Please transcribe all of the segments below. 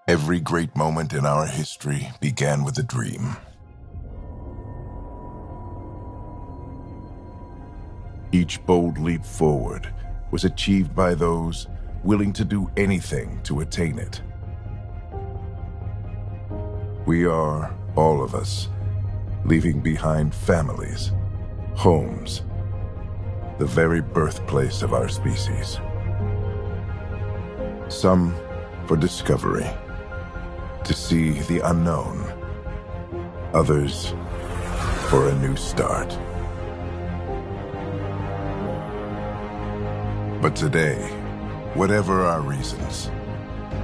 Every great moment in our history began with a dream. Each bold leap forward was achieved by those willing to do anything to attain it. We are, all of us, leaving behind families, homes, the very birthplace of our species. Some for discovery, to see the unknown. Others for a new start. But today, whatever our reasons,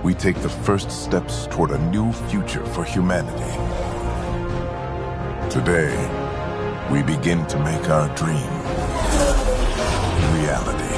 we take the first steps toward a new future for humanity. Today, we begin to make our dream reality.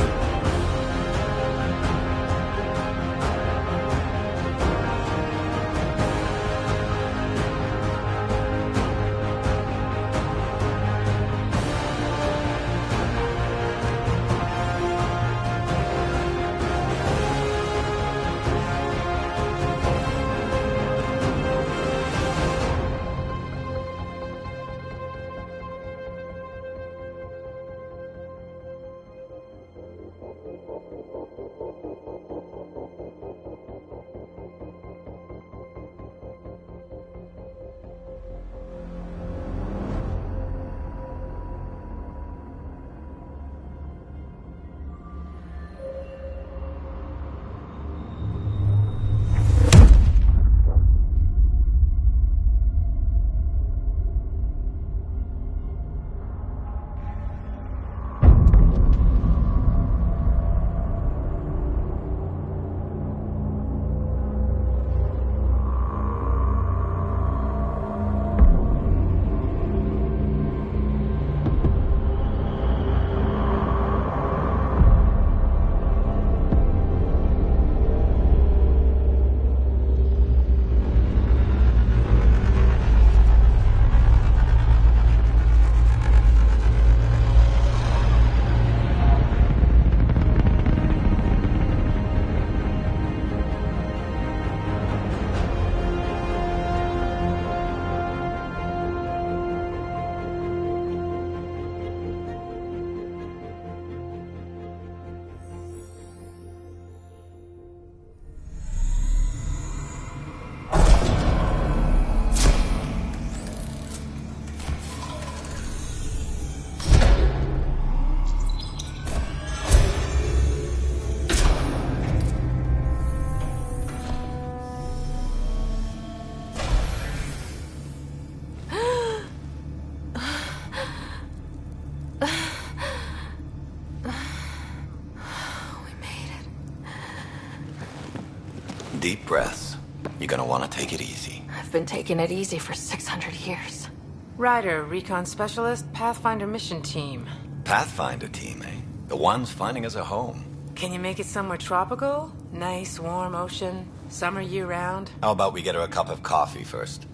Deep breaths. You're gonna want to take it easy. I've been taking it easy for 600 years. Ryder, recon specialist, Pathfinder mission team. Pathfinder team, eh? The ones finding us a home. Can you make it somewhere tropical? Nice, warm ocean, summer year-round? How about we get her a cup of coffee first?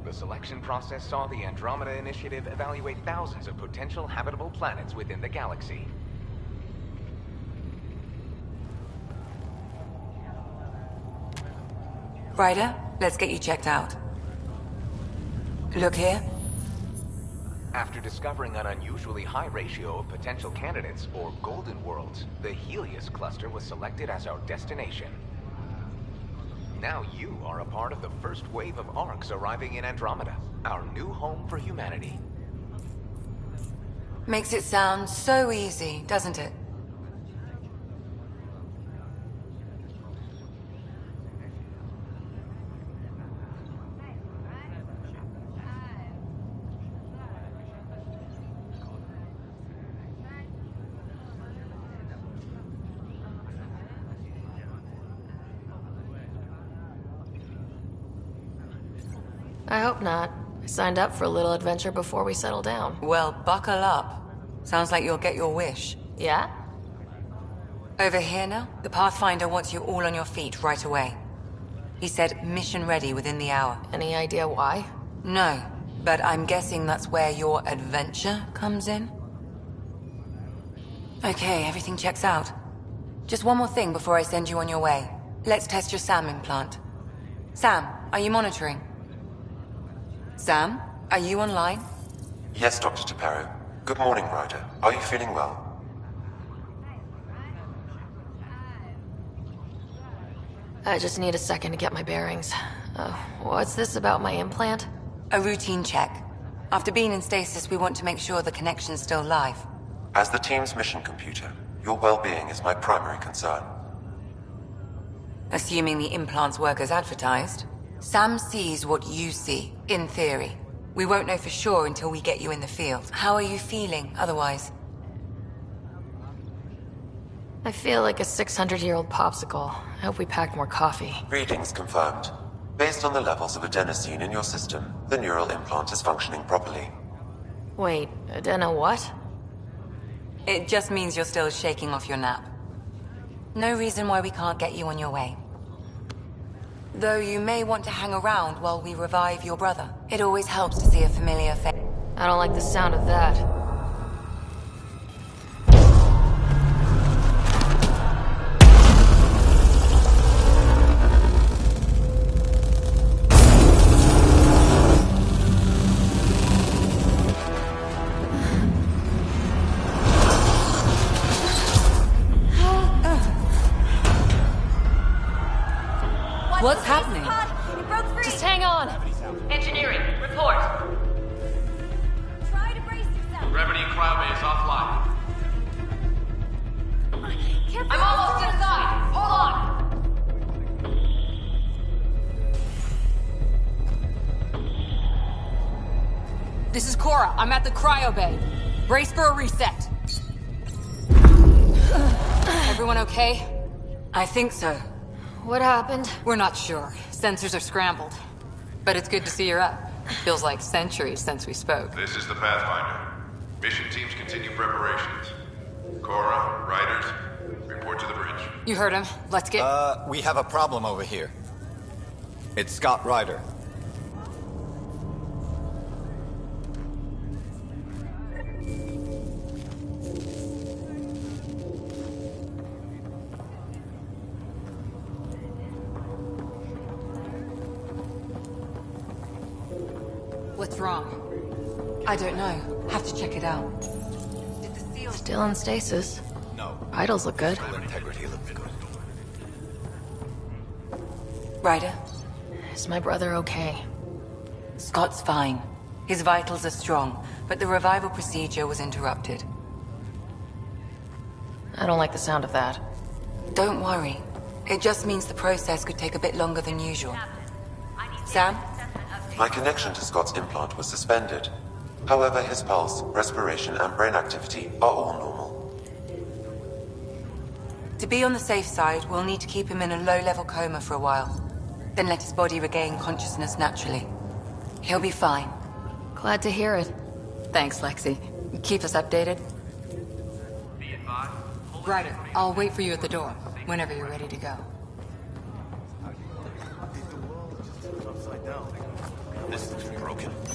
The selection process saw the Andromeda Initiative evaluate thousands of potential habitable planets within the galaxy. Ryder, let's get you checked out. Look here. After discovering an unusually high ratio of potential candidates, or golden worlds, the Helios cluster was selected as our destination. Now you are a part of the first wave of ARCs arriving in Andromeda, our new home for humanity. Makes it sound so easy, doesn't it? I hope not. I signed up for a little adventure before we settle down. Well, buckle up. Sounds like you'll get your wish. Yeah? Over here now, the Pathfinder wants you all on your feet right away. He said mission ready within the hour. Any idea why? No, but I'm guessing that's where your adventure comes in. Okay, everything checks out. Just one more thing before I send you on your way. Let's test your SAM implant. Sam, are you monitoring? Sam, are you online? Yes, Dr. Taparo. Good morning, Ryder. Are you feeling well? I just need a second to get my bearings. What's this about my implant? A routine check. After being in stasis, we want to make sure the connection's still live. As the team's mission computer, your well-being is my primary concern. Assuming the implants work as advertised, Sam sees what you see, in theory. We won't know for sure until we get you in the field. How are you feeling, otherwise? I feel like a 600-year-old popsicle. I hope we packed more coffee. Readings confirmed. Based on the levels of adenosine in your system, the neural implant is functioning properly. Wait, adeno what? It just means you're still shaking off your nap. No reason why we can't get you on your way. Though you may want to hang around while we revive your brother. It always helps to see a familiar face. I don't like the sound of that. What's happening? It broke free. Just hang on! Engineering, report. Try to brace yourself. Gravity cryobase offline. Careful. I'm almost inside! Hold on! This is Cora. I'm at the cryo bay. Brace for a reset. Everyone okay? I think so. What happened? We're not sure. Sensors are scrambled. But it's good to see you're up. Feels like centuries since we spoke. This is the Pathfinder. Mission teams continue preparations. Cora, Riders, report to the bridge. You heard him. Let's get... We have a problem over here. It's Scott Ryder. What's wrong? I don't know. Have to check it out. Still in stasis. No. Vitals look good. Integrity looks good. Ryder, Is my brother okay? Scott's fine. His vitals are strong, but the revival procedure was interrupted. I don't like the sound of that. Don't worry. It just means the process could take a bit longer than usual. Sam? My connection to Scott's implant was suspended. However, his pulse, respiration, and brain activity are all normal. To be on the safe side, we'll need to keep him in a low-level coma for a while. Then let his body regain consciousness naturally. He'll be fine. Glad to hear it. Thanks, Lexi. Keep us updated. Ryder, I'll wait for you at the door, whenever you're ready to go. This is broken.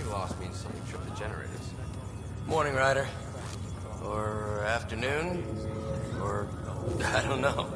loss means something tripped the generators. Morning, Ryder. Or afternoon. Or... I don't know.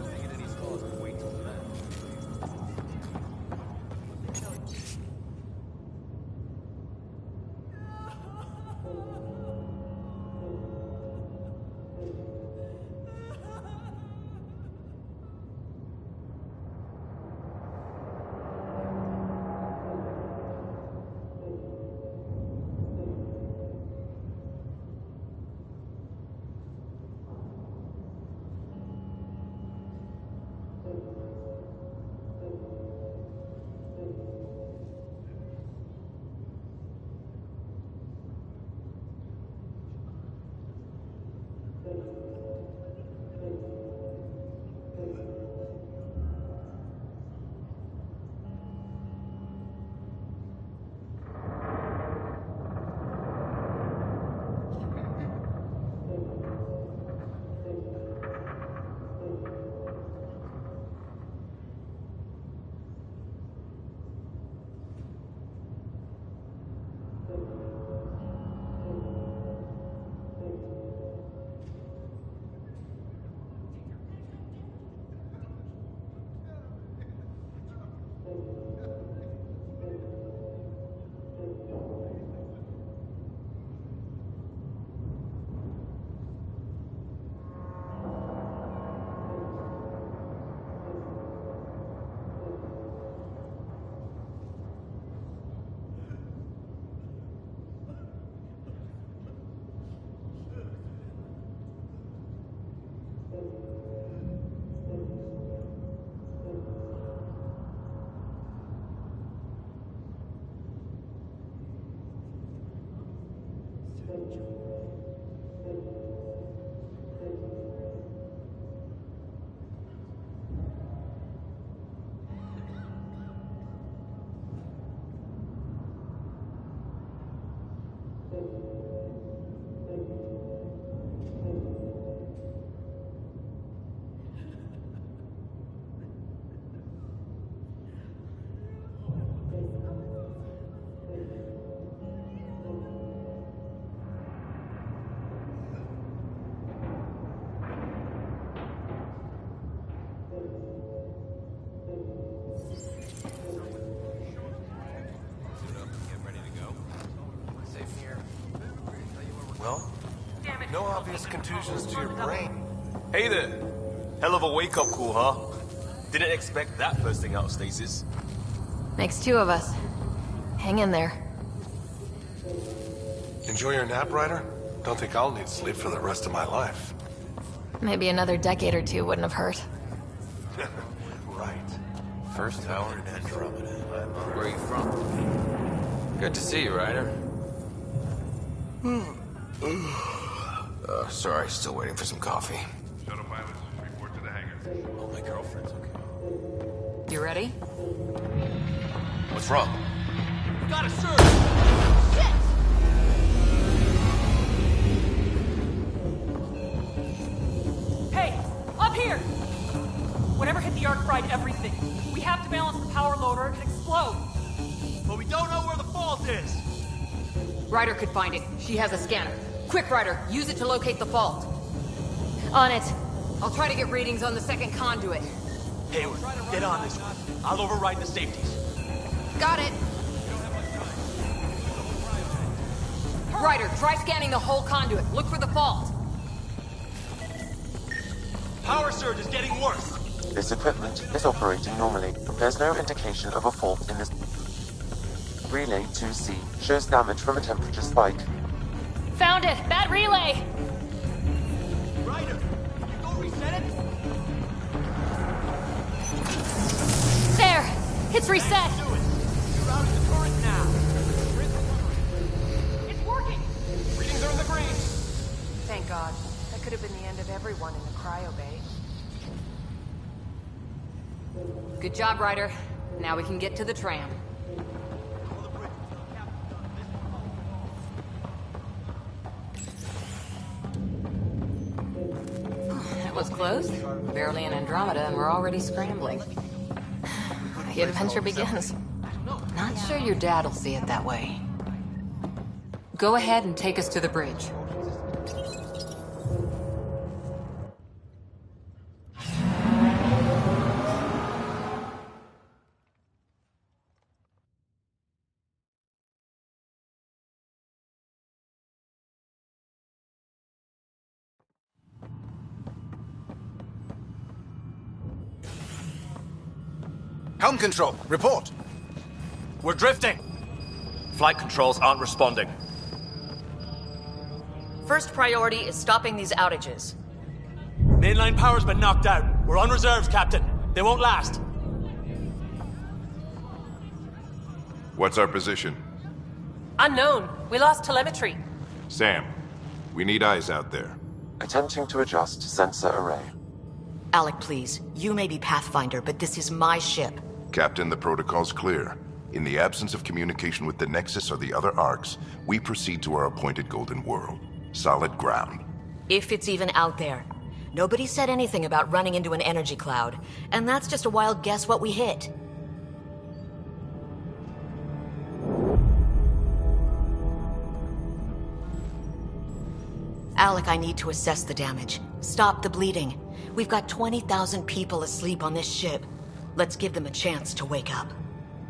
No obvious contusions to your brain. Hey there. Hell of a wake-up call, huh? Didn't expect that first thing out of stasis. Makes two of us. Hang in there. Enjoy your nap, Ryder? Don't think I'll need sleep for the rest of my life. Maybe another decade or two wouldn't have hurt. Right. First tower in Andromeda. Where are you from? Good to see you, Ryder. Sorry, still waiting for some coffee. Shuttle pilots, report to the hangar. Oh, my girlfriend's okay. You ready? What's wrong? We got a surge! Hey, up here! Whatever hit the arc fried everything. We have to balance the power load or it could explode. But we don't know where the fault is! Ryder could find it. She has a scanner. Quick, Ryder, use it to locate the fault. On it. I'll try to get readings on the second conduit. Hayward, get on this one. I'll override the safeties. Got it. Ryder, try scanning the whole conduit. Look for the fault. Power surge is getting worse. This equipment is operating normally. There's no indication of a fault in this. Relay 2C shows damage from a temperature spike. Found it! Bad relay! Ryder, can you go reset it? There! It's reset! Do it. You're out of the turret now. It's working! Readings are in the green. Thank God. That could have been the end of everyone in the cryo bay. Good job, Ryder. Now we can get to the tram. That was close. Barely in Andromeda and we're already scrambling. The adventure begins. Not sure your dad'll see it that way. Go ahead and take us to the bridge. Helm control, report. We're drifting. Flight controls aren't responding. First priority is stopping these outages. Mainline power's been knocked out. We're on reserves, Captain. They won't last. What's our position? Unknown. We lost telemetry. Sam, we need eyes out there. Attempting to adjust sensor array. Alec, please. You may be Pathfinder, but this is my ship. Captain, the protocol's clear. In the absence of communication with the Nexus or the other arcs, we proceed to our appointed Golden World. Solid ground. If it's even out there. Nobody said anything about running into an energy cloud, and that's just a wild guess what we hit. Alec, I need to assess the damage. Stop the bleeding. We've got 20,000 people asleep on this ship. Let's give them a chance to wake up.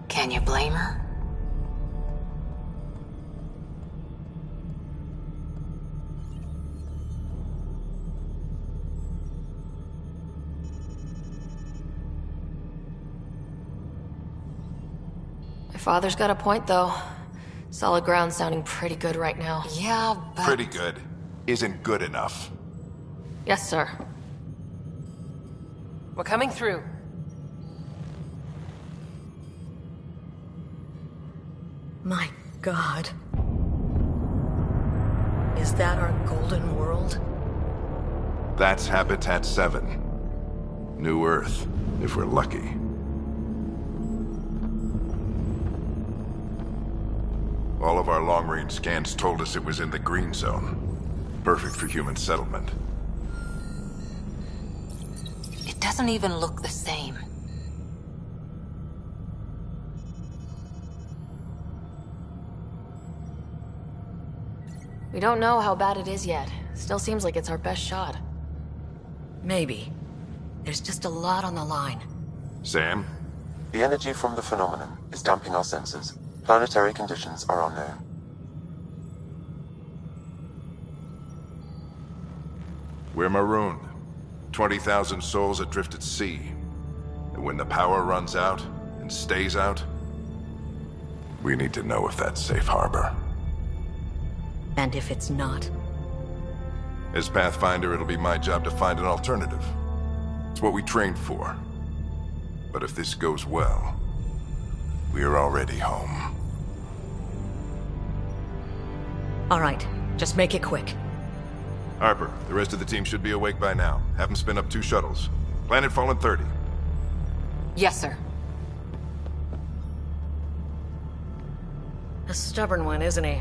Can you blame her? My father's got a point, though. Solid ground sounding pretty good right now. Yeah, but... Pretty good isn't good enough. Yes, sir. We're coming through. My God. Is that our Golden World? That's Habitat 7. New Earth, if we're lucky. All of our long-range scans told us it was in the green zone. Perfect for human settlement. It doesn't even look the same. We don't know how bad it is yet. Still seems like it's our best shot. Maybe. There's just a lot on the line. Sam? The energy from the phenomenon is damping our senses. Planetary conditions are unknown. We're marooned. 20,000 souls adrift at sea. And when the power runs out, and stays out, we need to know if that's safe harbor. And if it's not? As Pathfinder, it'll be my job to find an alternative. It's what we trained for. But if this goes well, we're already home. All right, just make it quick. Harper, the rest of the team should be awake by now. Have them spin up 2 shuttles. Planet Fallen 30. Yes, sir. A stubborn one, isn't he?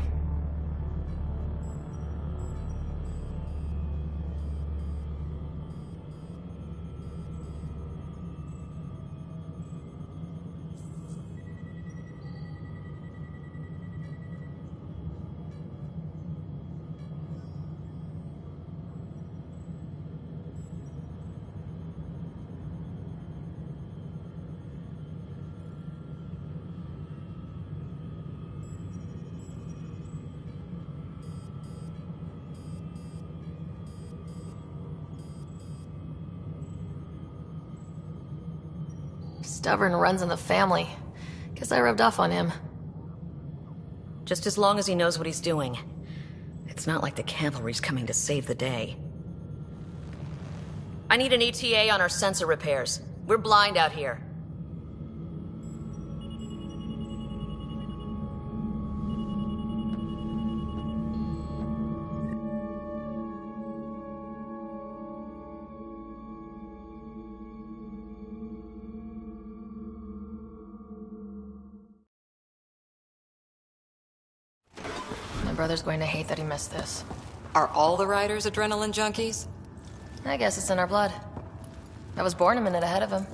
Stubborn runs in the family. Guess I rubbed off on him. Just as long as he knows what he's doing. It's not like the cavalry's coming to save the day. I need an ETA on our sensor repairs. We're blind out here. My brother's going to hate that he missed this. Are all the riders adrenaline junkies? I guess it's in our blood. I was born a minute ahead of him.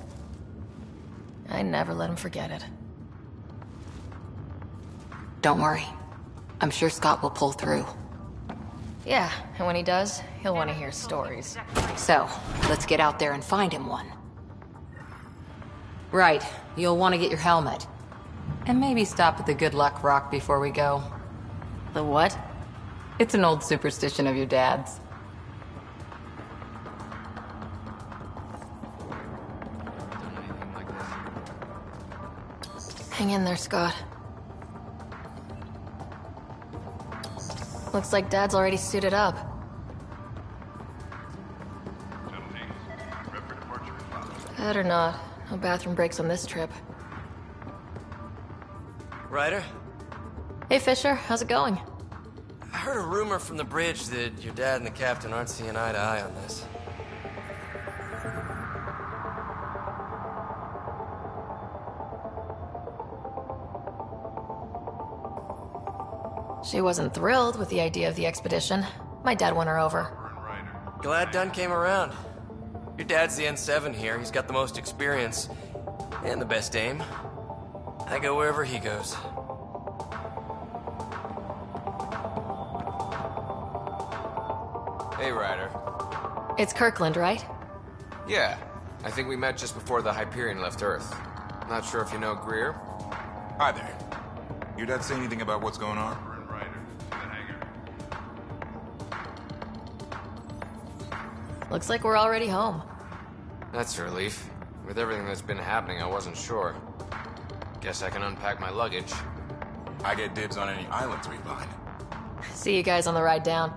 I never let him forget it. Don't worry. I'm sure Scott will pull through. Yeah, and when he does, he'll want to hear stories. So, let's get out there and find him one. Right, you'll want to get your helmet. And maybe stop at the Good Luck Rock before we go. The what? It's an old superstition of your dad's. Hang in there, Scott. Looks like Dad's already suited up. Better not. No bathroom breaks on this trip. Ryder? Hey, Fisher. How's it going? I heard a rumor from the bridge that your dad and the captain aren't seeing eye to eye on this. She wasn't thrilled with the idea of the expedition. My dad won her over. Glad Dunn came around. Your dad's the N7 here. He's got the most experience. And the best aim. I go wherever he goes. Hey, Ryder. It's Kirkland, right? Yeah. I think we met just before the Hyperion left Earth. Not sure if you know Greer. Hi there. Your dad say anything about what's going on? Looks like we're already home. That's a relief. With everything that's been happening, I wasn't sure. Guess I can unpack my luggage. I get dibs on any islands we find. See you guys on the ride down.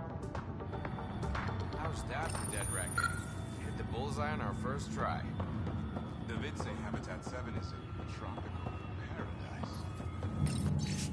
How's that for dead reckoning? Hit the bullseye on our first try. The vid say Habitat 7 is a tropical paradise.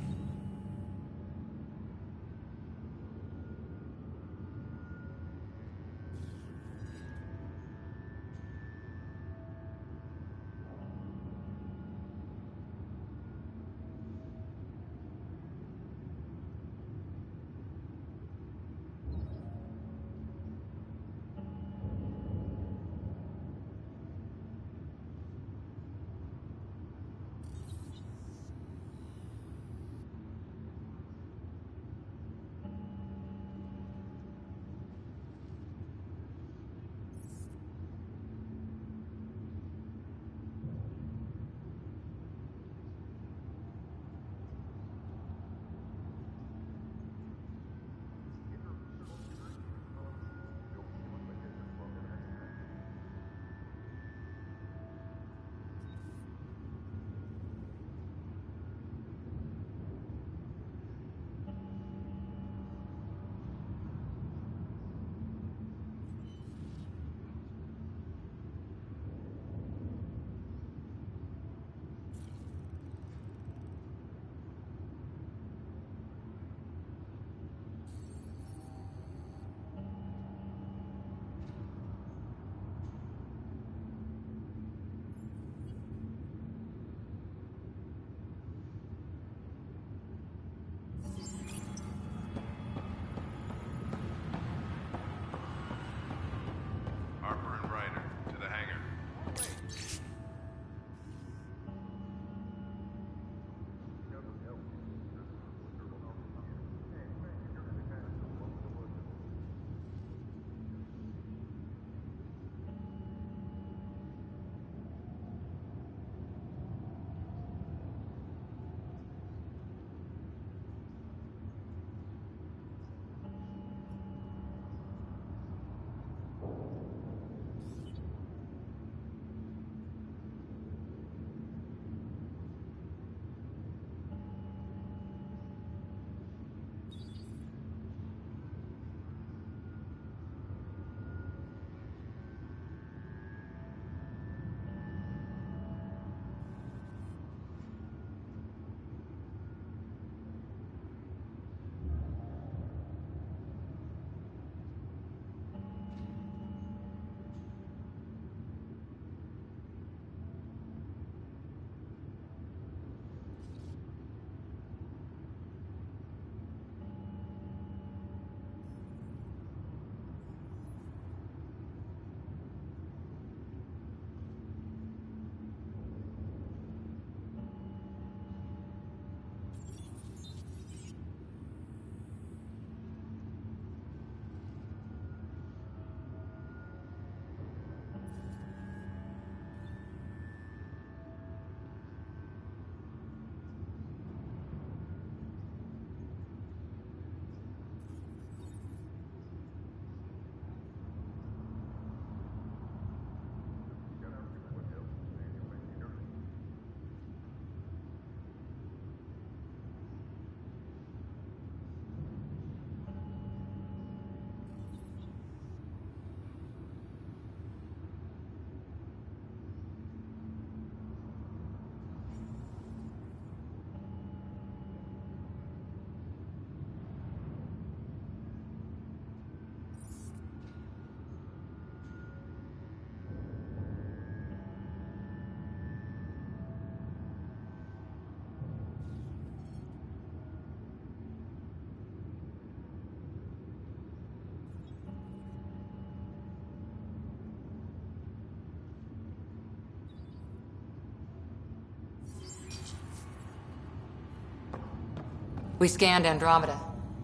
We scanned Andromeda.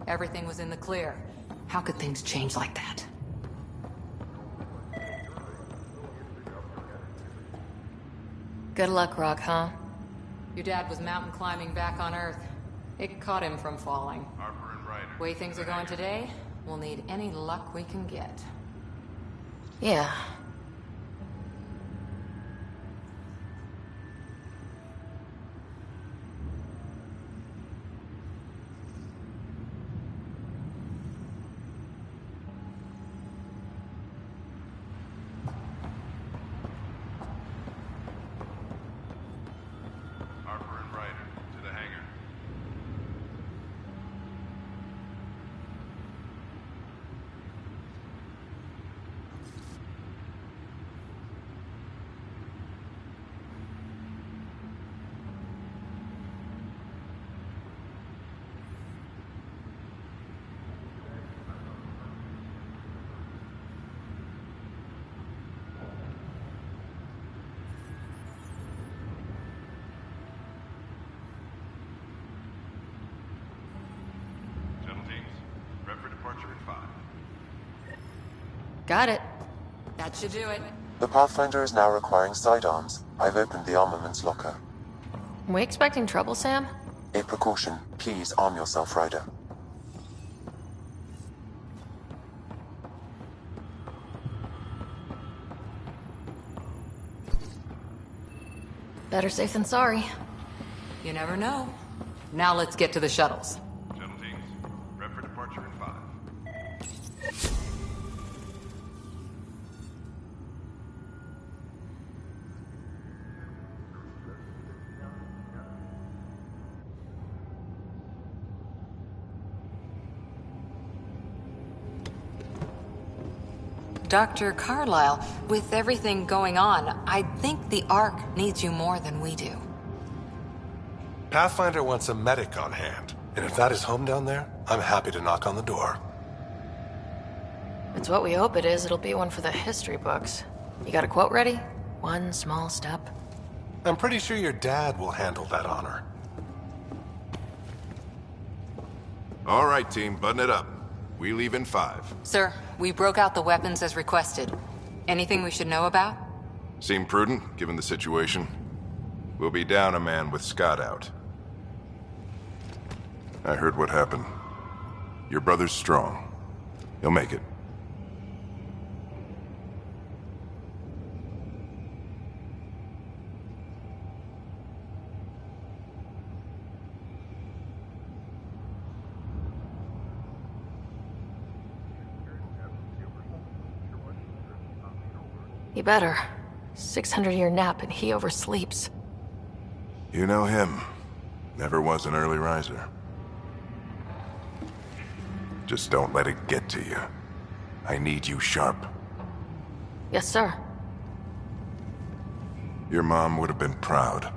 Everything was in the clear. How could things change like that? Good luck, Rock, huh? Your dad was mountain climbing back on Earth. It caught him from falling. Harper and Ryder. Way things are going today, we'll need any luck we can get. Yeah. Harper and Ryder, to the hangar. Shuttle teams, prep for departure in 5. Got it. That should do it. The Pathfinder is now requiring sidearms. I've opened the armaments locker. We expecting trouble, Sam? A precaution. Please arm yourself, Ryder. Better safe than sorry. You never know. Now let's get to the shuttles. Shuttle teams, prep for departure in 5. Dr. Carlyle, with everything going on, I think the Ark needs you more than we do. Pathfinder wants a medic on hand. And if that is home down there, I'm happy to knock on the door. It's what we hope it is. It'll be one for the history books. You got a quote ready? One small step. I'm pretty sure your dad will handle that honor. All right, team, button it up. We leave in 5. Sir, we broke out the weapons as requested. Anything we should know about? Seem prudent, given the situation. We'll be down a man with Scott out. I heard what happened. Your brother's strong. He'll make it. He better. 600-year nap and he oversleeps. You know him. Never was an early riser. Just don't let it get to you. I need you sharp. Yes, sir. Your mom would have been proud.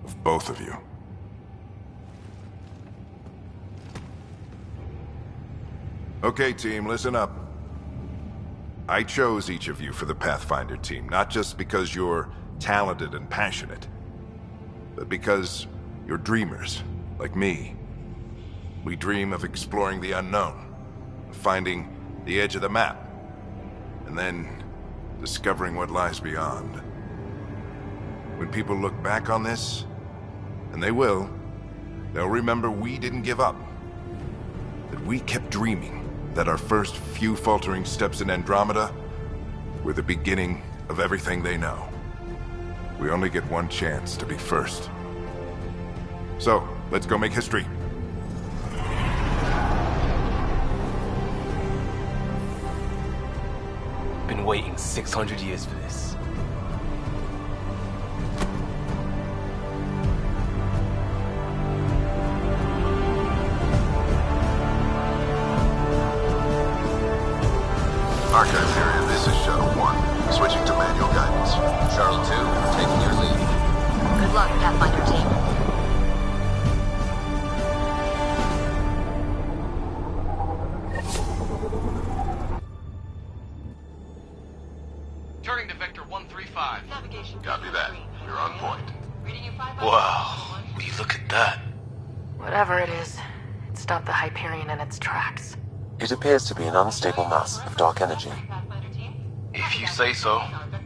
Of both of you. Okay, team, listen up. I chose each of you for the Pathfinder team, not just because you're talented and passionate, but because you're dreamers, like me. We dream of exploring the unknown, of finding the edge of the map, and then discovering what lies beyond. When people look back on this, and they will, they'll remember we didn't give up. That we kept dreaming, that our first few faltering steps in Andromeda were the beginning of everything they know. We only get one chance to be first. So, let's go make history. Been waiting 600 years for this. Archive area, this is Shuttle 1. Switching to manual guidance. Shuttle 2, taking your lead. Good luck, Pathfinder team. Turning to Vector 135. Copy that. You're on point. Wow, would you look at that? Whatever it is, it stopped the Hyperion in its tracks. It appears to be an unstable mass of dark energy. If you say so.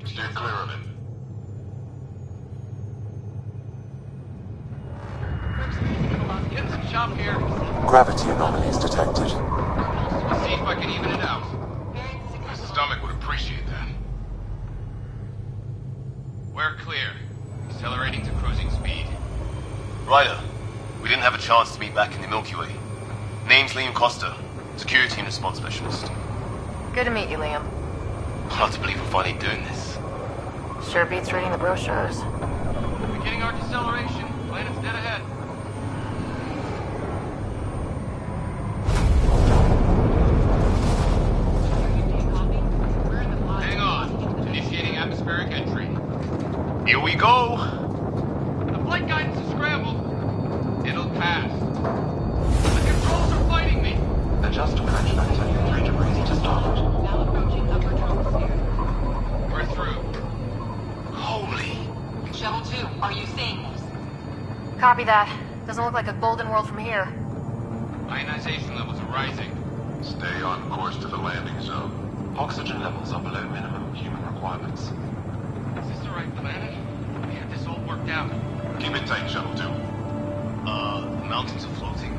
Steer clear of it. Getting some chop here. Gravity anomalies detected. Let's see if I can even it out. My stomach would appreciate that. We're clear. Accelerating to cruising speed. Ryder, we didn't have a chance to meet back in the Milky Way. Name's Liam Costa, Security and Response Specialist. Good to meet you, Liam. Hard to believe we're finally doing this. Sure beats reading the brochures. Beginning our deceleration. Planet's dead ahead. Hang on. Initiating atmospheric entry. Here we go! The flight guidance is scrambled. It'll pass. The controls are fighting me. Adjust correction factor 3 degrees to starboard. Now approaching upper troposphere. We're through. Holy... Shuttle 2, are you seeing this? Copy that. Doesn't look like a golden world from here. Ionization levels are rising. Stay on course to the landing zone. Oxygen levels are below minimum human requirements. Is this the right planet? We had this all worked out. Keep it tight, Shuttle 2. The mountains are floating.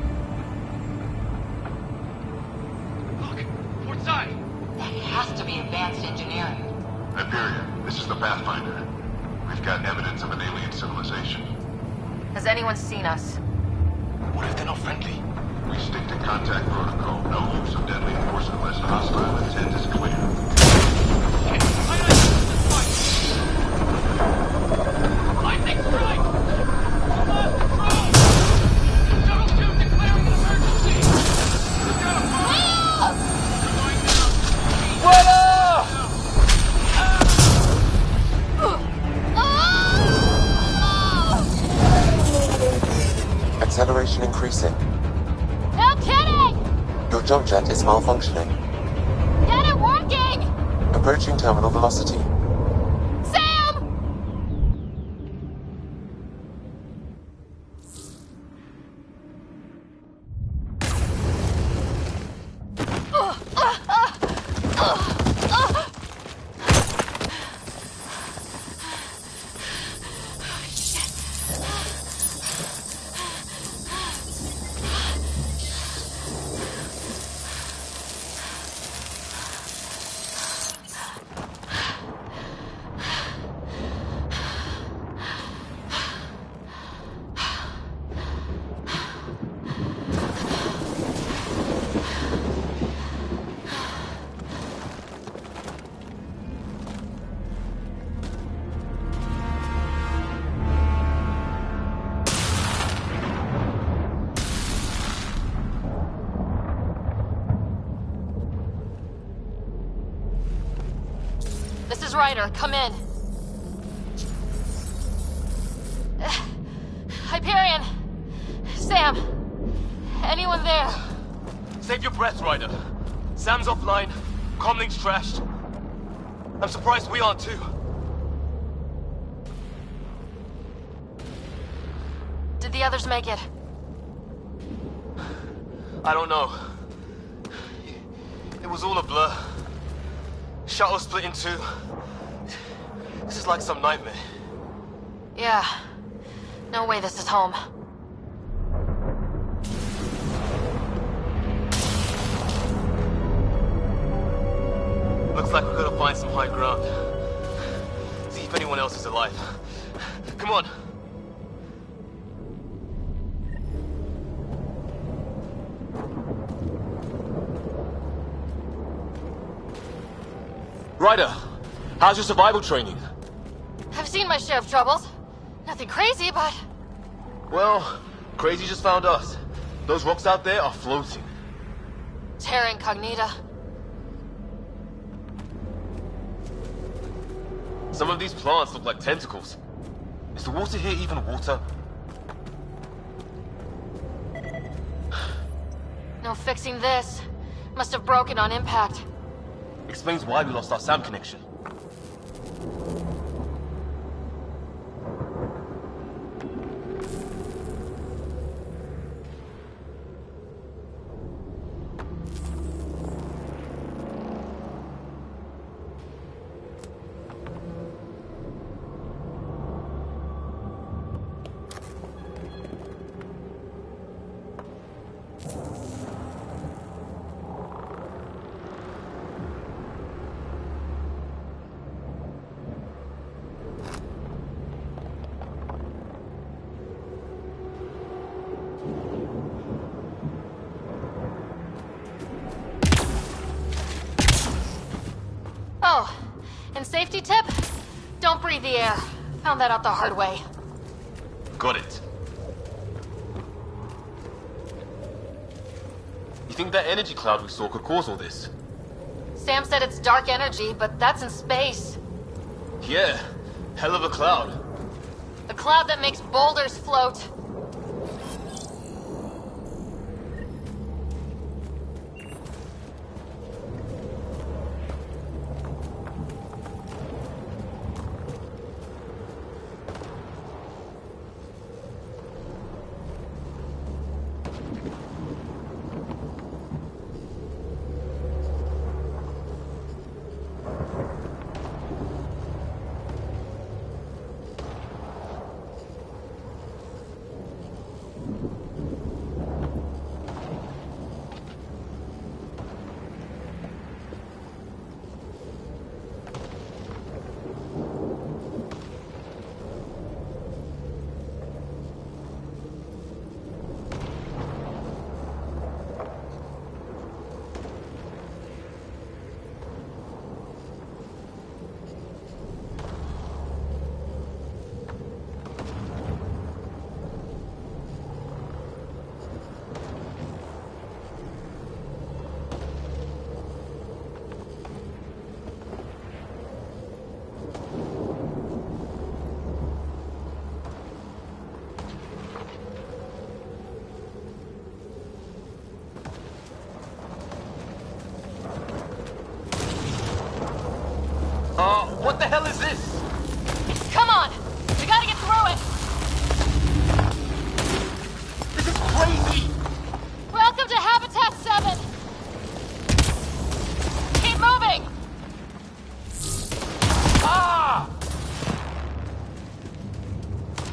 Look! Port side! That has to be advanced engineering. Hyperion, this is the Pathfinder. We've got evidence of an alien civilization. Has anyone seen us? What if they're not friendly? We stick to contact protocol. No use of deadly force unless hostile intent is clear. Lightning strike! Lost control! Shuttle 2 declaring an emergency! We've got a problem! We're going down! Weather! Acceleration increasing. No kidding! Your jump jet is malfunctioning. Get it working! Approaching terminal velocity. Sam! This is Ryder. Come in. Hyperion! Sam! Anyone there? Save your breath, Ryder. Sam's offline. Comlink's trashed. I'm surprised we aren't too. Did the others make it? I don't know. It was all a blur. Shuttle split in two. This is like some nightmare. Yeah. No way this is home. Looks like we've got to find some high ground. See if anyone else is alive. Come on. Ryder, how's your survival training? I've seen my share of troubles. Nothing crazy, but... Well, crazy just found us. Those rocks out there are floating. Terra Incognita. Some of these plants look like tentacles. Is the water here even water? No fixing this. Must have broken on impact. Explains why we lost our SAM connection. And safety tip? Don't breathe the air. Found that out the hard way. Got it. You think that energy cloud we saw could cause all this? Sam said it's dark energy, but that's in space. Yeah, hell of a cloud. A cloud that makes boulders float. What the hell is this? Come on! We gotta get through it! This is crazy! Welcome to Habitat 7! Keep moving! Ah!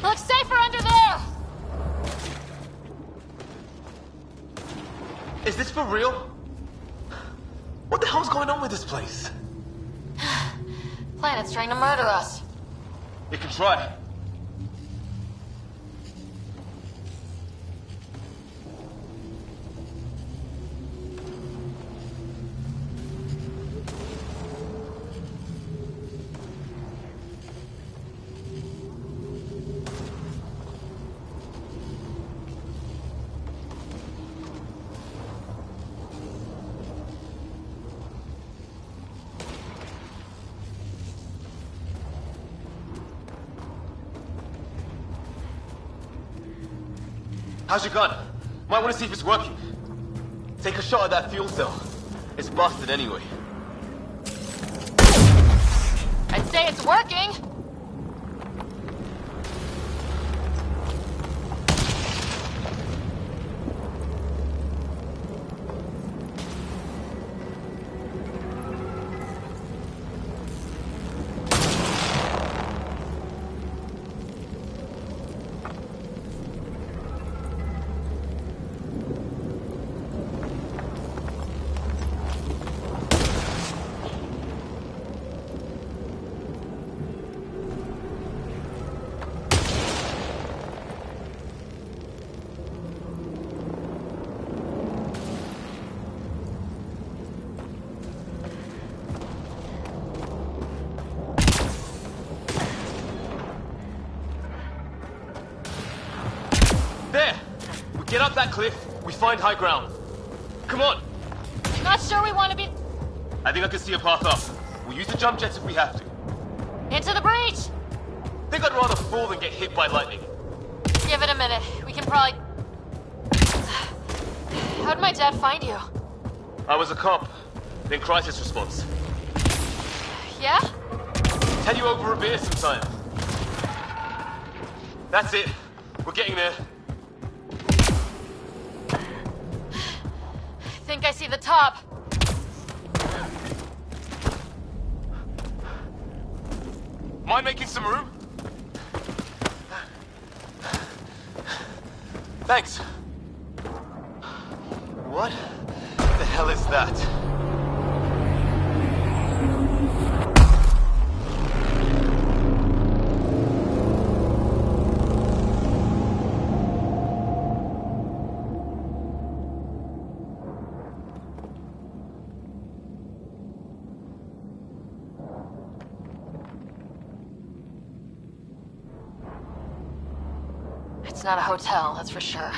Looks safer under there! Is this for real? What the hell's going on with this place? Planet's trying to murder us. It can try. How's your gun? Might want to see if it's working. Take a shot at that fuel cell. It's busted anyway. I'd say it's working. There! We get up that cliff, we find high ground. Come on! Not sure we want to be... I think I can see a path up. We'll use the jump jets if we have to. Into the breach! Think I'd rather fall than get hit by lightning. Give it a minute. We can probably... How'd my dad find you? I was a cop, then crisis response. Yeah? Tell you over a beer sometime. That's it. We're getting there. Think I see the top. Mind making some room? Thanks. What the hell is that? not a hotel, that's for sure.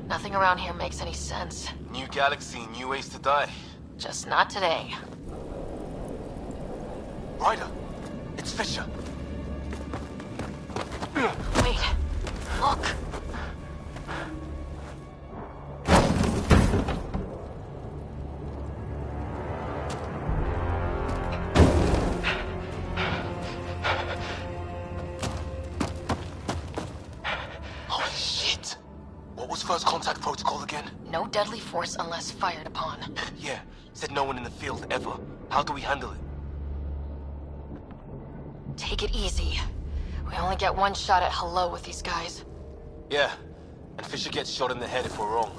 Nothing around here makes any sense. New galaxy, new ways to die. Just not today. Ryder, it's Fisher. Wait, look. Holy shit! What was first contact protocol again? No deadly force unless fired upon. Yeah, said no one in the field ever. How do we handle it? Take it easy. We only get one shot at hello with these guys. Yeah, and Fisher gets shot in the head if we're wrong.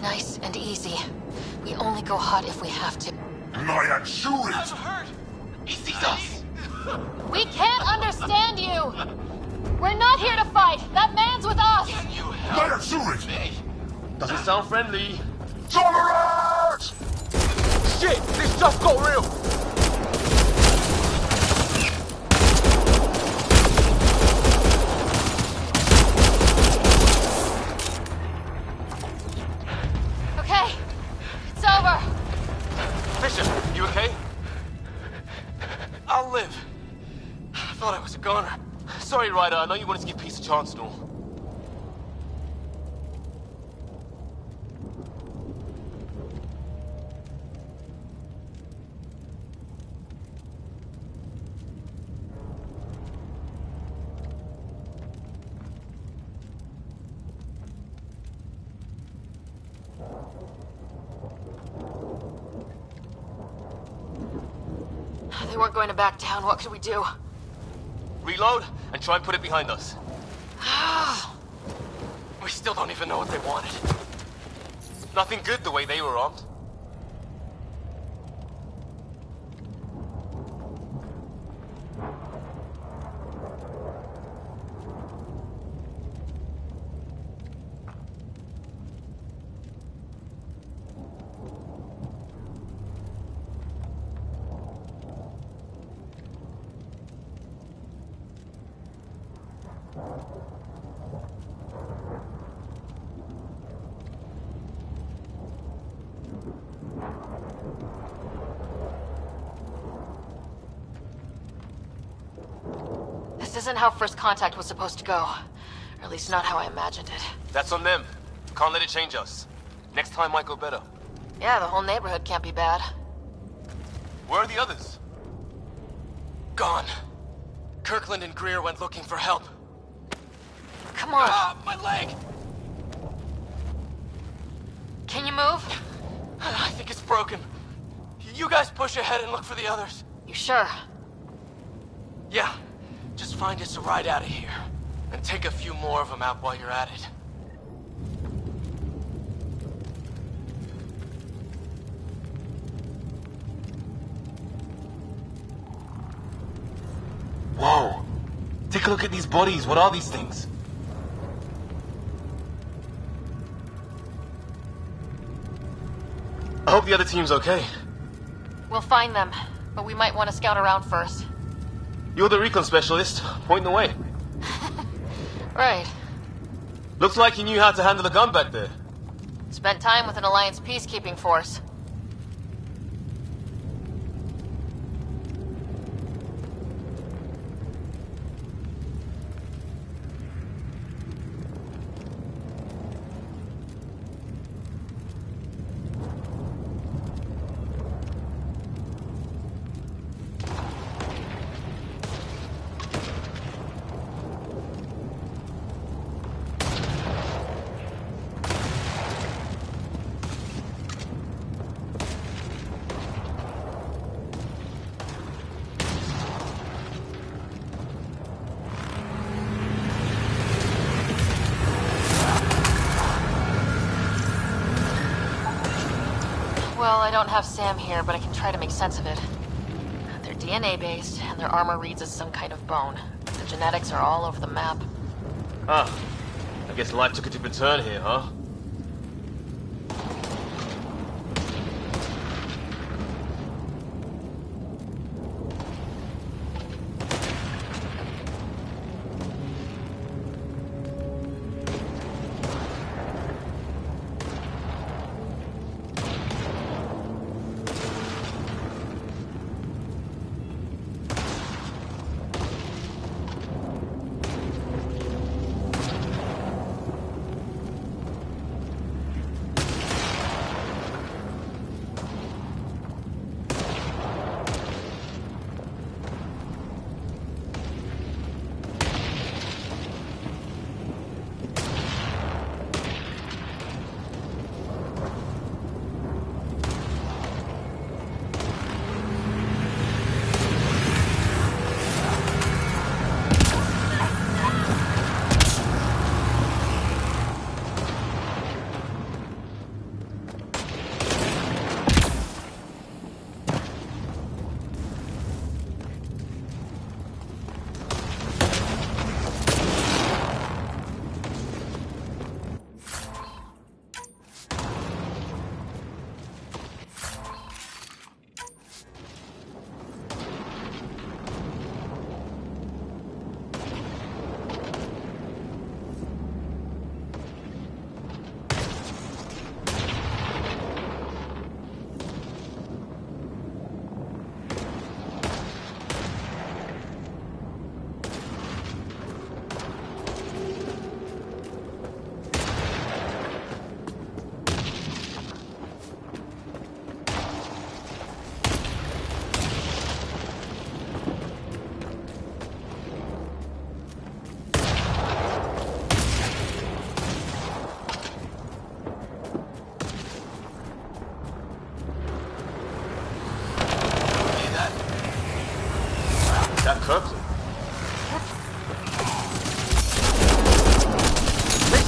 Nice and easy. We only go hot if we have to. Nyan, shoot it! I'm hurt. He sees us! We can't understand you! We're not here to fight! That man's with us! Can you Nyan, shoot it! me? Doesn't sound friendly. Tolerance! Shit! This just got real! Okay, it's over. Fisher, you okay? I'll live. I thought I was a goner. Sorry, Ryder, I know you wanted to give peace a chance and all. They weren't going to back down. What could we do? Reload and try and put it behind us. We still don't even know what they wanted. Nothing good the way they were armed. This isn't how first contact was supposed to go. Or at least not how I imagined it. That's on them. Can't let it change us. Next time might go better. Yeah, the whole neighborhood can't be bad. Where are the others? Gone. Kirkland and Greer went looking for help. Come on. My leg! Can you move? I think it's broken. You guys push ahead and look for the others. You sure? Yeah. Just find us a ride out of here. And take a few more of them out while you're at it. Whoa! Take a look at these bodies. What are these things? I hope the other team's okay. We'll find them, but we might want to scout around first. You're the recon specialist. Point the way. Right. Looks like you knew how to handle a gun back there. Spent time with an Alliance peacekeeping force. Well, I don't have Sam here, but I can try to make sense of it. They're DNA-based, and their armor reads as some kind of bone. The genetics are all over the map. Ah, I guess life took a different turn here, huh?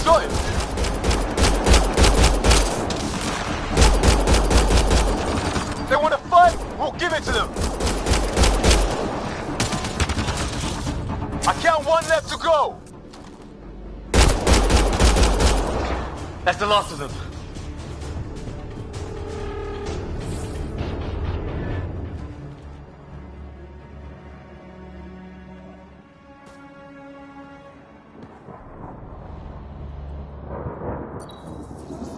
got him! They want to fight? We'll give it to them! I count one left to go! That's the last of them.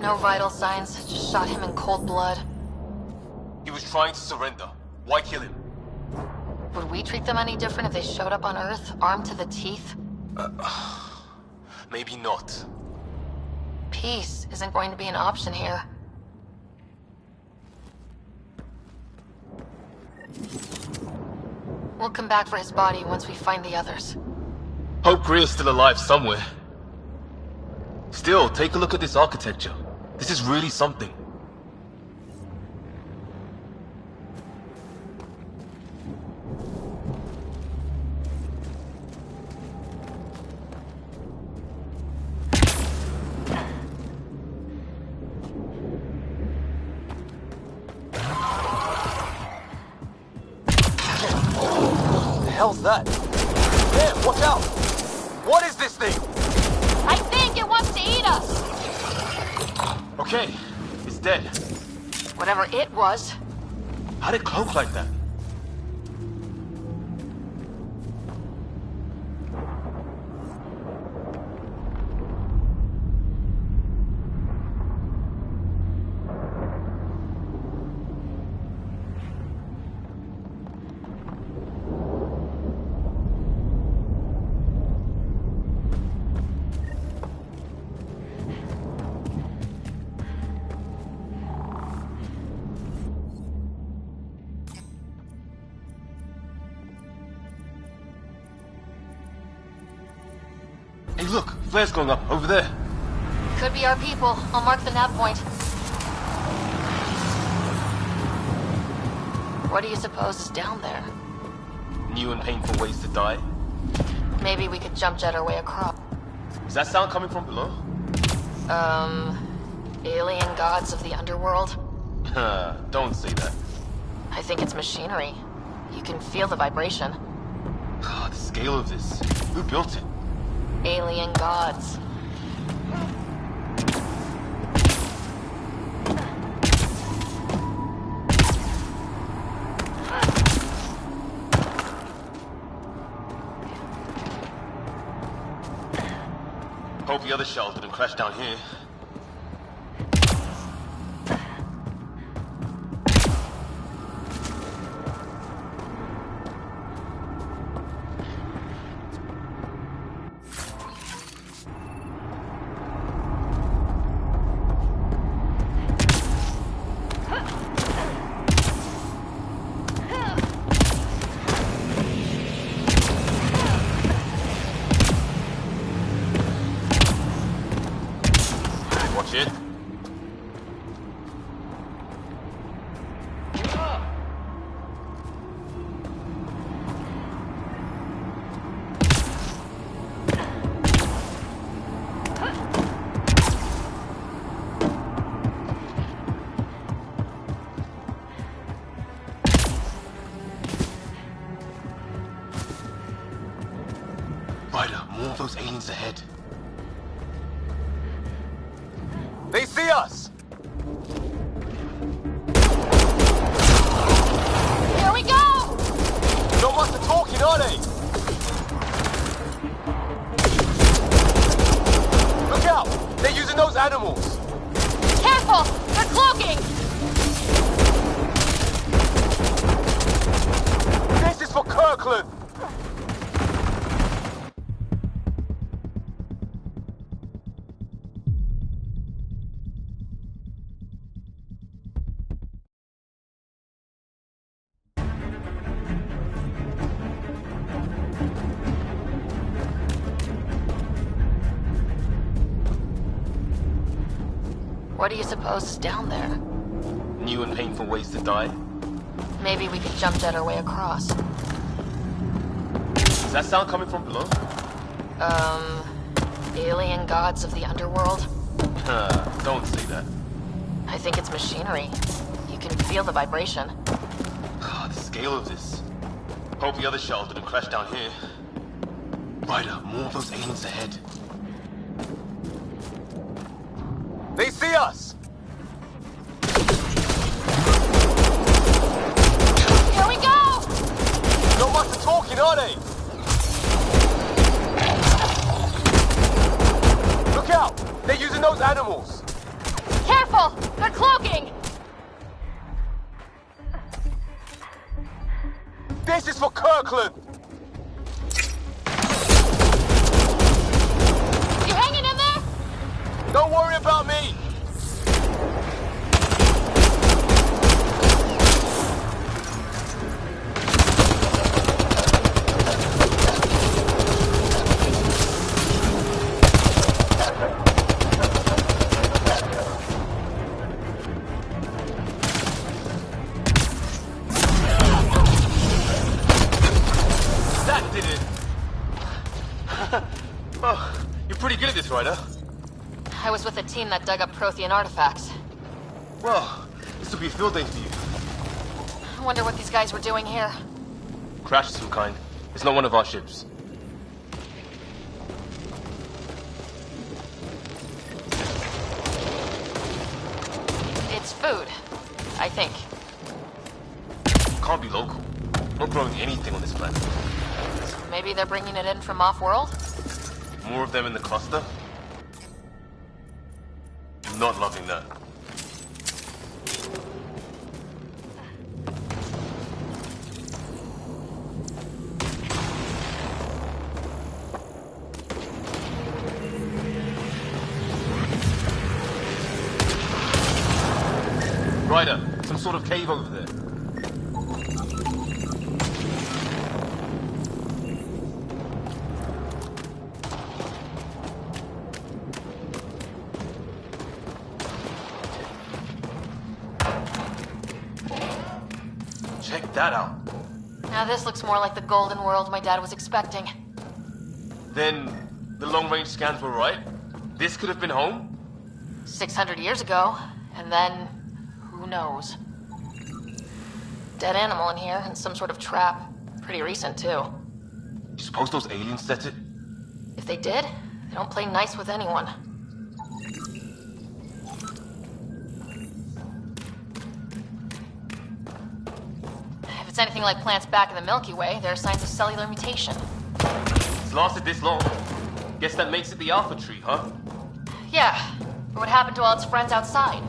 No vital signs, just shot him in cold blood. He was trying to surrender. Why kill him? Would we treat them any different if they showed up on Earth, armed to the teeth? Maybe not. Peace isn't going to be an option here. We'll come back for his body once we find the others. Hope Greer's still alive somewhere. Still, take a look at this architecture. This is really something. What the hell's that? There, watch out! What is this thing? I think it wants to eat us! Okay, it's dead. Whatever it was. How'd it cloak like that? Hey, look, flare's going up over there. Could be our people. I'll mark the nav point. What do you suppose is down there? New and painful ways to die. Maybe we could jump jet our way across. Is that sound coming from below? Alien gods of the underworld? Don't say that. I think it's machinery. You can feel the vibration. The scale of this. Who built it? Alien gods. Hope the other shells didn't crash down here. Watch it. Ryder, more of those aliens ahead. They see us! Here we go! Not much to talking, are they? Look out! They're using those animals! Careful! They're cloaking! This is for Kirkland! What do you suppose is down there? New and painful ways to die. Maybe we could jump jet our way across. Does that sound coming from below? Alien gods of the underworld? Don't say that. I think it's machinery. You can feel the vibration. The scale of this. Hope the other shuttle didn't crash down here. Ryder, more of those aliens ahead. They see us! Here we go! Not much for talking, are they? Look out! They're using those animals! Careful! They're cloaking! This is for Kirkland! You hanging in there? Don't worry about me! Ryder? I was with a team that dug up Prothean artifacts. Well, this will be a field day for you. I wonder what these guys were doing here. Crash of some kind. It's not one of our ships. It's food, I think. Can't be local. Not growing anything on this planet. So maybe they're bringing it in from off-world? More of them in the cluster? I'm not loving that. Ryder, some sort of cave over there. Check that out. Now this looks more like the golden world my dad was expecting. Then the long-range scans were right? This could have been home? 600 years ago, and then who knows? Dead animal in here, and some sort of trap. Pretty recent, too. You suppose those aliens set it? If they did, they don't play nice with anyone. If it's anything like plants back in the Milky Way, there are signs of cellular mutation. It's lasted this long. Guess that makes it the Alpha Tree, huh? Yeah, but what happened to all its friends outside?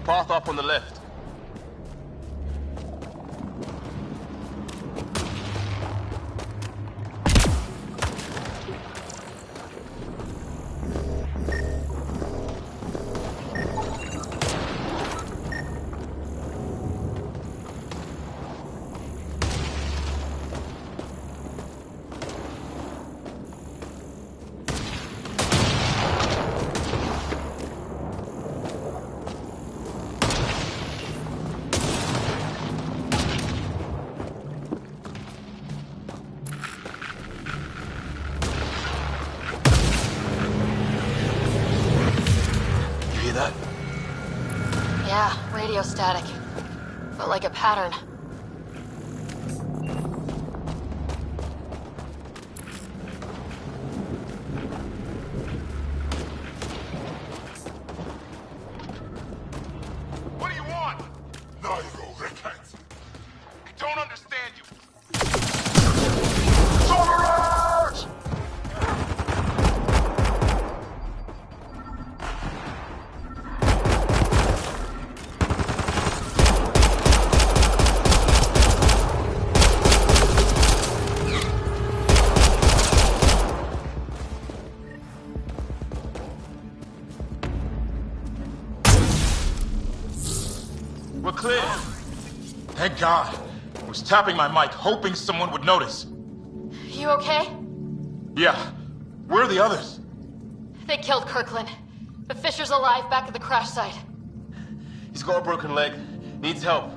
Path up on the left. radio static. But like a pattern. What do you want? Now you go, Rickhead. I don't understand you. Soldiers! We're clear. Thank God. I was tapping my mic, hoping someone would notice. You okay? Yeah. Where are the others? They killed Kirkland. But Fisher's alive back at the crash site. He's got a broken leg. Needs help.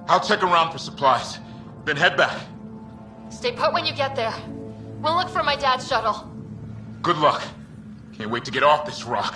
I'll check around for supplies. Then head back. Stay put when you get there. We'll look for my dad's shuttle. Good luck. Can't wait to get off this rock.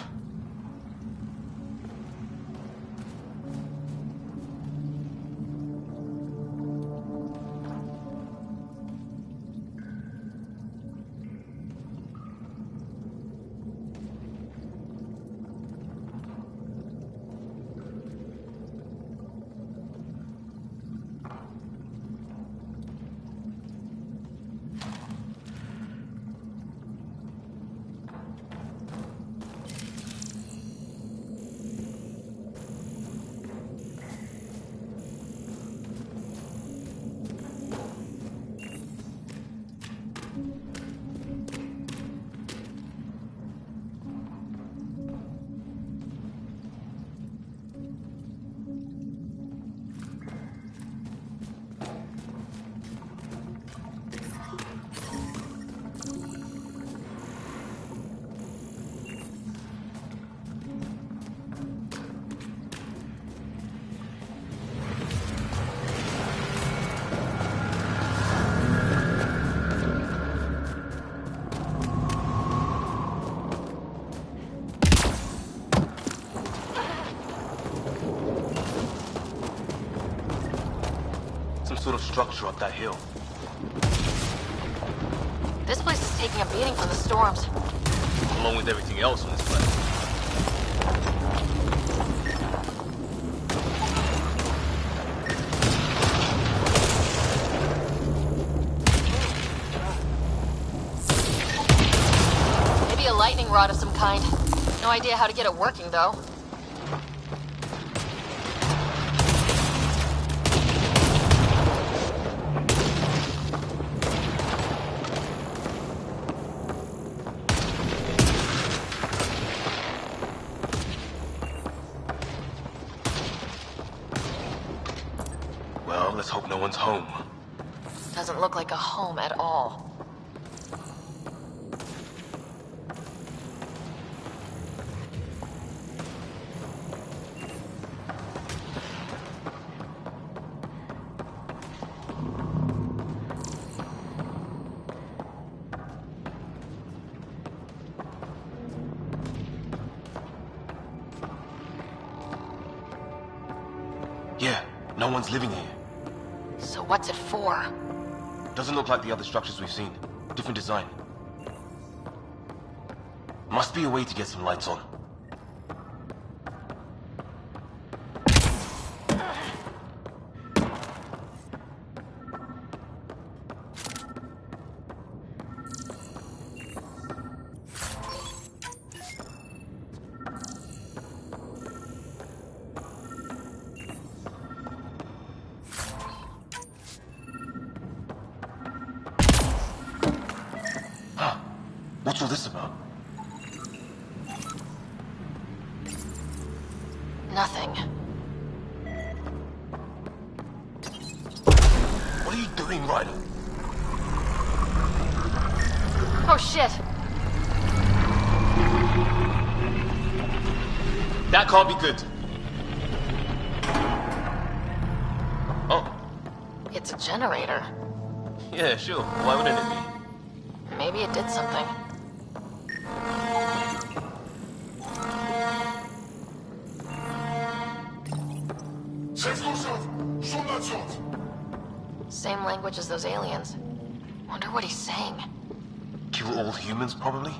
Sort of structure up that hill. This place is taking a beating from the storms. Along with everything else on this planet. Maybe a lightning rod of some kind. No idea how to get it working, though. Well, let's hope no one's home. Doesn't look like a home at all. Yeah, no one's living here. So what's it for? Doesn't look like the other structures we've seen. Different design. Must be a way to get some lights on. What's all this about? Nothing. What are you doing, Ryder? Oh shit! That can't be good. Oh. It's a generator. Yeah, sure. Why wouldn't it be? Maybe it did something. Same language as those aliens. Wonder what he's saying. Kill all humans, probably?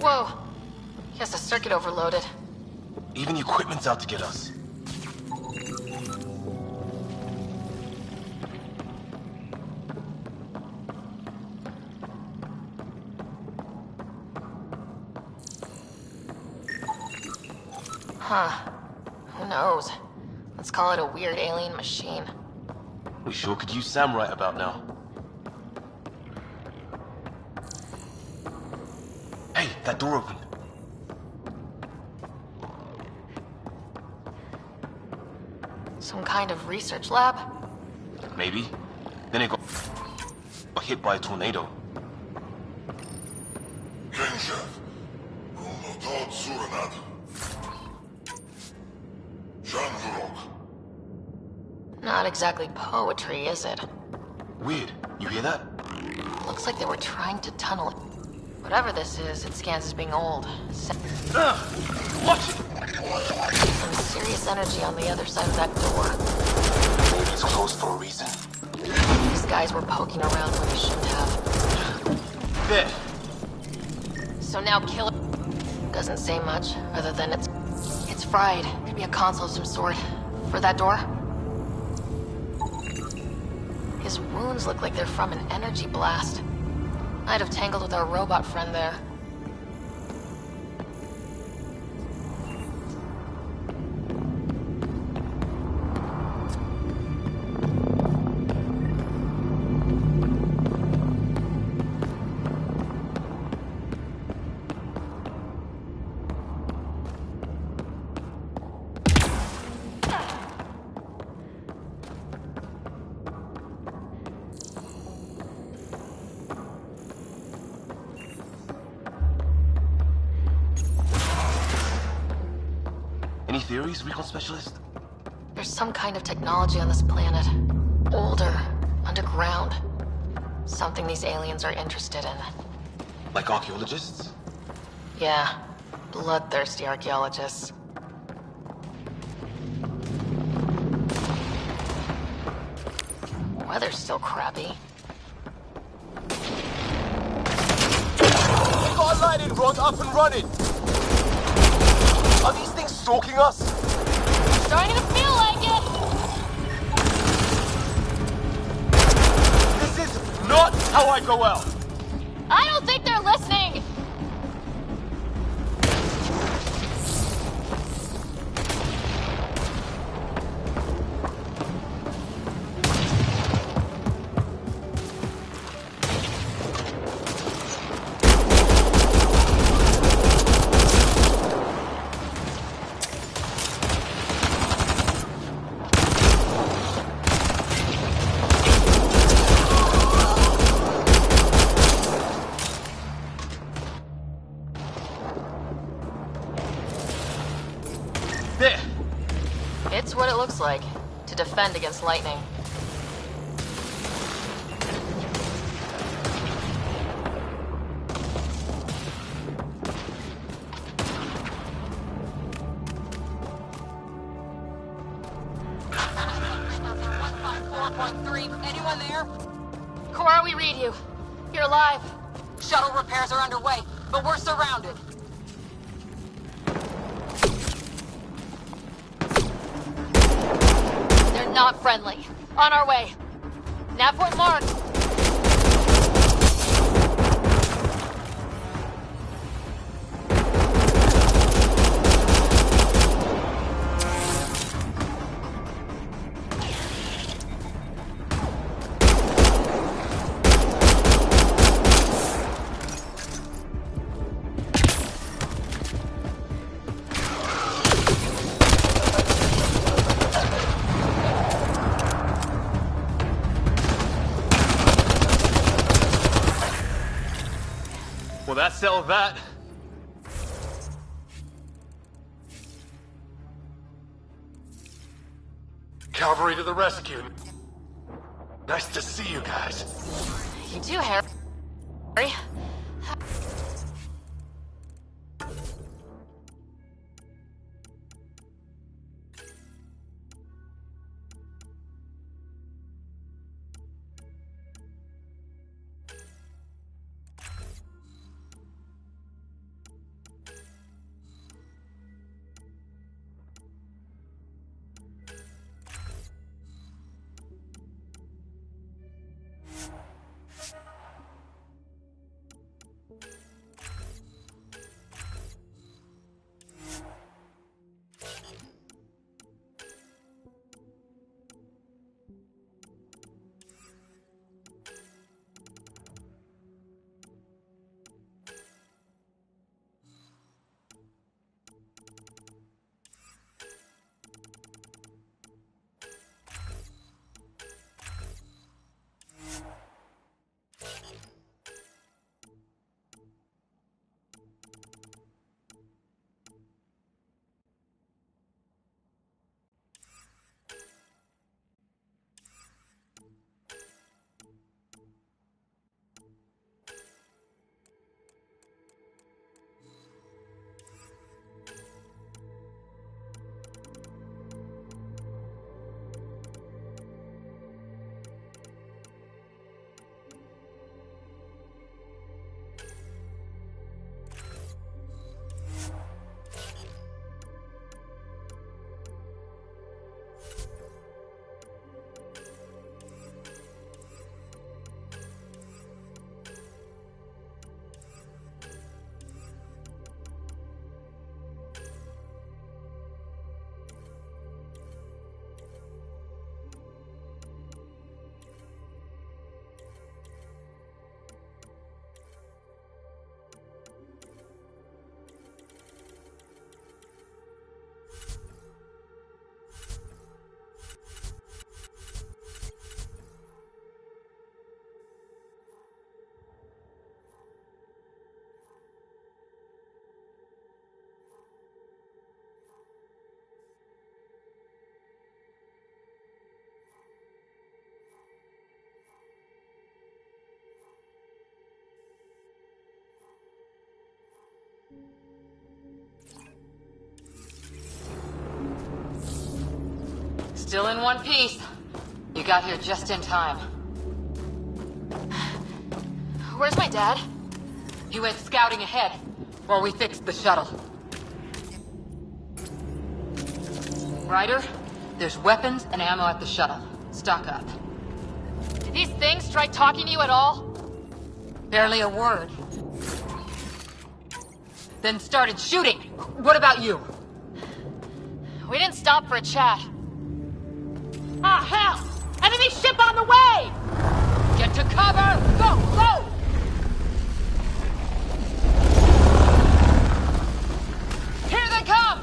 Whoa! Guess the circuit overloaded. Even the equipment's out to get us. Huh. Who knows? Let's call it a weird alien machine. We sure could use Sam right about now. Hey, that door opened. Some kind of research lab? Maybe. Then it got hit by a tornado. Not exactly poetry, is it? Weird. You hear that? Looks like they were trying to tunnel it. Whatever this is, it scans as being old. Watch it! Some serious energy on the other side of that door. Maybe it's closed for a reason. These guys were poking around where they shouldn't have. There. So now Killer doesn't say much, other than it's fried. Could be a console of some sort. For that door? His wounds look like they're from an energy blast. Might have tangled with our robot friend there. Any theories, recon specialist? There's some kind of technology on this planet. Older, underground. Something these aliens are interested in. Like archaeologists? Yeah, bloodthirsty archaeologists. Weather's still crappy. We got a lighting rod up and running! Are these things stalking us? Starting to feel like it! This is not how I go out! I don't think they're listening! It's what it looks like, to defend against lightning. Anyone there? Cora, we read you. You're alive. Shuttle repairs are underway, but we're surrounded. They're not friendly. On our way. Nav point marked. Well, that settled that. Cavalry to the rescue. Nice to see you guys. You too, Harry. Still in one piece. You got here just in time. Where's my dad? He went scouting ahead while we fixed the shuttle. Ryder, there's weapons and ammo at the shuttle. Stock up. Did these things try talking to you at all? Barely a word. Then started shooting. What about you? We didn't stop for a chat. Ah, hell! Enemy ship on the way! Get to cover! Go, go! Here they come!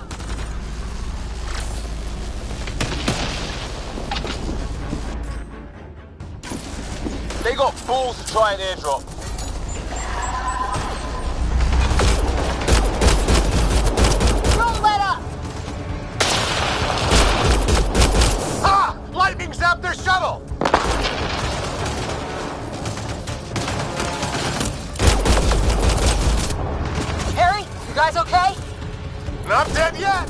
They got balls to try an airdrop. Don't let up! Ah! Lightning zapped their shuttle! Harry, you guys okay? Not dead yet!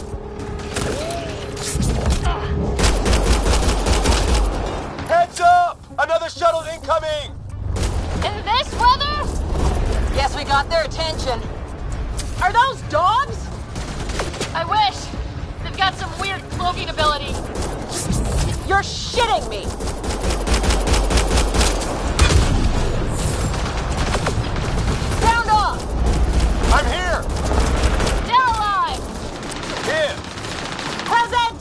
Heads up! Another shuttle incoming! In this weather? Guess we got their attention. Are those dogs? I wish. They've got some weird cloaking ability. You're shitting me! Sound off! I'm here! Still alive! Here! Present!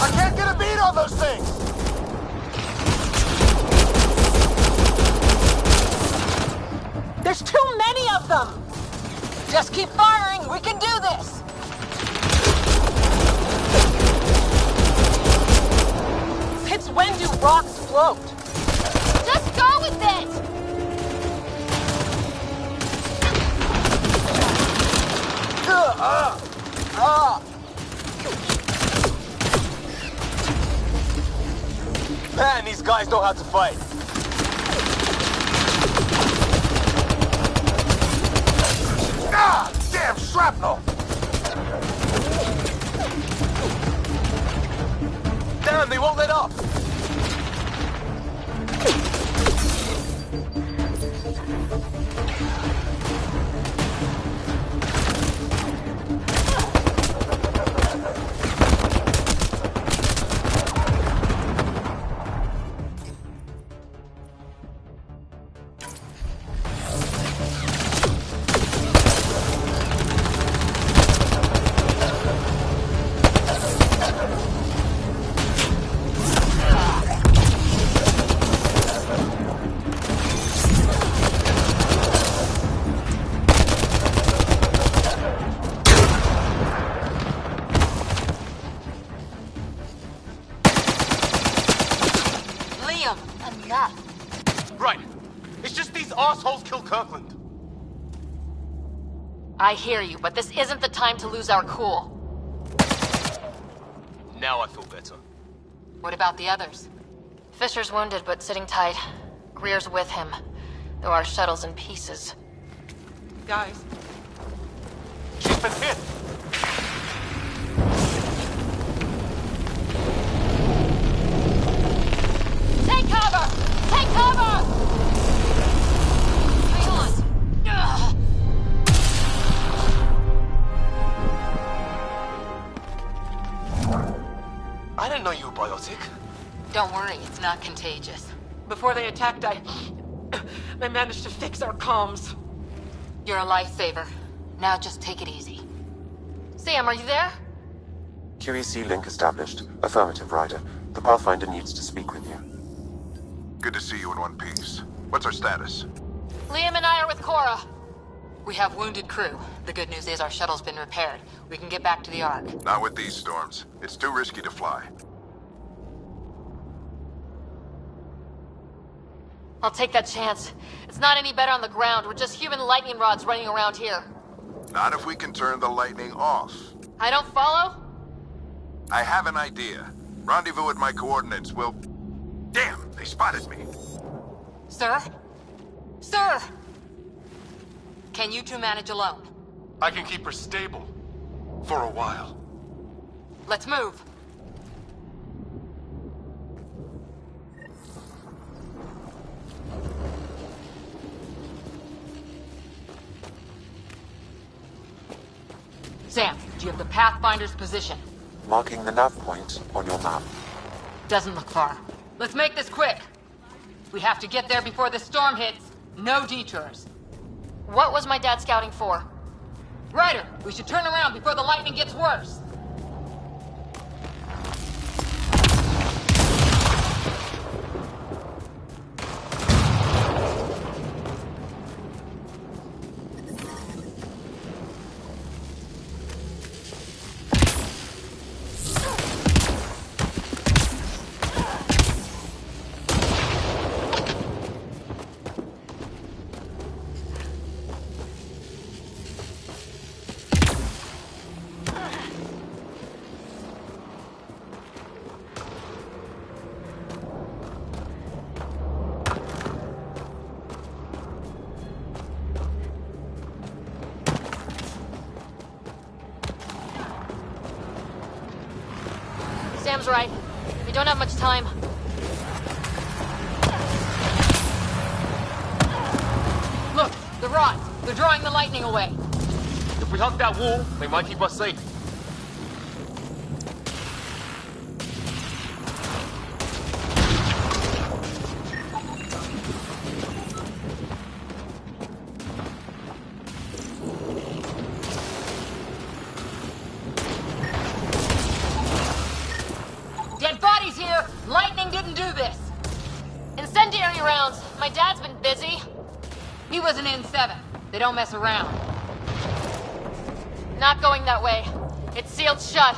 I can't get a beat on those things! There's too many of them! Just keep firing, we can do this! It's Since when do rocks float? Just go with it! Man, these guys know how to fight. Ah! Damn shrapnel! Damn, they won't let up. Right. It's just these assholes killed Kirkland. I hear you, but this isn't the time to lose our cool. Now I feel better. What about the others? Fisher's wounded, but sitting tight. Greer's with him, though our shuttle's in pieces. Guys. She's been hit! Take cover! Take cover! Hang on. Ugh. I didn't know you were biotic. Don't worry, it's not contagious. Before they attacked, I managed to fix our comms. You're a lifesaver. Now just take it easy. Sam, are you there? QEC link established. Affirmative, Ryder. The Pathfinder needs to speak with you. Good to see you in one piece. What's our status? Liam and I are with Cora. We have wounded crew. The good news is our shuttle's been repaired. We can get back to the Ark. Not with these storms. It's too risky to fly. I'll take that chance. It's not any better on the ground. We're just human lightning rods running around here. Not if we can turn the lightning off. I don't follow? I have an idea. Rendezvous at my coordinates. We'll... Damn, they spotted me. Sir? Sir! Can you two manage alone? I can keep her stable. For a while. Let's move. Sam, do you have the Pathfinder's position? Marking the nav point on your map. Doesn't look far. Let's make this quick. We have to get there before the storm hits. No detours. What was my dad scouting for? Ryder, we should turn around before the lightning gets worse. Sam's right. We don't have much time. Look, the rods. They're drawing the lightning away. If we hug that wall, they might keep us safe. Dead bodies here! Lightning didn't do this! Incendiary rounds! My dad's been busy. He was an N7. They don't mess around. Not going that way. It's sealed shut.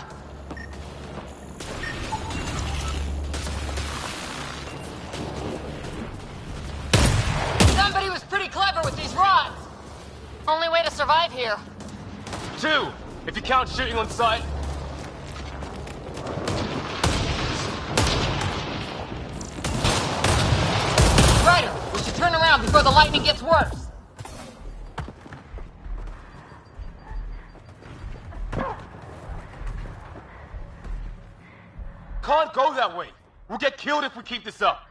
way to survive here. 2, if you count shooting on sight. Ryder, we should turn around before the lightning gets worse. Can't go that way. We'll get killed if we keep this up.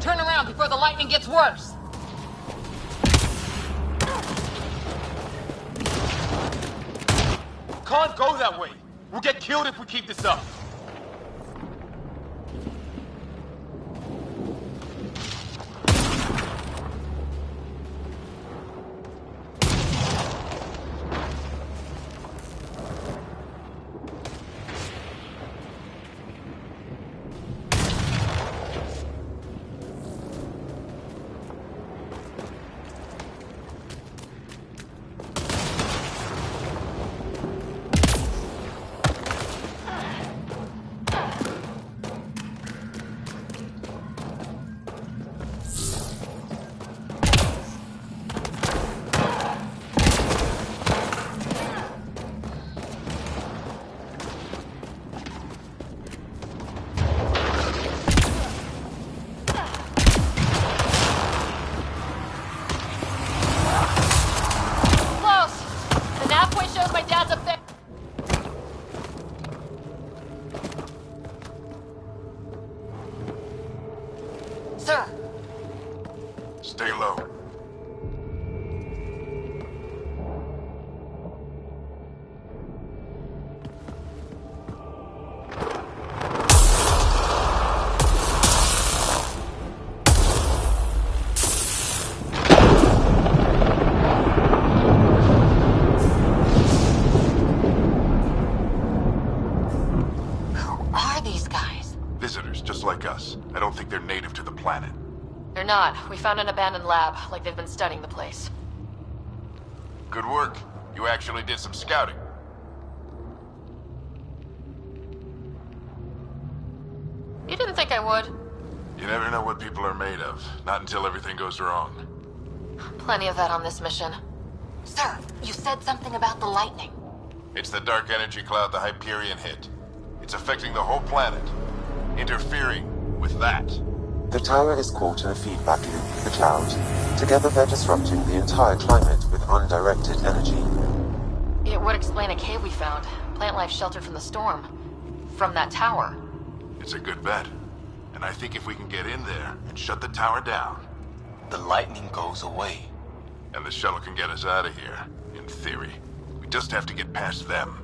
Turn around before the lightning gets worse. Can't go that way. We'll get killed if we keep this up. Stay low. Visitors, just like us. I don't think they're native to the planet. They're not. We found an abandoned lab, like they've been studying the place. Good work. You actually did some scouting. You didn't think I would? You never know what people are made of. Not until everything goes wrong. Plenty of that on this mission. Sir, you said something about the lightning. It's the dark energy cloud the Hyperion hit. It's affecting the whole planet. Interfering with that. The tower is caught in a feedback loop, the cloud. Together they're disrupting the entire climate with undirected energy. It would explain a cave we found. Plant life sheltered from the storm. From that tower. It's a good bet. And I think if we can get in there and shut the tower down... the lightning goes away. And the shuttle can get us out of here, in theory. We just have to get past them.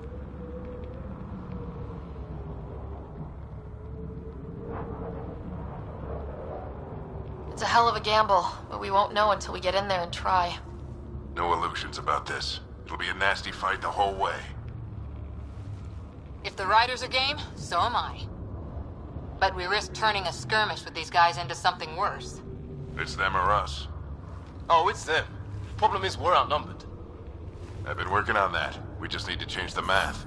It's a hell of a gamble, but we won't know until we get in there and try. No illusions about this. It'll be a nasty fight the whole way. If the riders are game, so am I. But we risk turning a skirmish with these guys into something worse. It's them or us. Oh, it's them. Problem is, we're outnumbered. I've been working on that. We just need to change the math.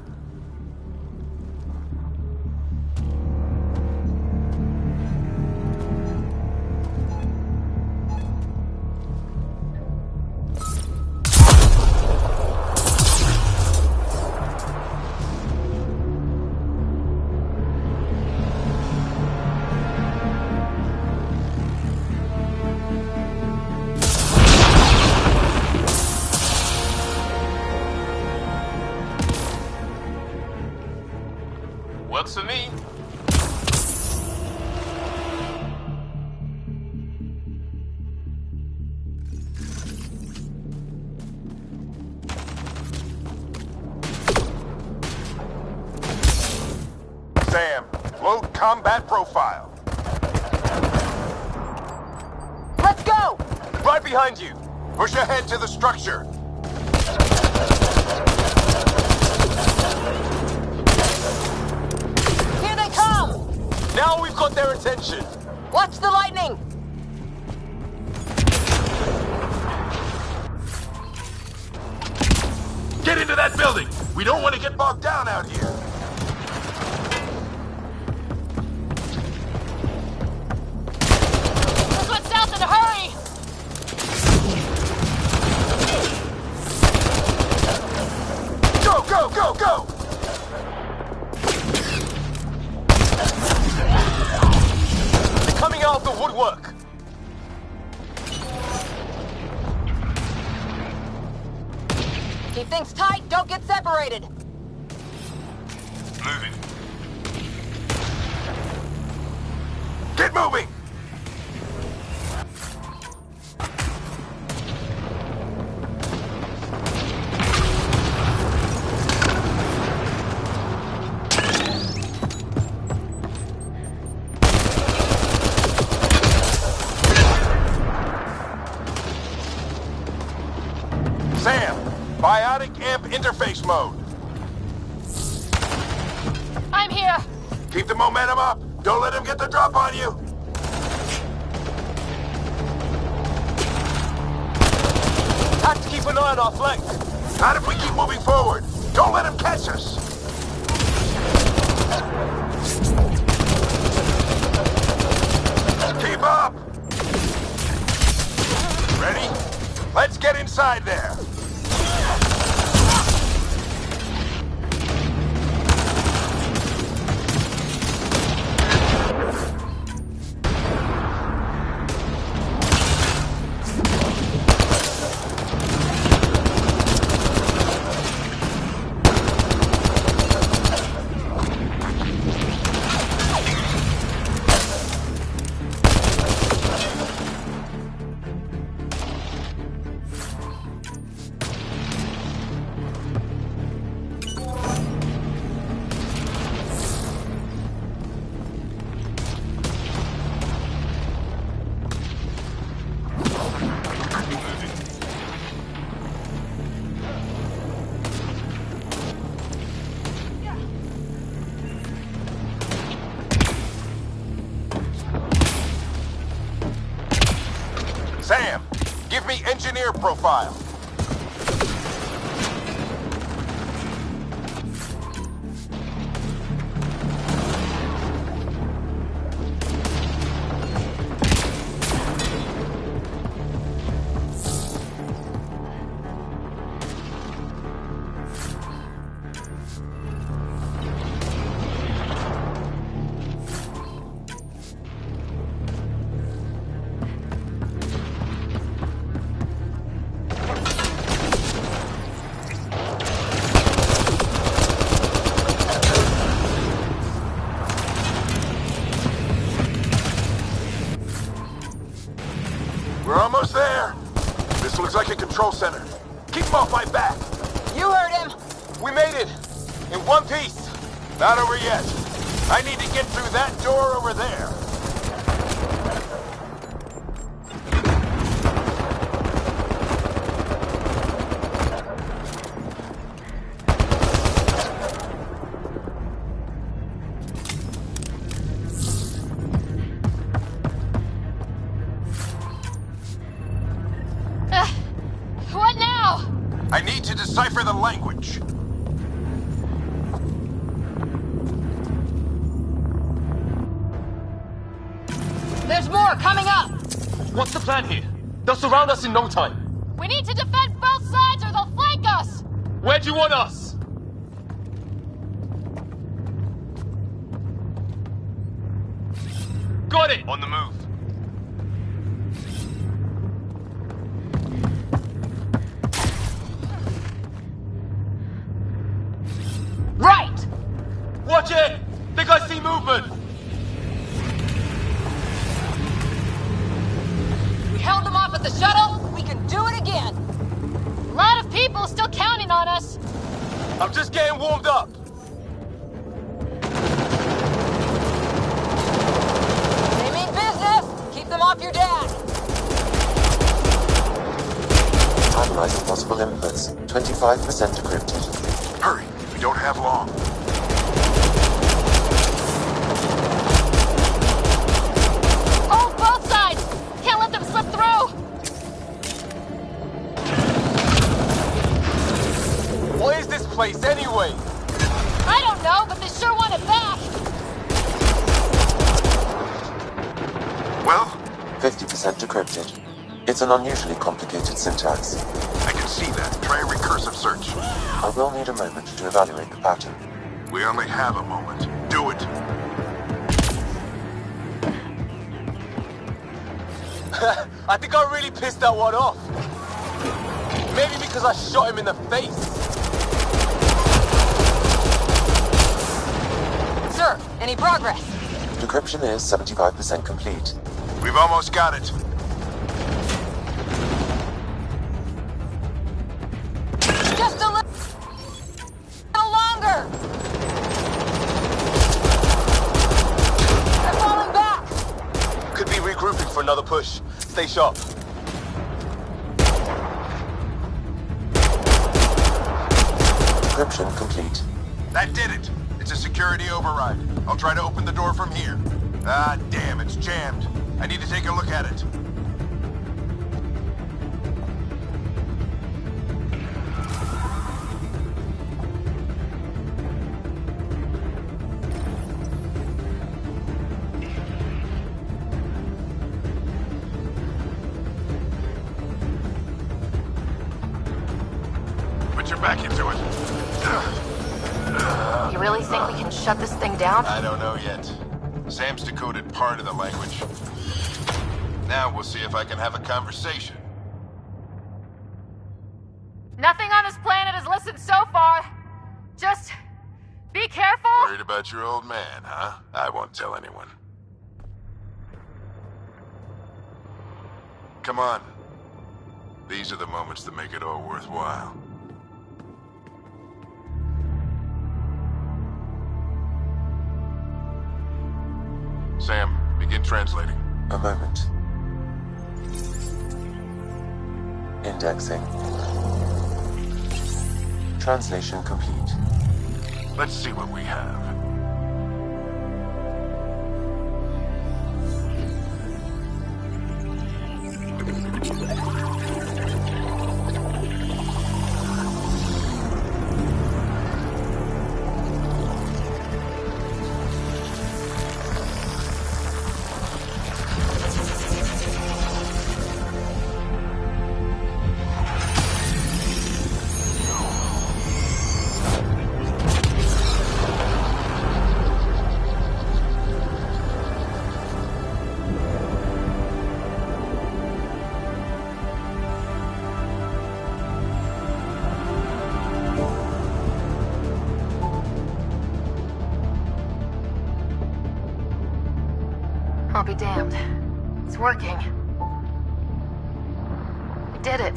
Works for me. Sam, load combat profile. Let's go! Right behind you. Push ahead to the structure. Here they come! Now we've got their attention. Watch the lightning! Get into that building! We don't want to get bogged down out here. Let's go south in a hurry! Go, go, go, go! They're coming out of the woodwork. Keep things tight, don't get separated. Moving. Get moving! Sam, biotic amp interface mode. I'm here! Keep the momentum up. Don't let him get the drop on you. Have to keep an eye on our flank. Not if we keep moving forward. Don't let him catch us. Keep up. Ready? Let's get inside there. Sam, give me engineer profile. We're almost there. This looks like a control center. Keep him off my back. You heard him. We made it. In one piece. Not over yet. I need to get through that door over there. What now? I need to decipher the language. There's more coming up! What's the plan here? They'll surround us in no time. We need to defend both sides or they'll flank us! Where do you want us? Got it! On the move. Right! Watch it! Think I see movement! We held them off at the shuttle. We can do it again. A lot of people still counting on us. I'm just getting warmed up. They mean business! Keep them off your dad! Analyzing possible inputs. 25% decrypted. Hurry, we don't have long. Hold both sides! Can't let them slip through! What is this place anyway? I don't know, but they sure want it back! Well? 50% decrypted. It's an unusually complicated syntax. I can see that. Try a recursive search. I will need a moment to evaluate the pattern. We only have a moment. Do it. I think I really pissed that one off. Maybe because I shot him in the face. Sir, any progress? Decryption is 75% complete. We've almost got it. Just a little longer! They're falling back! Could be regrouping for another push. Stay sharp. Decryption complete. That did it. It's a security override. I'll try to open the door from here. Ah, damn, it's jammed. I need to take a look at it. Put your back into it. You really think we can shut this thing down? I don't know yet. Sam's decoded part of the language. Now we'll see if I can have a conversation. Nothing on this planet has listened so far. Just be careful. Worried about your old man, huh? I won't tell anyone. Come on. These are the moments that make it all worthwhile. Sam, begin translating. A moment. Indexing. Translation complete. Let's see what we have. I'll be damned. It's working. We did it.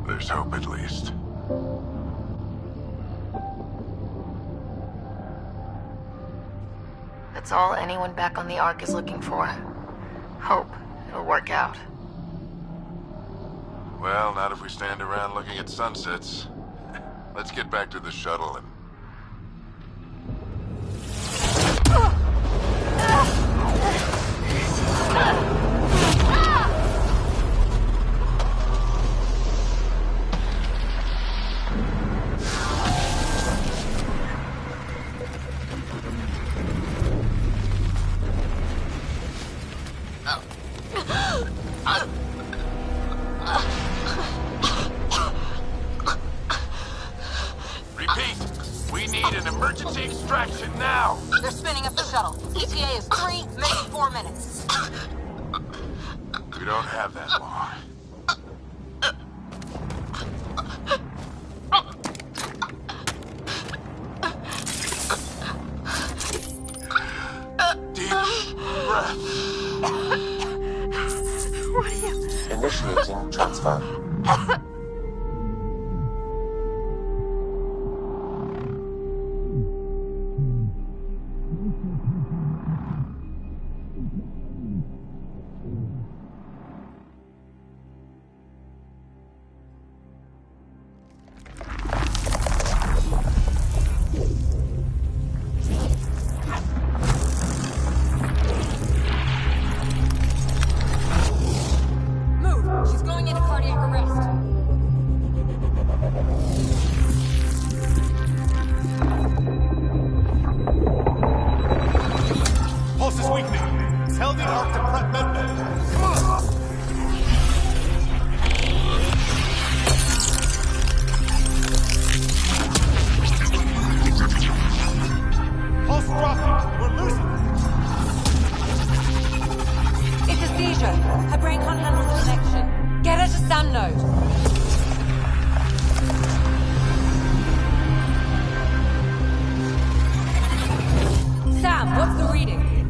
There's hope at least. That's all anyone back on the Ark is looking for. Hope it'll work out. Well, not if we stand around looking at sunsets. Let's get back to the shuttle and... Repeat, we need an emergency extraction now! They're spinning up the shuttle. ETA is 3, maybe 4 minutes. We don't have that long. transfer.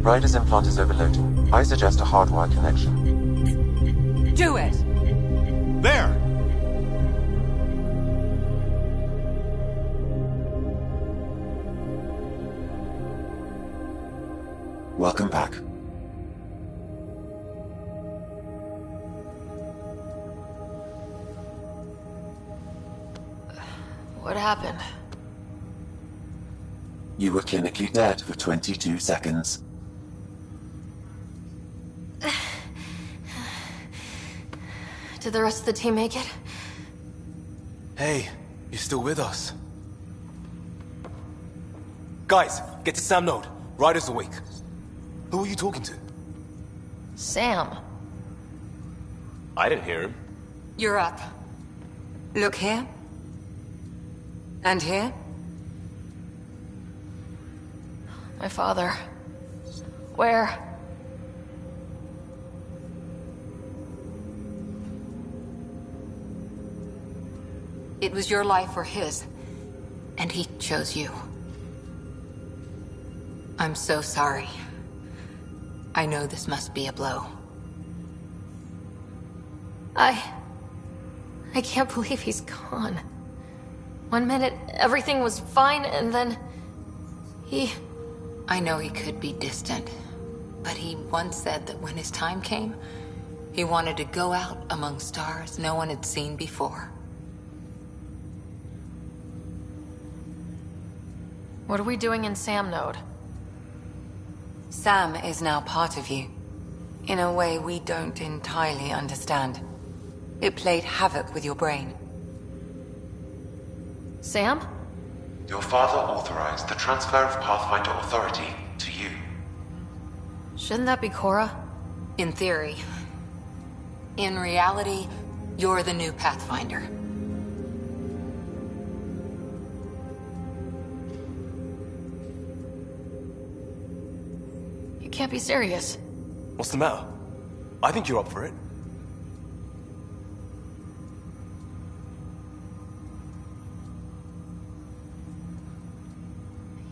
Ryder's implant is overloaded. I suggest a hardwire connection. Do it! There! Welcome back. What happened? You were clinically dead for 22 seconds. Did the rest of the team make it? Hey, you're still with us. Guys, get to Sam Node. Ryder's awake. Who are you talking to? Sam. I didn't hear him. You're up. Look here. And here. My father. Where? It was your life or his, and he chose you. I'm so sorry. I know this must be a blow. I can't believe he's gone. 1 minute, everything was fine, and then... I know he could be distant, but he once said that when his time came, he wanted to go out among stars no one had seen before. What are we doing in Sam Node? Sam is now part of you. In a way we don't entirely understand. It played havoc with your brain. Sam? Your father authorized the transfer of Pathfinder authority to you. Shouldn't that be Cora? In theory. In reality, you're the new Pathfinder. You can't be serious. What's the matter? I think you're up for it.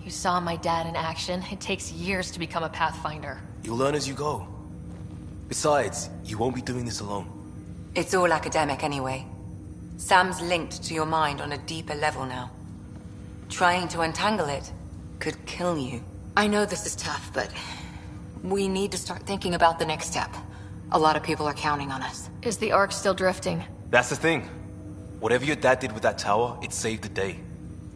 You saw my dad in action. It takes years to become a Pathfinder. You'll learn as you go. Besides, you won't be doing this alone. It's all academic anyway. Sam's linked to your mind on a deeper level now. Trying to untangle it could kill you. I know this is tough, but we need to start thinking about the next step. A lot of people are counting on us. Is the Ark still drifting? That's the thing. Whatever your dad did with that tower, it saved the day.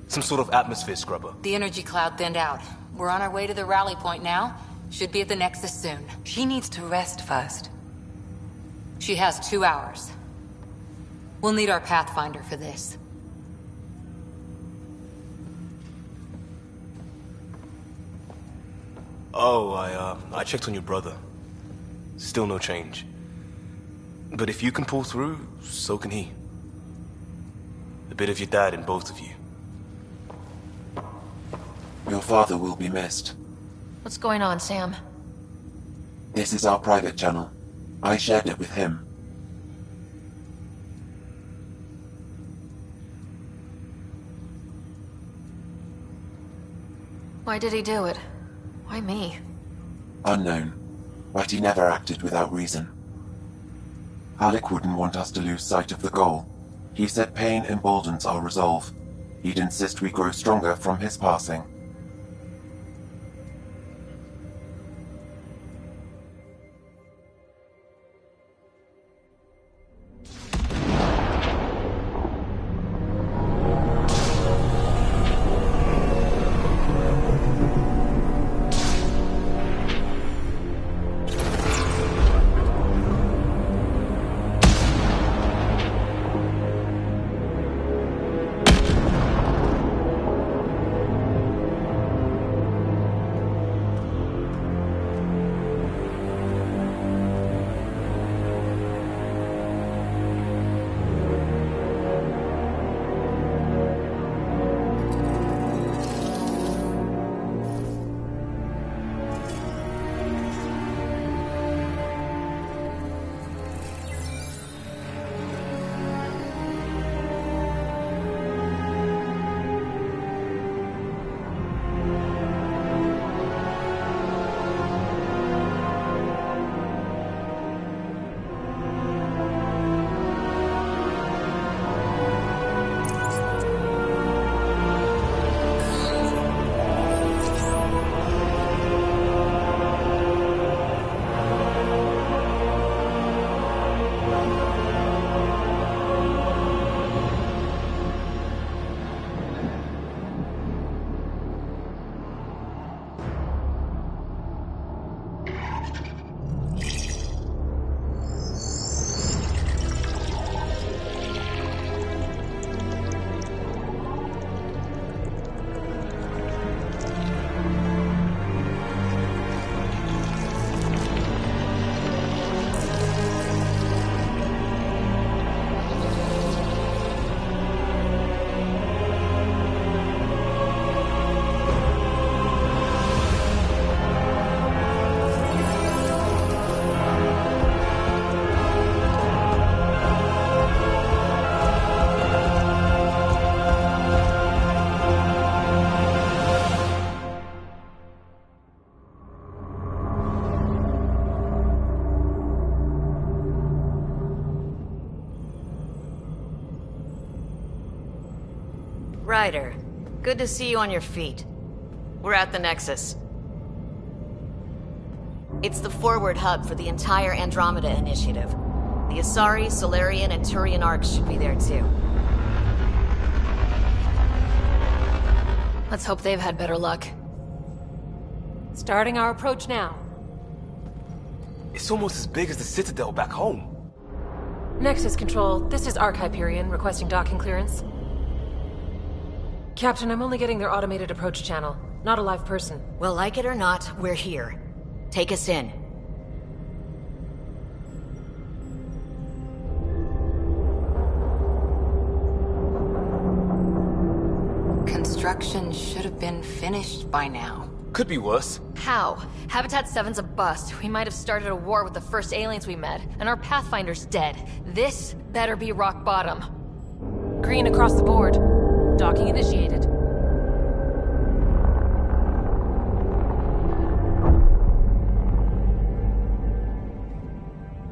Some sort of atmosphere scrubber. The energy cloud thinned out. We're on our way to the rally point now. Should be at the Nexus soon. She needs to rest first. She has 2 hours. We'll need our Pathfinder for this. Oh, I checked on your brother. Still no change. But if you can pull through, so can he. A bit of your dad in both of you. Your father will be missed. What's going on, Sam? This is our private channel. I shared it with him. Why did he do it? Why me? Unknown, but he never acted without reason. Halleck wouldn't want us to lose sight of the goal. He said pain emboldens our resolve. He'd insist we grow stronger from his passing. Ryder, good to see you on your feet. We're at the Nexus. It's the forward hub for the entire Andromeda initiative. The Asari, Solarian, and Turian arcs should be there too. Let's hope they've had better luck. Starting our approach now. It's almost as big as the Citadel back home. Nexus Control, this is Arc Hyperion requesting docking clearance. Captain, I'm only getting their automated approach channel, not a live person. Well, like it or not, we're here. Take us in. Construction should have been finished by now. Could be worse. How? Habitat 7's a bust. We might have started a war with the first aliens we met, and our Pathfinder's dead. This better be rock bottom. Green across the board. Docking initiated.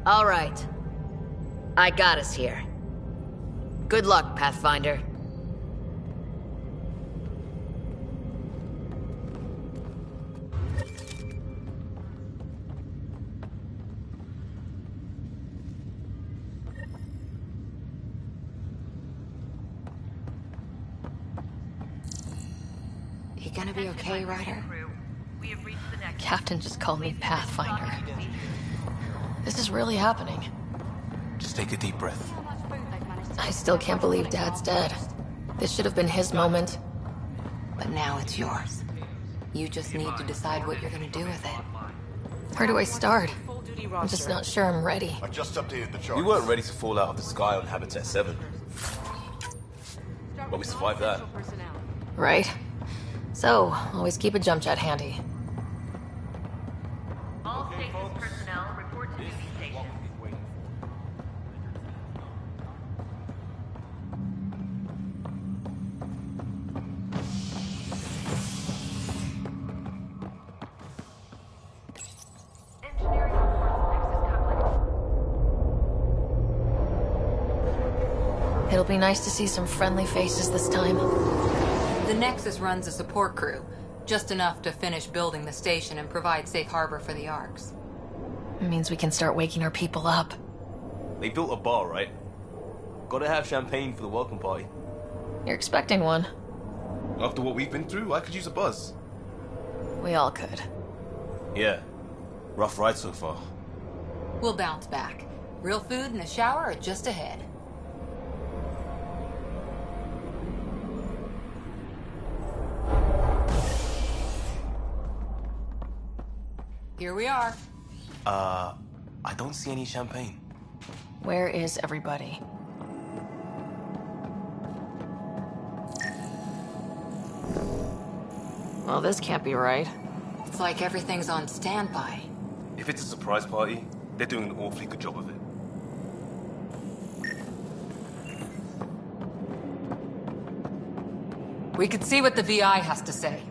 All right. I got us here. Good luck, Pathfinder. You gonna be okay, Ryder? Captain just called me Pathfinder. This is really happening. Just take a deep breath. I still can't believe Dad's dead. This should have been his moment. But now it's yours. You just need to decide what you're gonna do with it. Where do I start? I'm just not sure I'm ready. I just updated the charts. We weren't ready to fall out of the sky on Habitat 7. But we survived that. Right. So, always keep a jump jet handy. All stations personnel report to duty station. Engineering reports Nexus coupling. be nice to see some friendly faces this time. The Nexus runs a support crew, just enough to finish building the station and provide safe harbor for the Arks. It means we can start waking our people up. They built a bar, right? Gotta have champagne for the welcome party. You're expecting one. After what we've been through, I could use a buzz. We all could. Yeah. Rough ride so far. We'll bounce back. Real food and a shower are just ahead. Here we are. I don't see any champagne. Where is everybody? Well, this can't be right. It's like everything's on standby. If it's a surprise party, they're doing an awfully good job of it. We could see what the VI has to say.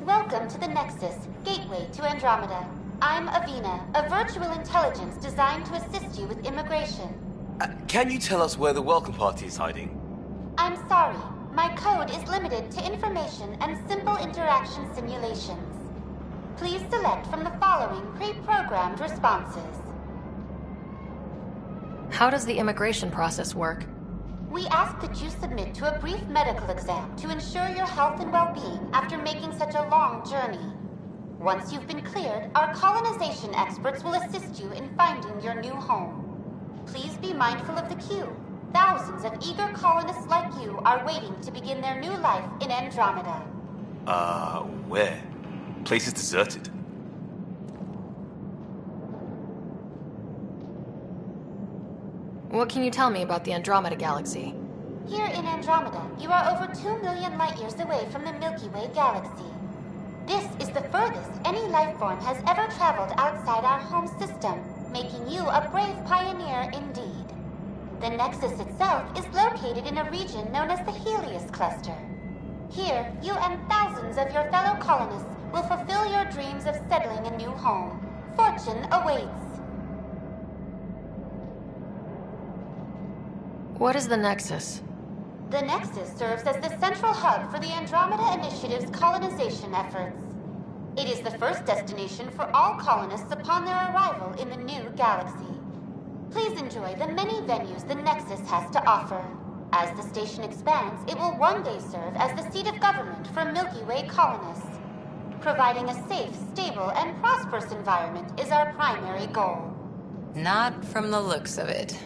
Welcome to the Nexus, gateway to Andromeda. I'm Avina, a virtual intelligence designed to assist you with immigration. Can you tell us where the welcome party is hiding? I'm sorry, my code is limited to information and simple interaction simulations. Please select from the following pre-programmed responses. How does the immigration process work? We ask that you submit to a brief medical exam to ensure your health and well-being after making such a long journey. Once you've been cleared, our colonization experts will assist you in finding your new home. Please be mindful of the queue. Thousands of eager colonists like you are waiting to begin their new life in Andromeda. Where? Place is deserted. What can you tell me about the Andromeda galaxy? Here in Andromeda, you are over 2 million light-years away from the Milky Way galaxy. This is the furthest any life form has ever traveled outside our home system, making you a brave pioneer indeed. The Nexus itself is located in a region known as the Helios Cluster. Here, you and thousands of your fellow colonists will fulfill your dreams of settling a new home. Fortune awaits. What is the Nexus? The Nexus serves as the central hub for the Andromeda Initiative's colonization efforts. It is the first destination for all colonists upon their arrival in the new galaxy. Please enjoy the many venues the Nexus has to offer. As the station expands, it will one day serve as the seat of government for Milky Way colonists. Providing a safe, stable, and prosperous environment is our primary goal. Not from the looks of it.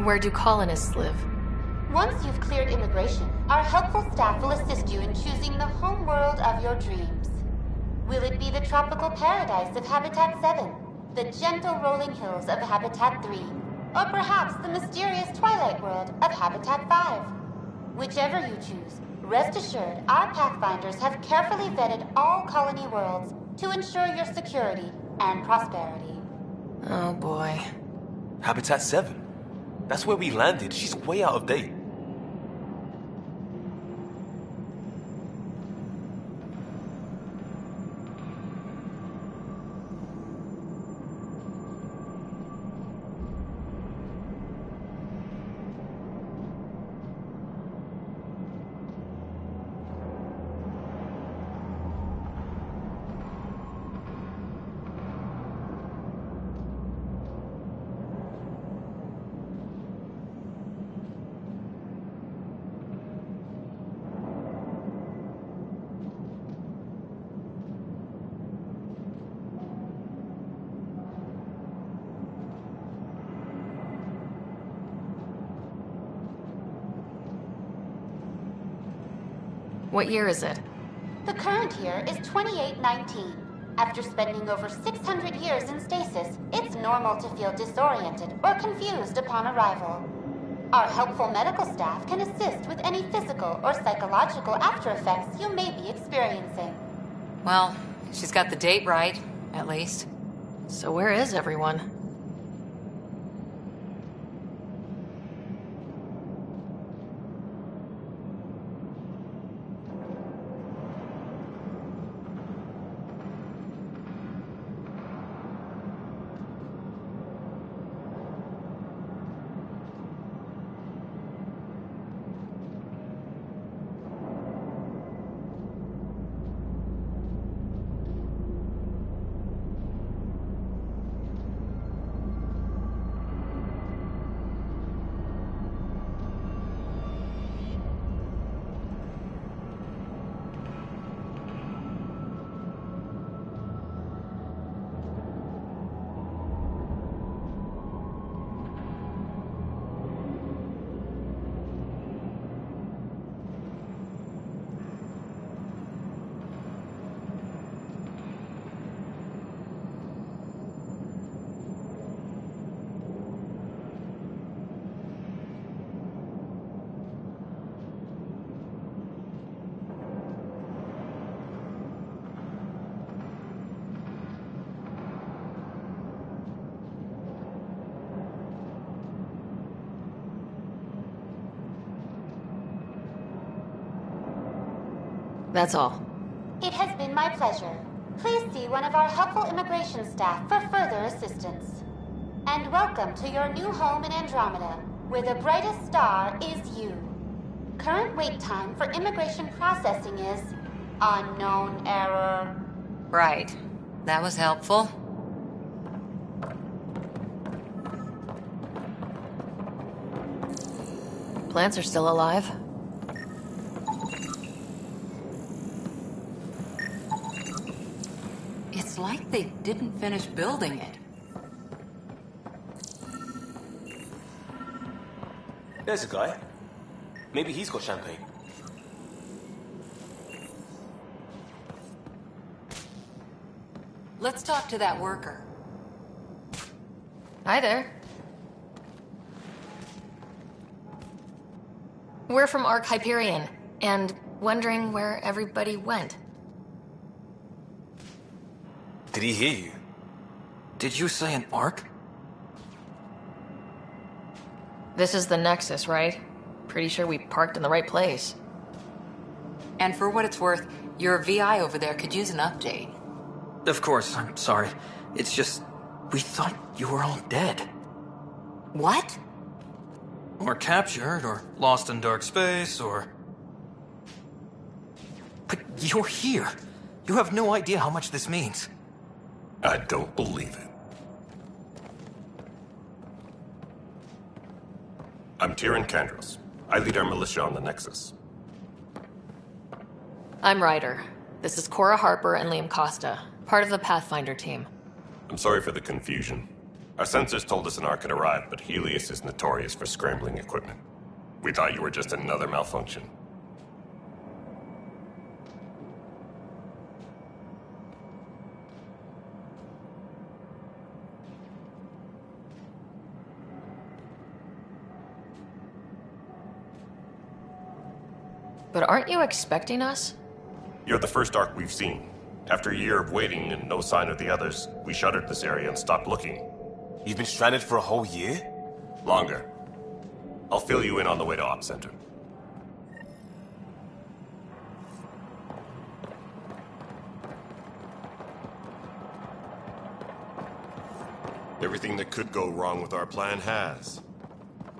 Where do colonists live? Once you've cleared immigration, our helpful staff will assist you in choosing the home world of your dreams. Will it be the tropical paradise of Habitat 7, the gentle rolling hills of Habitat 3, or perhaps the mysterious twilight world of Habitat 5? Whichever you choose, rest assured our Pathfinders have carefully vetted all colony worlds to ensure your security and prosperity. Oh boy. Habitat 7. That's where we landed. She's way out of date. What year is it? The current year is 2819. After spending over 600 years in stasis, it's normal to feel disoriented or confused upon arrival. Our helpful medical staff can assist with any physical or psychological after effects you may be experiencing. Well, she's got the date right, at least. So where is everyone? That's all. It has been my pleasure. Please see one of our helpful immigration staff for further assistance. And welcome to your new home in Andromeda, where the brightest star is you. Current wait time for immigration processing is unknown error. Right. That was helpful. Plants are still alive. It's like they didn't finish building it. There's a guy. Maybe he's got champagne. Let's talk to that worker. Hi there. We're from Ark Hyperion, and wondering where everybody went. Did he hear you? Did you say an Ark? This is the Nexus, right? Pretty sure we parked in the right place. And for what it's worth, your VI over there could use an update. Of course, I'm sorry. It's just, we thought you were all dead. What? Or captured, or lost in dark space, or... But you're here. You have no idea how much this means. I don't believe it. I'm Tyrion Kandros. I lead our militia on the Nexus. I'm Ryder. This is Cora Harper and Liam Costa, part of the Pathfinder team. I'm sorry for the confusion. Our sensors told us an Ark had arrived, but Helios is notorious for scrambling equipment. We thought you were just another malfunction. But aren't you expecting us? You're the first Ark we've seen. After a year of waiting and no sign of the others, we shuttered this area and stopped looking. You've been stranded for a whole year? Longer. I'll fill you in on the way to Op Center. Everything that could go wrong with our plan has.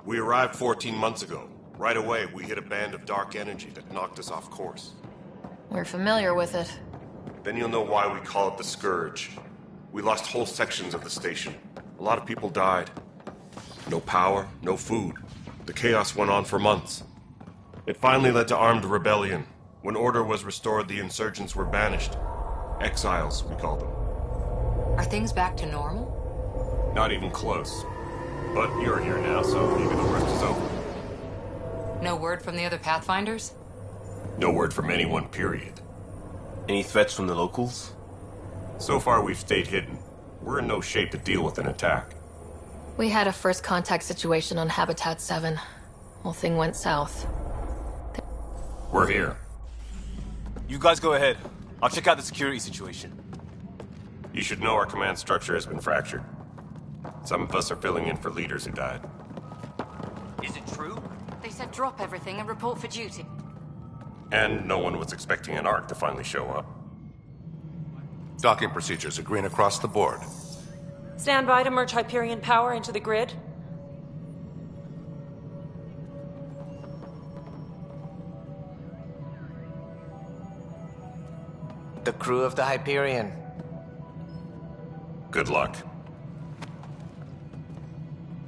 We arrived 14 months ago. Right away, we hit a band of dark energy that knocked us off course. We're familiar with it. Then you'll know why we call it the Scourge. We lost whole sections of the station. A lot of people died. No power, no food. The chaos went on for months. It finally led to armed rebellion. When order was restored, the insurgents were banished. Exiles, we call them. Are things back to normal? Not even close. But you're here now, so maybe the worst is over. No word from the other Pathfinders? No word from anyone, period. Any threats from the locals? So far, we've stayed hidden. We're in no shape to deal with an attack. We had a first contact situation on Habitat 7. Whole thing went south. We're here. You guys go ahead. I'll check out the security situation. You should know our command structure has been fractured. Some of us are filling in for leaders who died. Is it true? They said drop everything and report for duty. And no one was expecting an Ark to finally show up. Docking procedures are green across the board. Stand by to merge Hyperion power into the grid. The crew of the Hyperion. Good luck.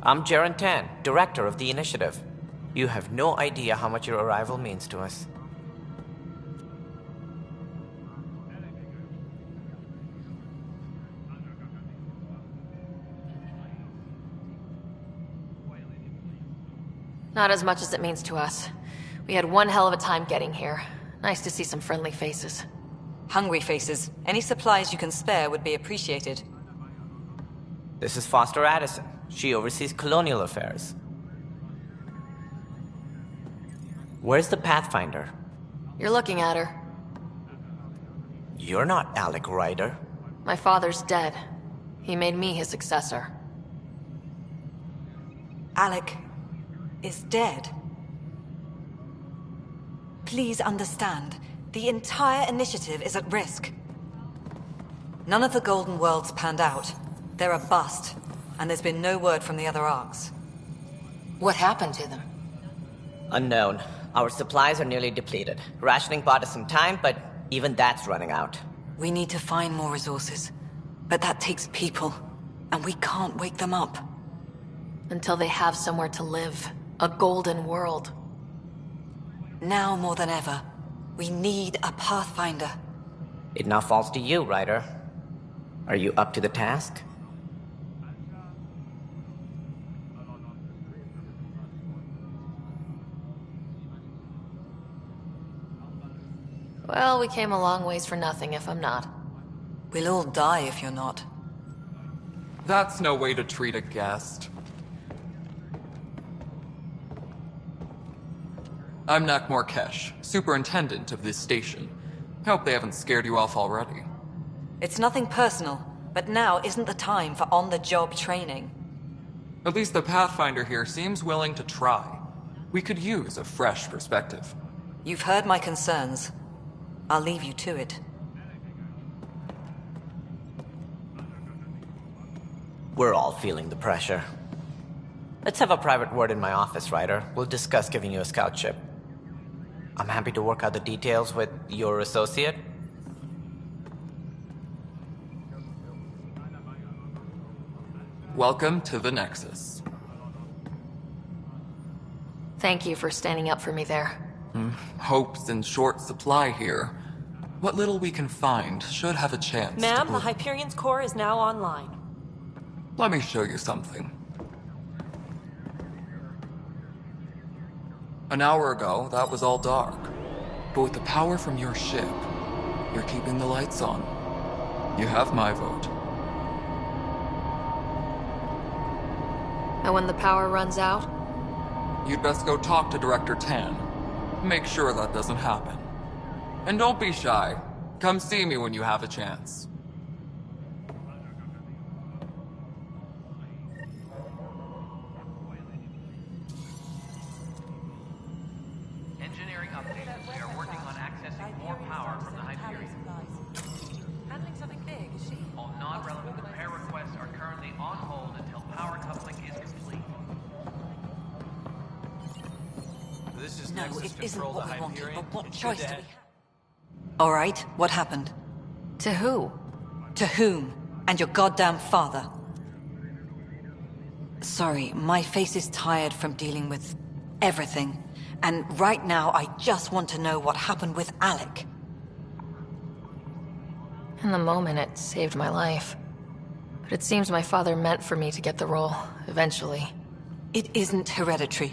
I'm Jaren Tan, director of the initiative. You have no idea how much your arrival means to us. Not as much as it means to us. We had one hell of a time getting here. Nice to see some friendly faces. Hungry faces. Any supplies you can spare would be appreciated. This is Foster Addison. She oversees colonial affairs. Where's the Pathfinder? You're looking at her. You're not Alec Ryder. My father's dead. He made me his successor. Alec is dead. Please understand, the entire initiative is at risk. None of the Golden Worlds panned out. They're a bust, and there's been no word from the other Arks. What happened to them? Unknown. Our supplies are nearly depleted. Rationing bought us some time, but even that's running out. We need to find more resources, but that takes people, and we can't wake them up. Until they have somewhere to live. A golden world. Now more than ever, we need a Pathfinder. It now falls to you, Ryder. Are you up to the task? Well, we came a long ways for nothing if I'm not. We'll all die if you're not. That's no way to treat a guest. I'm Nak Morkesh, superintendent of this station. Hope they haven't scared you off already. It's nothing personal, but now isn't the time for on-the-job training. At least the Pathfinder here seems willing to try. We could use a fresh perspective. You've heard my concerns. I'll leave you to it. We're all feeling the pressure. Let's have a private word in my office, Ryder. We'll discuss giving you a scout ship. I'm happy to work out the details with your associate. Welcome to the Nexus. Thank you for standing up for me there. Hope's in short supply here. What little we can find should have a chance. Ma'am, to the Hyperion's core is now online. Let me show you something. An hour ago, that was all dark. But with the power from your ship, you're keeping the lights on. You have my vote. And when the power runs out? You'd best go talk to Director Tan. Make sure that doesn't happen. And don't be shy. Come see me when you have a chance. Engineering update. We are working on accessing more power from the Hyperion. Handling something big, is she? All non-relevant repair requests are currently on hold until power coupling is complete. This is No, Nexus it isn't Control to what we wanted, Hyperion. but what It's choice good do to we have. have? All right, what happened? To who? To whom? And your goddamn father. Sorry, my face is tired from dealing with everything. And right now, I just want to know what happened with Alec. In the moment, it saved my life. But it seems my father meant for me to get the role, eventually. It isn't hereditary.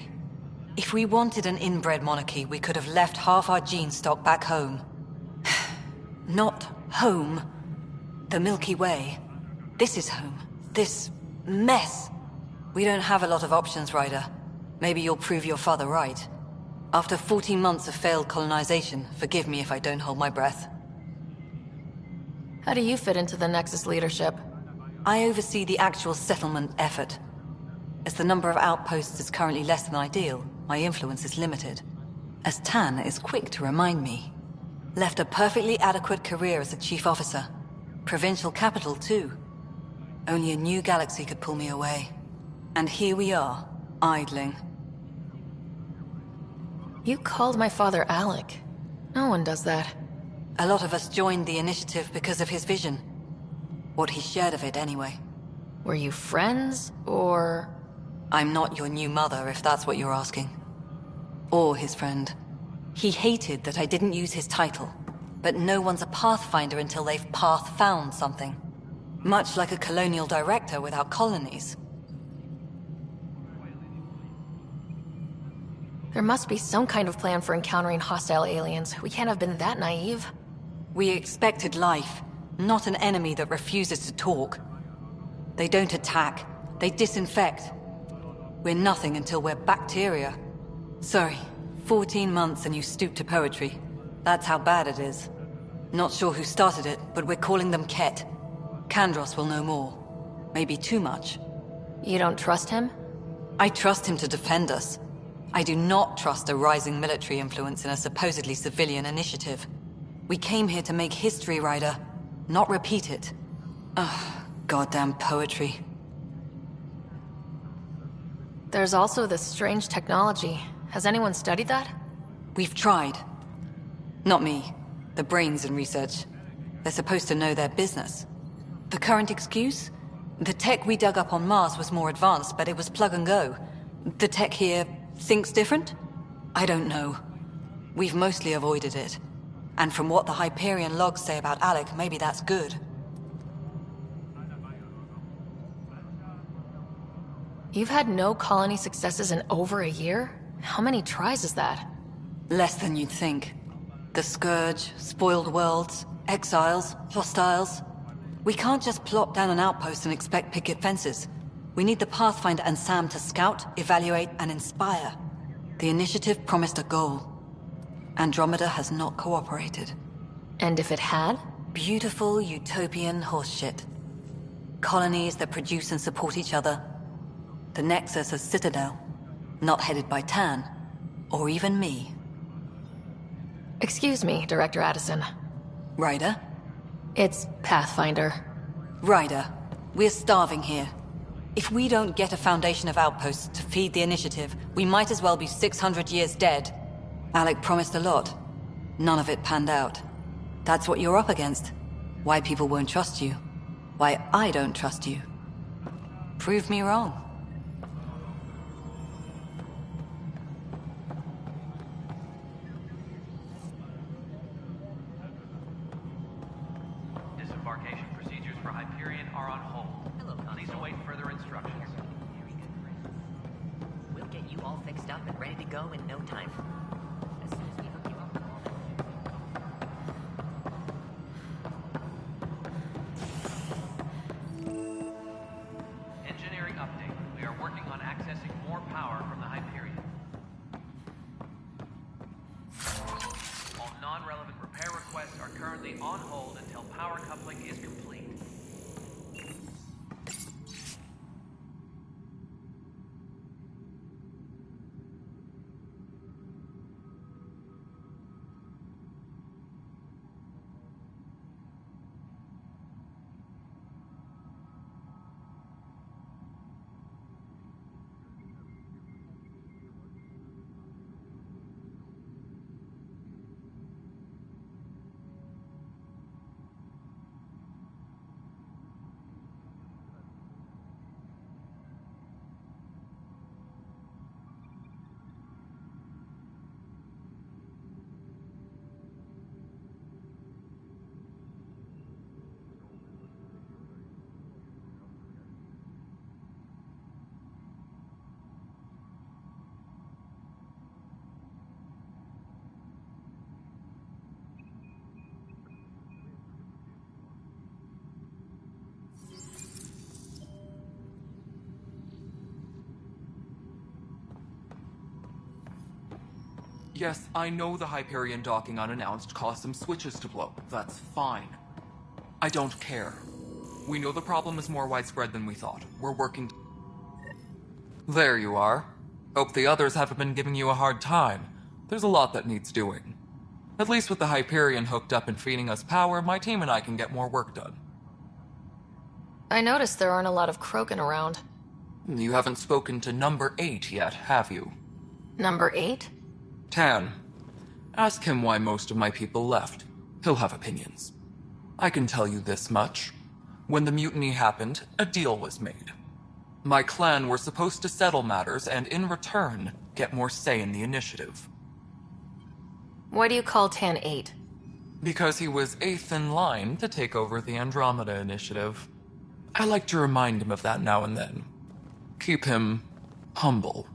If we wanted an inbred monarchy, we could have left half our gene stock back home. Not home. The Milky Way. This is home. This mess. We don't have a lot of options, Ryder. Maybe you'll prove your father right. After 14 months of failed colonization, forgive me if I don't hold my breath. How do you fit into the Nexus leadership? I oversee the actual settlement effort. As the number of outposts is currently less than ideal, my influence is limited. As Tan is quick to remind me. Left a perfectly adequate career as a chief officer. Provincial capital, too. Only a new galaxy could pull me away. And here we are, idling. You called my father Alec. No one does that. A lot of us joined the initiative because of his vision. What he shared of it, anyway. Were you friends, or...? I'm not your new mother, if that's what you're asking. Or his friend. He hated that I didn't use his title. But no one's a pathfinder until they've path-found something. Much like a colonial director without colonies. There must be some kind of plan for encountering hostile aliens. We can't have been that naive. We expected life, not an enemy that refuses to talk. They don't attack, they disinfect. We're nothing until we're bacteria. Sorry, 14 months and you stoop to poetry. That's how bad it is. Not sure who started it, but we're calling them Ket. Kandros will know more. Maybe too much. You don't trust him? I trust him to defend us. I do not trust a rising military influence in a supposedly civilian initiative. We came here to make history, Ryder, not repeat it. Ugh, goddamn poetry. There's also this strange technology. Has anyone studied that? We've tried. Not me. The brains in research. They're supposed to know their business. The current excuse? The tech we dug up on Mars was more advanced, but it was plug and go. The tech here thinks different? I don't know. We've mostly avoided it. And from what the Hyperion logs say about Alec, maybe that's good. You've had no colony successes in over a year? How many tries is that? Less than you'd think. The Scourge, spoiled worlds, exiles, hostiles. We can't just plop down an outpost and expect picket fences. We need the Pathfinder and Sam to scout, evaluate, and inspire. The initiative promised a goal. Andromeda has not cooperated. And if it had? Beautiful utopian horseshit. Colonies that produce and support each other. The Nexus as Citadel. Not headed by Tan. Or even me. Excuse me, Director Addison. Ryder? It's Pathfinder. Ryder, we're starving here. If we don't get a foundation of outposts to feed the initiative, we might as well be 600 years dead. Alec promised a lot. None of it panned out. That's what you're up against. Why people won't trust you. Why I don't trust you. Prove me wrong. Disembarkation procedures for Hyperion are on hold. Please await further instructions. We'll get you all fixed up and ready to go in no time. As soon as we hook you up with all that. Engineering update. We are working on accessing more power from the Hyperion. All non-relevant repair requests are currently on hold until power coupling is complete. Yes, I know the Hyperion docking unannounced caused some switches to blow. That's fine. I don't care. We know the problem is more widespread than we thought. We're working... There you are. Hope the others haven't been giving you a hard time. There's a lot that needs doing. At least with the Hyperion hooked up and feeding us power, my team and I can get more work done. I noticed there aren't a lot of Krogan around. You haven't spoken to number 8 yet, have you? Number 8? Tan. Ask him why most of my people left. He'll have opinions. I can tell you this much. When the mutiny happened, a deal was made. My clan were supposed to settle matters and, in return, get more say in the initiative. Why do you call Tan 8? Because he was 8th in line to take over the Andromeda initiative. I like to remind him of that now and then. Keep him humble.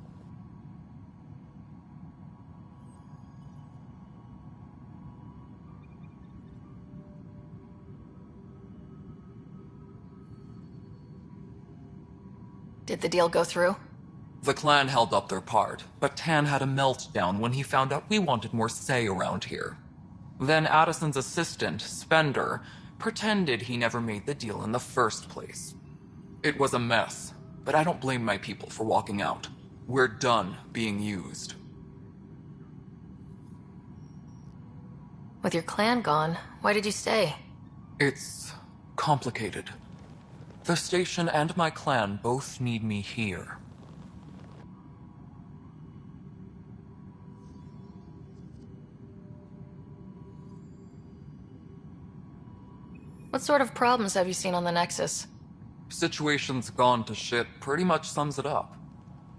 Did the deal go through? The clan held up their part, but Tan had a meltdown when he found out we wanted more say around here. Then Addison's assistant, Spender, pretended he never made the deal in the first place. It was a mess, but I don't blame my people for walking out. We're done being used. With your clan gone, why did you stay? It's complicated. The station and my clan both need me here. What sort of problems have you seen on the Nexus? Situation's gone to shit pretty much sums it up.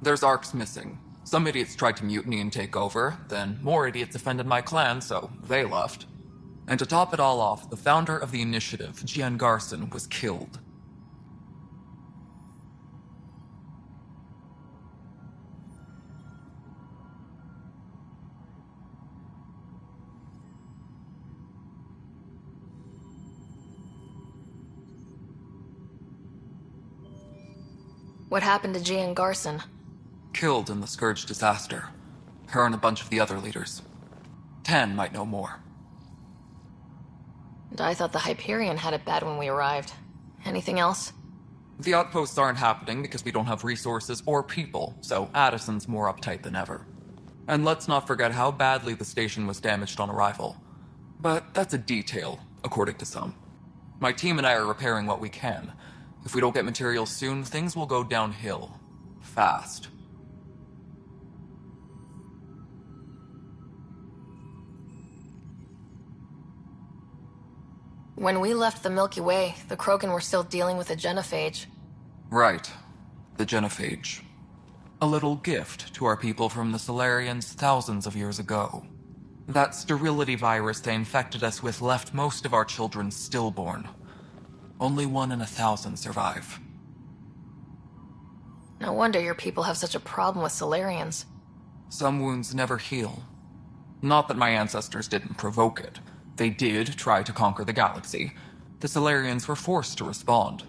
There's arcs missing. Some idiots tried to mutiny and take over, then more idiots offended my clan, so they left. And to top it all off, the founder of the initiative, Gian Garson, was killed. What happened to Gian Garson? Killed in the Scourge disaster. Her and a bunch of the other leaders. Tan might know more. And I thought the Hyperion had it bad when we arrived. Anything else? The outposts aren't happening because we don't have resources or people, so Addison's more uptight than ever. And let's not forget how badly the station was damaged on arrival. But that's a detail, according to some. My team and I are repairing what we can. If we don't get materials soon, things will go downhill. Fast. When we left the Milky Way, the Krogan were still dealing with the genophage. Right. The genophage. A little gift to our people from the Solarians thousands of years ago. That sterility virus they infected us with left most of our children stillborn. Only 1 in 1,000 survive. No wonder your people have such a problem with Solarians. Some wounds never heal. Not that my ancestors didn't provoke it. They did try to conquer the galaxy. The Solarians were forced to respond.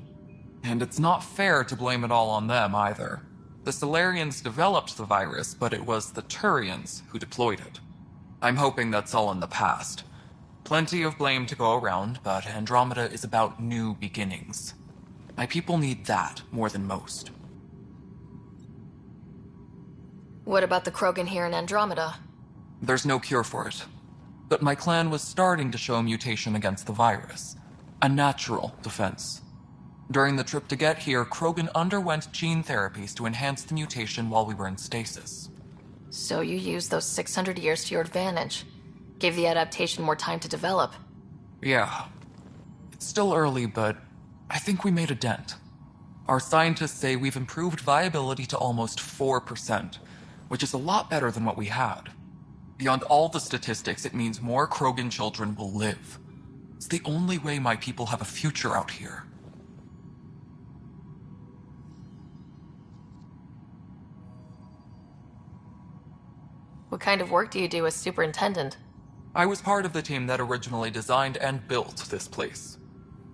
And it's not fair to blame it all on them either. The Solarians developed the virus, but it was the Turians who deployed it. I'm hoping that's all in the past. Plenty of blame to go around, but Andromeda is about new beginnings. My people need that more than most. What about the Krogan here in Andromeda? There's no cure for it. But my clan was starting to show mutation against the virus. A natural defense. During the trip to get here, Krogan underwent gene therapies to enhance the mutation while we were in stasis. So you used those 600 years to your advantage. Gave the adaptation more time to develop. Yeah. It's still early, but I think we made a dent. Our scientists say we've improved viability to almost 4%, which is a lot better than what we had. Beyond all the statistics, it means more Krogan children will live. It's the only way my people have a future out here. What kind of work do you do as superintendent? I was part of the team that originally designed and built this place.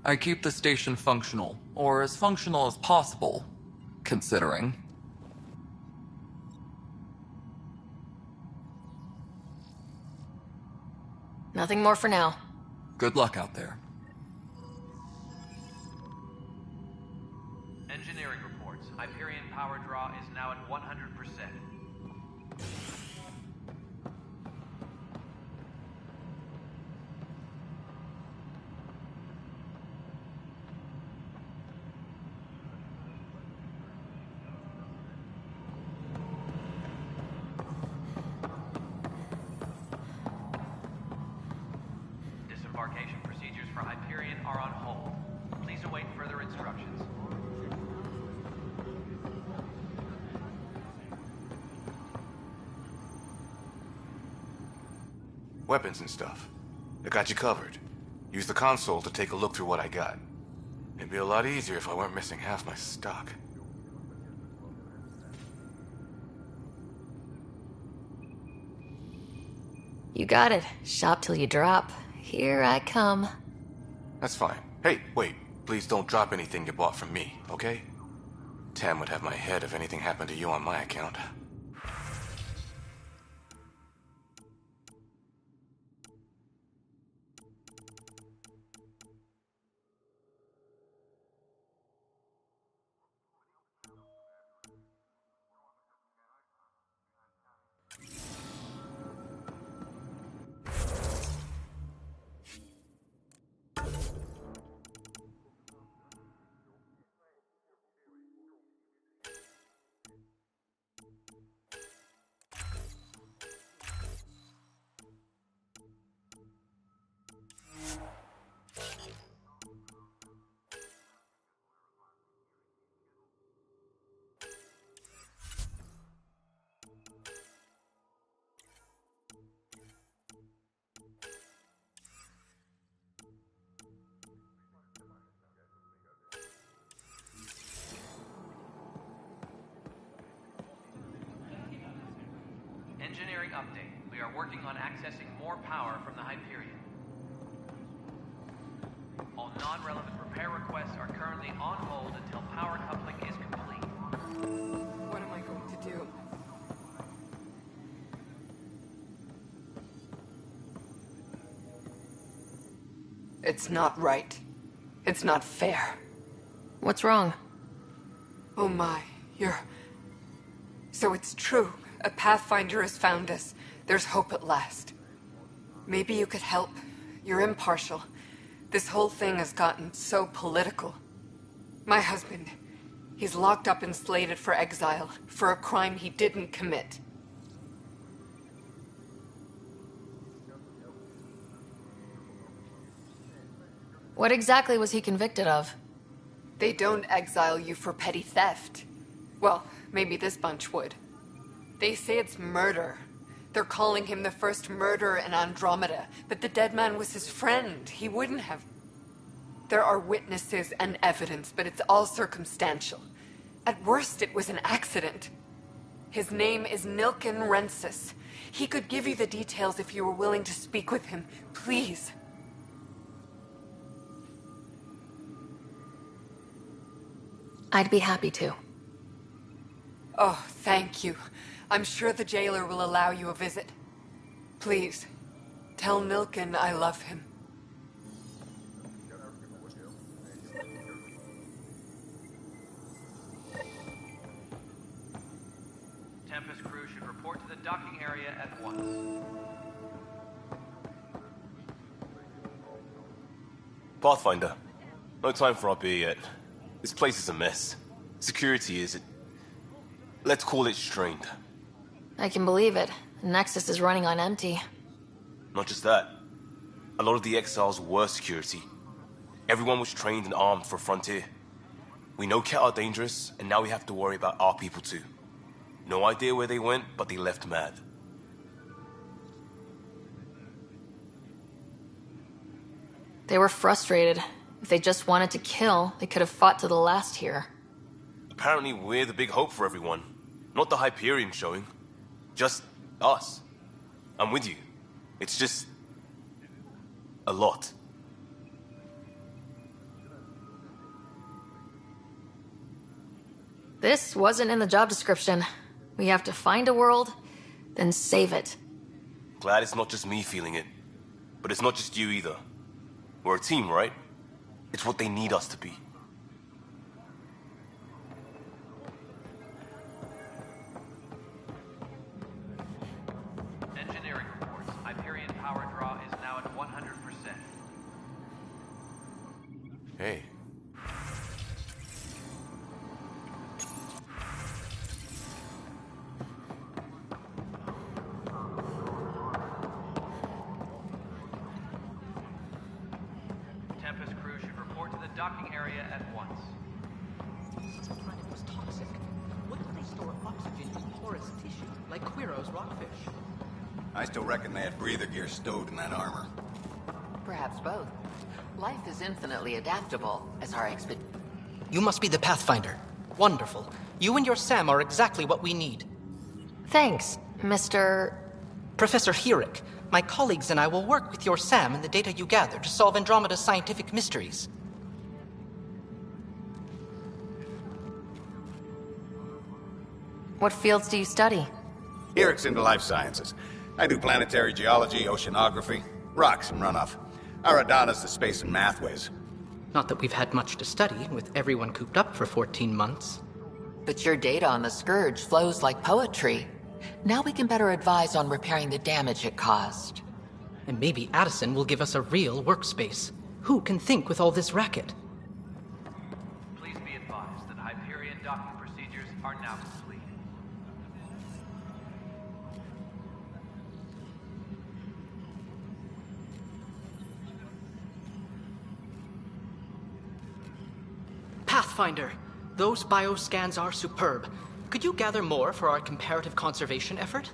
I keep the station functional, or as functional as possible, considering. Nothing more for now. Good luck out there. Engineering reports. Hyperion power draw is now at 100%. Disembarkation procedures for Hyperion are on hold. Please await further instructions. Weapons and stuff. I got you covered. Use the console to take a look through what I got. It'd be a lot easier if I weren't missing half my stock. You got it. Shop till you drop. Here I come. That's fine. Hey, wait. Please don't drop anything you bought from me, okay? Tam would have my head if anything happened to you on my account. Engineering update. We are working on accessing more power from the Hyperion. All non-relevant repair requests are currently on hold until power coupling is complete. What am I going to do? It's not right. It's not fair. What's wrong? Oh my, So it's true. A Pathfinder has found us. There's hope at last. Maybe you could help. You're impartial. This whole thing has gotten so political. My husband, he's locked up and slated for exile for a crime he didn't commit. What exactly was he convicted of? They don't exile you for petty theft. Well, maybe this bunch would. They say it's murder. They're calling him the first murderer in Andromeda, but the dead man was his friend. He wouldn't have... There are witnesses and evidence, but it's all circumstantial. At worst, it was an accident. His name is Nilken Rensis. He could give you the details if you were willing to speak with him. Please. I'd be happy to. Oh, thank you. I'm sure the jailer will allow you a visit. Please, tell Nilken I love him. Tempest crew should report to the docking area at once. Pathfinder, no time for our beer yet. This place is a mess. Security is, let's call it strained. I can believe it. The Nexus is running on empty. Not just that. A lot of the exiles were security. Everyone was trained and armed for Frontier. We know Ket are dangerous, and now we have to worry about our people too. No idea where they went, but they left mad. They were frustrated. If they just wanted to kill, they could have fought to the last here. Apparently we're the big hope for everyone. Not the Hyperion showing. Just us. I'm with you. It's just... a lot. This wasn't in the job description. We have to find a world, then save it. Glad it's not just me feeling it. But it's not just you either. We're a team, right? It's what they need us to be. Engineering reports. Hyperion power draw is now at 100%. Hey. Tempest crew should report to the docking area at once. This planet was toxic. What if they store oxygen in porous tissue, like Quiro's rockfish? I still reckon they had breather gear stowed in that armor. Perhaps both. Life is infinitely adaptable, as our You must be the Pathfinder. Wonderful. You and your Sam are exactly what we need. Thanks, Mr. Professor Herrick. My colleagues and I will work with your Sam and the data you gather to solve Andromeda's scientific mysteries. What fields do you study? Herrick's into life sciences. I do planetary geology, oceanography, rocks and runoff. Aradana's the space and math whiz. Not that we've had much to study, with everyone cooped up for 14 months. But your data on the Scourge flows like poetry. Now we can better advise on repairing the damage it caused. And maybe Addison will give us a real workspace. Who can think with all this racket? Please be advised that Hyperion docking procedures are now complete. Pathfinder, those bioscans are superb. Could you gather more for our comparative conservation effort?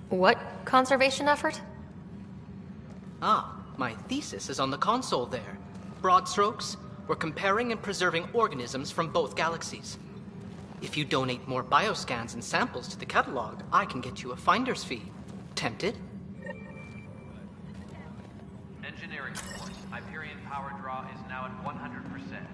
What conservation effort? Ah, my thesis is on the console there. Broad strokes, we're comparing and preserving organisms from both galaxies. If you donate more bioscans and samples to the catalog, I can get you a finder's fee. Tempted? Engineering reports. Hyperion power draw is now at 100%.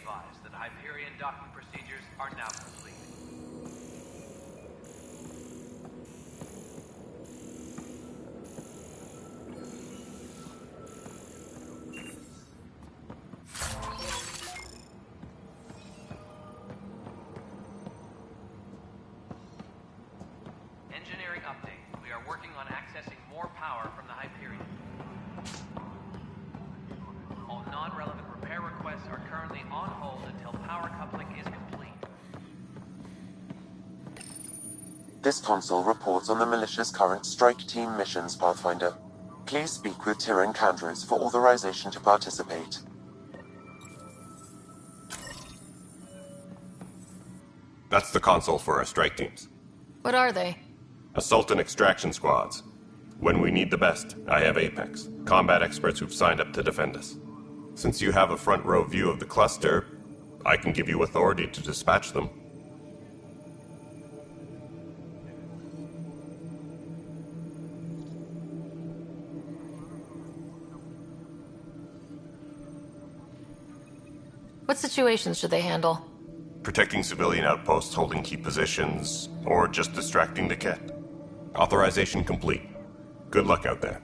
advised that Hyperion docking procedures are now complete. Engineering update. We are working on accessing more power from the Hyperion. All non-relevant repair requests are currently on hold until power coupling is complete. This console reports on the militia's current strike team missions, Pathfinder. Please speak with Tyrann Candros for authorization to participate. That's the console for our strike teams. What are they? Assault and extraction squads. When we need the best, I have Apex, combat experts who've signed up to defend us. Since you have a front row view of the cluster, I can give you authority to dispatch them. What situations should they handle? Protecting civilian outposts, holding key positions, or just distracting the Ket. Authorization complete. Good luck out there.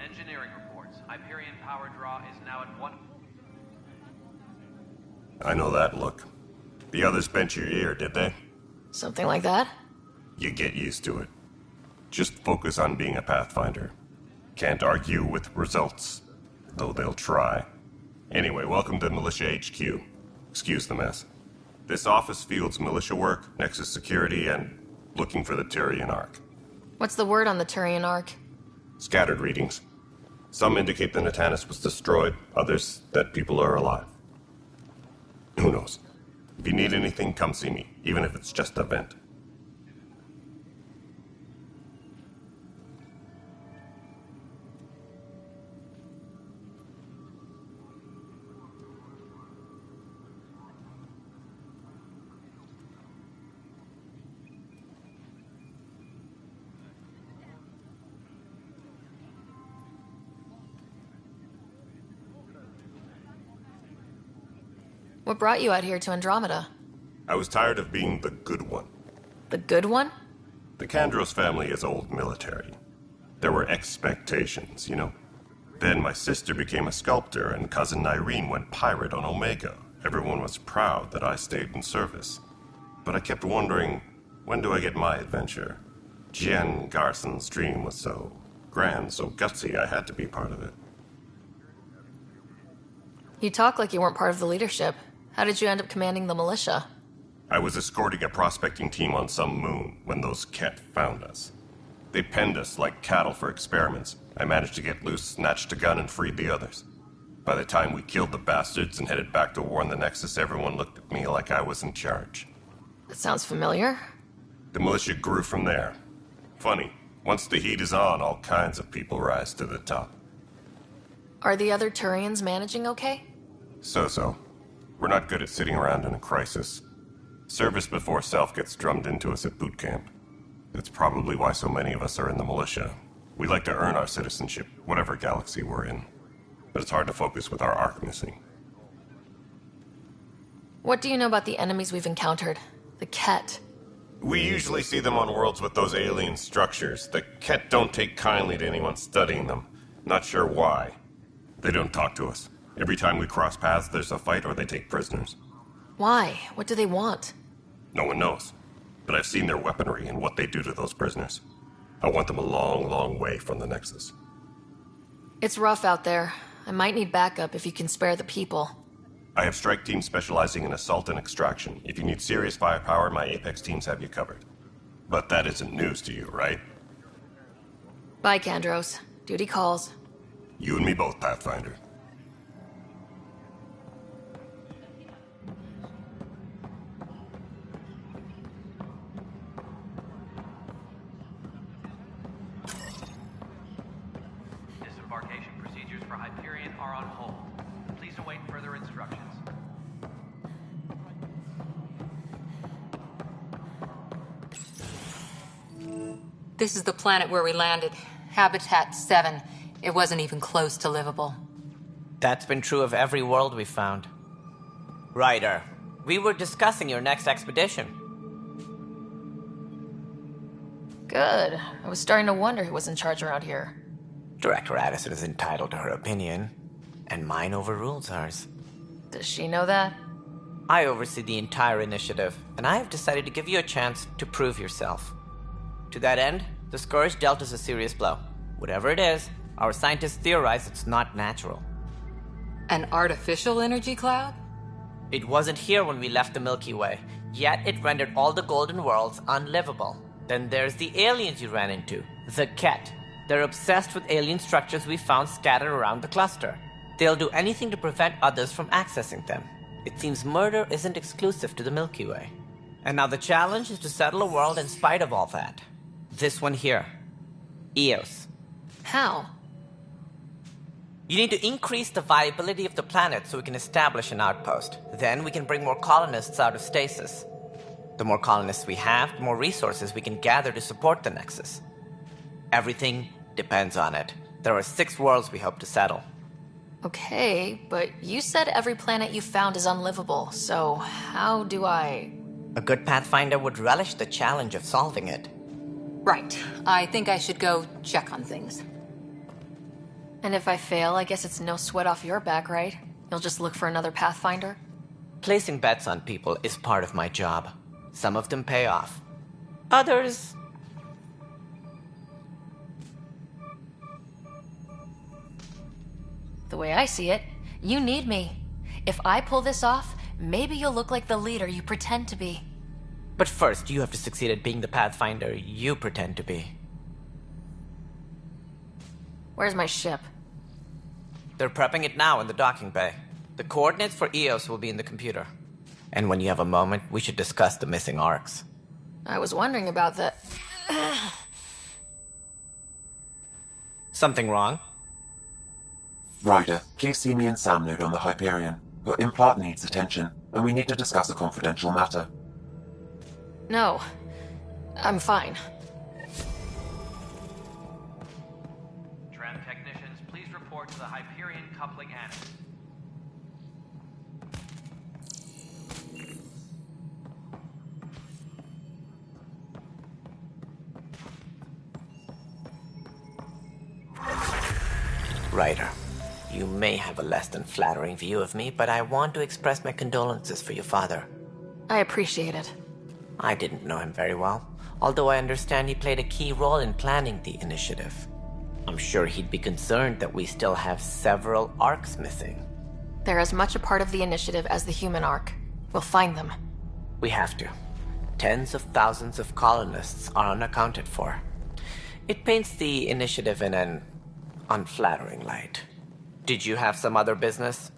Engineering reports. Hyperion power draw is now at 1. I know that look. The others bent your ear, did they? Something like that? You get used to it. Just focus on being a Pathfinder. Can't argue with results, though they'll try. Anyway, welcome to Militia HQ. Excuse the mess. This office fields militia work, Nexus security, and looking for the Turian Ark. What's the word on the Turian Ark? Scattered readings. Some indicate the Natanus was destroyed, others that people are alive. Who knows? If you need anything, come see me, even if it's just a vent. What brought you out here to Andromeda? I was tired of being the good one. The good one? The Candros family is old military. There were expectations, you know. Then my sister became a sculptor and cousin Irene went pirate on Omega. Everyone was proud that I stayed in service. But I kept wondering, when do I get my adventure? Jen Garson's dream was so grand, so gutsy, I had to be part of it. You talk like you weren't part of the leadership. How did you end up commanding the militia? I was escorting a prospecting team on some moon when those Ket found us. They penned us like cattle for experiments. I managed to get loose, snatched a gun, and freed the others. By the time we killed the bastards and headed back to warn the Nexus, everyone looked at me like I was in charge. That sounds familiar. The militia grew from there. Funny, once the heat is on, all kinds of people rise to the top. Are the other Turians managing okay? So-so. We're not good at sitting around in a crisis. Service before self gets drummed into us at boot camp. That's probably why so many of us are in the militia. We like to earn our citizenship, whatever galaxy we're in. But it's hard to focus with our arc missing. What do you know about the enemies we've encountered? The Ket. We usually see them on worlds with those alien structures. The Ket don't take kindly to anyone studying them. Not sure why. They don't talk to us. Every time we cross paths, there's a fight or they take prisoners. Why? What do they want? No one knows. But I've seen their weaponry and what they do to those prisoners. I want them a long, long way from the Nexus. It's rough out there. I might need backup if you can spare the people. I have strike teams specializing in assault and extraction. If you need serious firepower, my Apex teams have you covered. But that isn't news to you, right? Bye, Kandros. Duty calls. You and me both, Pathfinder. Disembarkation procedures for Hyperion are on hold. Please await further instructions. This is the planet where we landed. Habitat 7. It wasn't even close to livable. That's been true of every world we found. Ryder, we were discussing your next expedition. Good. I was starting to wonder who was in charge around here. Director Addison is entitled to her opinion, and mine overrules hers. Does she know that? I oversee the entire initiative, and I have decided to give you a chance to prove yourself. To that end, the Scourge dealt us a serious blow. Whatever it is, our scientists theorize it's not natural. An artificial energy cloud? It wasn't here when we left the Milky Way, yet it rendered all the golden worlds unlivable. Then there's the aliens you ran into, the Ket. They're obsessed with alien structures we found scattered around the cluster. They'll do anything to prevent others from accessing them. It seems murder isn't exclusive to the Milky Way. And now the challenge is to settle a world in spite of all that. This one here. Eos. How? You need to increase the viability of the planet so we can establish an outpost. Then we can bring more colonists out of stasis. The more colonists we have, the more resources we can gather to support the Nexus. Everything depends on it. There are 6 worlds we hope to settle. Okay, but you said every planet you found is unlivable, so how do I... A good Pathfinder would relish the challenge of solving it. Right. I think I should go check on things. And if I fail, I guess it's no sweat off your back, right? You'll just look for another Pathfinder? Placing bets on people is part of my job. Some of them pay off. Others... The way I see it, you need me. If I pull this off, maybe you'll look like the leader you pretend to be. But first, you have to succeed at being the Pathfinder you pretend to be. Where's my ship? They're prepping it now in the docking bay. The coordinates for Eos will be in the computer. And when you have a moment, we should discuss the missing arcs. I was wondering about that. Something wrong? Ryder, please see me and Sam Node on the Hyperion. Your implant needs attention, and we need to discuss a confidential matter. No. I'm fine. Tram technicians, please report to the Hyperion coupling annex. Ryder, you may have a less than flattering view of me, but I want to express my condolences for your father. I appreciate it. I didn't know him very well, although I understand he played a key role in planning the initiative. I'm sure he'd be concerned that we still have several arcs missing. They're as much a part of the initiative as the human arc. We'll find them. We have to. Tens of thousands of colonists are unaccounted for. It paints the initiative in an unflattering light. Did you have some other business?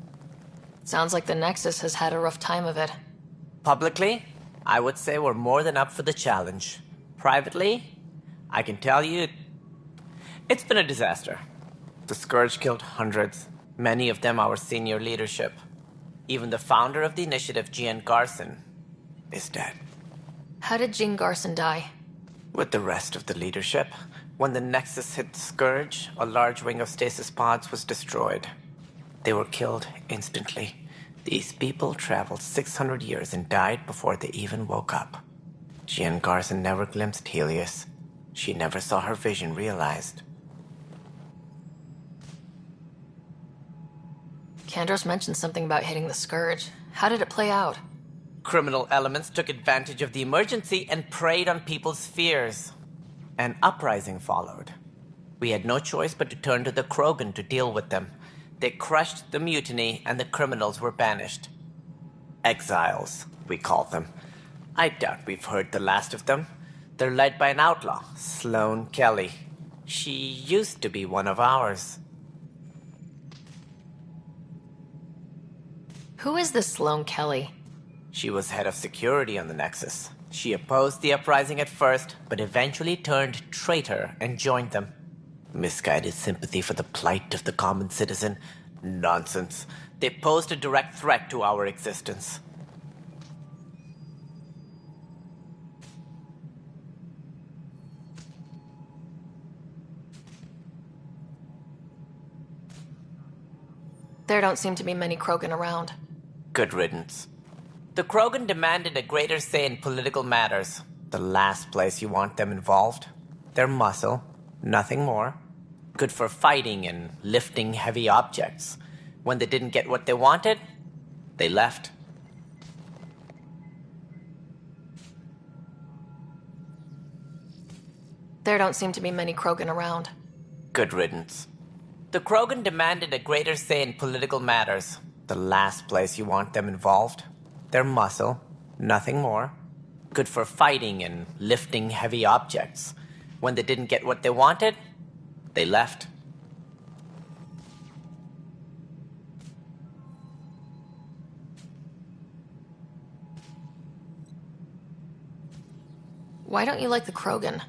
Sounds like the Nexus has had a rough time of it. Publicly, I would say we're more than up for the challenge. Privately, I can tell you, it's been a disaster. The Scourge killed hundreds, many of them our senior leadership. Even the founder of the initiative, Gian Garson, is dead. How did Jean Garson die? With the rest of the leadership, when the Nexus hit the Scourge, a large wing of stasis pods was destroyed. They were killed instantly. These people traveled 600 years and died before they even woke up. Jean Garson never glimpsed Helios. She never saw her vision realized. Kandros mentioned something about hitting the Scourge. How did it play out? Criminal elements took advantage of the emergency and preyed on people's fears. An uprising followed. We had no choice but to turn to the Krogan to deal with them. They crushed the mutiny and the criminals were banished. Exiles, we call them. I doubt we've heard the last of them. They're led by an outlaw, Sloane Kelly. She used to be one of ours. Who is this Sloane Kelly? She was head of security on the Nexus. She opposed the uprising at first, but eventually turned traitor and joined them. Misguided sympathy for the plight of the common citizen? Nonsense. They posed a direct threat to our existence. There don't seem to be many Krogan around. Good riddance. The Krogan demanded a greater say in political matters. The last place you want them involved. They're muscle, nothing more. Good for fighting and lifting heavy objects. When they didn't get what they wanted, they left. There don't seem to be many Krogan around. Good riddance. The Krogan demanded a greater say in political matters. The last place you want them involved. They're muscle, nothing more. Good for fighting and lifting heavy objects. When they didn't get what they wanted, they left. Why don't you like the Krogan?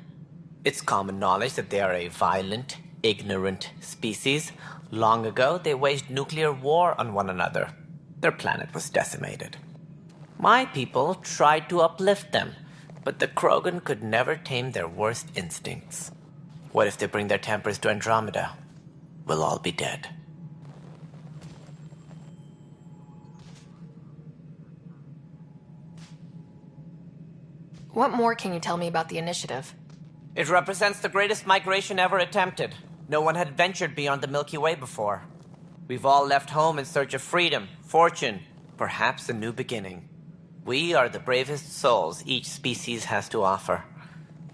It's common knowledge that they are a violent, ignorant species. Long ago, they waged nuclear war on one another. Their planet was decimated. My people tried to uplift them, but the Krogan could never tame their worst instincts. What if they bring their tempers to Andromeda? We'll all be dead. What more can you tell me about the initiative? It represents the greatest migration ever attempted. No one had ventured beyond the Milky Way before. We've all left home in search of freedom, fortune, perhaps a new beginning. We are the bravest souls each species has to offer.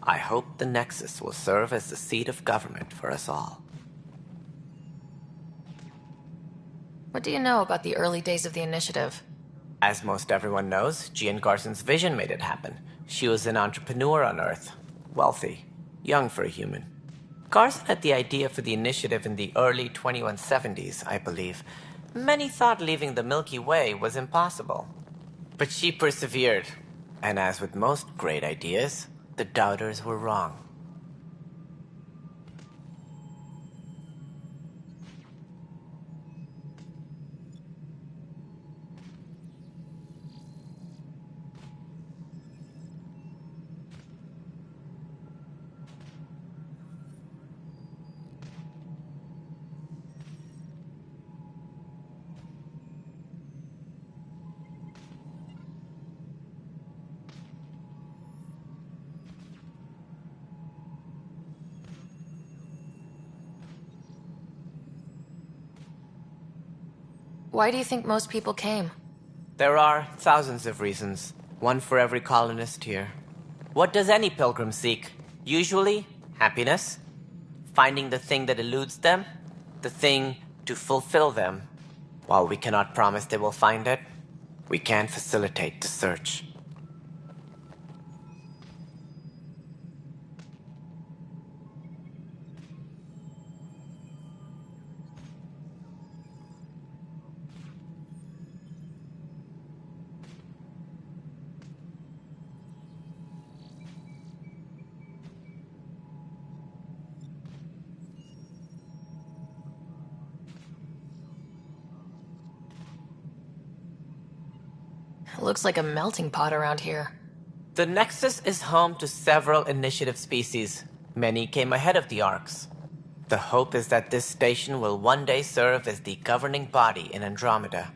I hope the Nexus will serve as the seat of government for us all. What do you know about the early days of the initiative? As most everyone knows, Jean Garson's vision made it happen. She was an entrepreneur on Earth. Wealthy. Young for a human. Garson had the idea for the initiative in the early 2170s, I believe. Many thought leaving the Milky Way was impossible. But she persevered. And as with most great ideas, the doubters were wrong. Why do you think most people came? There are thousands of reasons, one for every colonist here. What does any pilgrim seek? Usually, happiness. Finding the thing that eludes them, the thing to fulfill them. While we cannot promise they will find it, we can facilitate the search. It looks like a melting pot around here. The Nexus is home to several initiative species. Many came ahead of the Arks. The hope is that this station will one day serve as the governing body in Andromeda.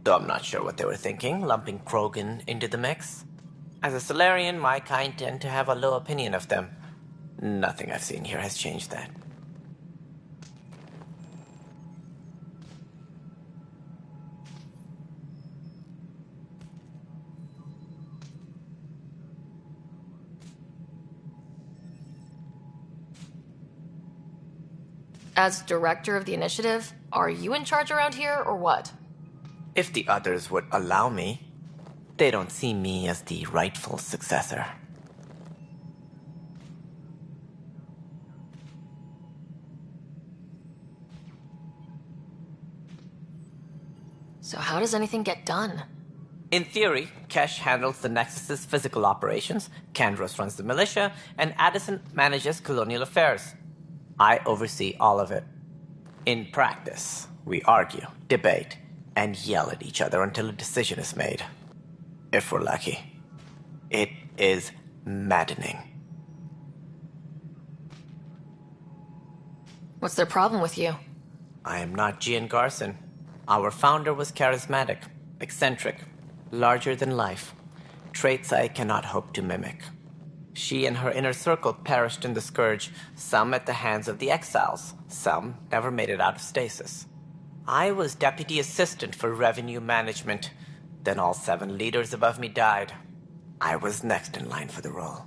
Though I'm not sure what they were thinking, lumping Krogan into the mix. As a Solarian, my kind tend to have a low opinion of them. Nothing I've seen here has changed that. As director of the initiative, are you in charge around here, or what? If the others would allow me, they don't see me as the rightful successor. So how does anything get done? In theory, Kesh handles the Nexus's physical operations, Kandros runs the militia, and Addison manages colonial affairs. I oversee all of it. In practice, we argue, debate, and yell at each other until a decision is made. If we're lucky. It is maddening. What's their problem with you? I am not Gian Garson. Our founder was charismatic, eccentric, larger than life. Traits I cannot hope to mimic. She and her inner circle perished in the Scourge, some at the hands of the Exiles, some never made it out of stasis. I was deputy assistant for revenue management. Then all 7 leaders above me died. I was next in line for the role.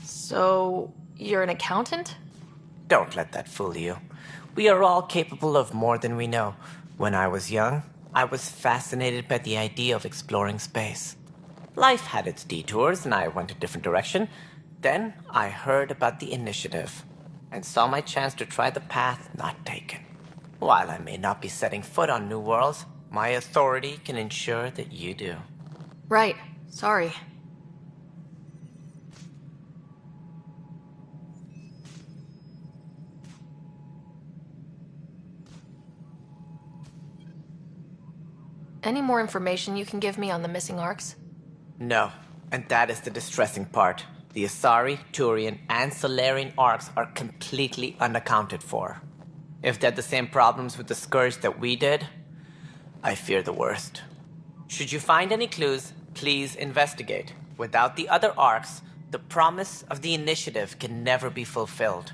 So, you're an accountant? Don't let that fool you. We are all capable of more than we know. When I was young, I was fascinated by the idea of exploring space. Life had its detours, and I went a different direction. Then I heard about the initiative, and saw my chance to try the path not taken. While I may not be setting foot on new worlds, my authority can ensure that you do. Right. Sorry. Any more information you can give me on the missing arcs? No, and that is the distressing part. The Asari, Turian, and Solarian arcs are completely unaccounted for. If they had the same problems with the Scourge that we did, I fear the worst. Should you find any clues, please investigate. Without the other arcs, the promise of the initiative can never be fulfilled.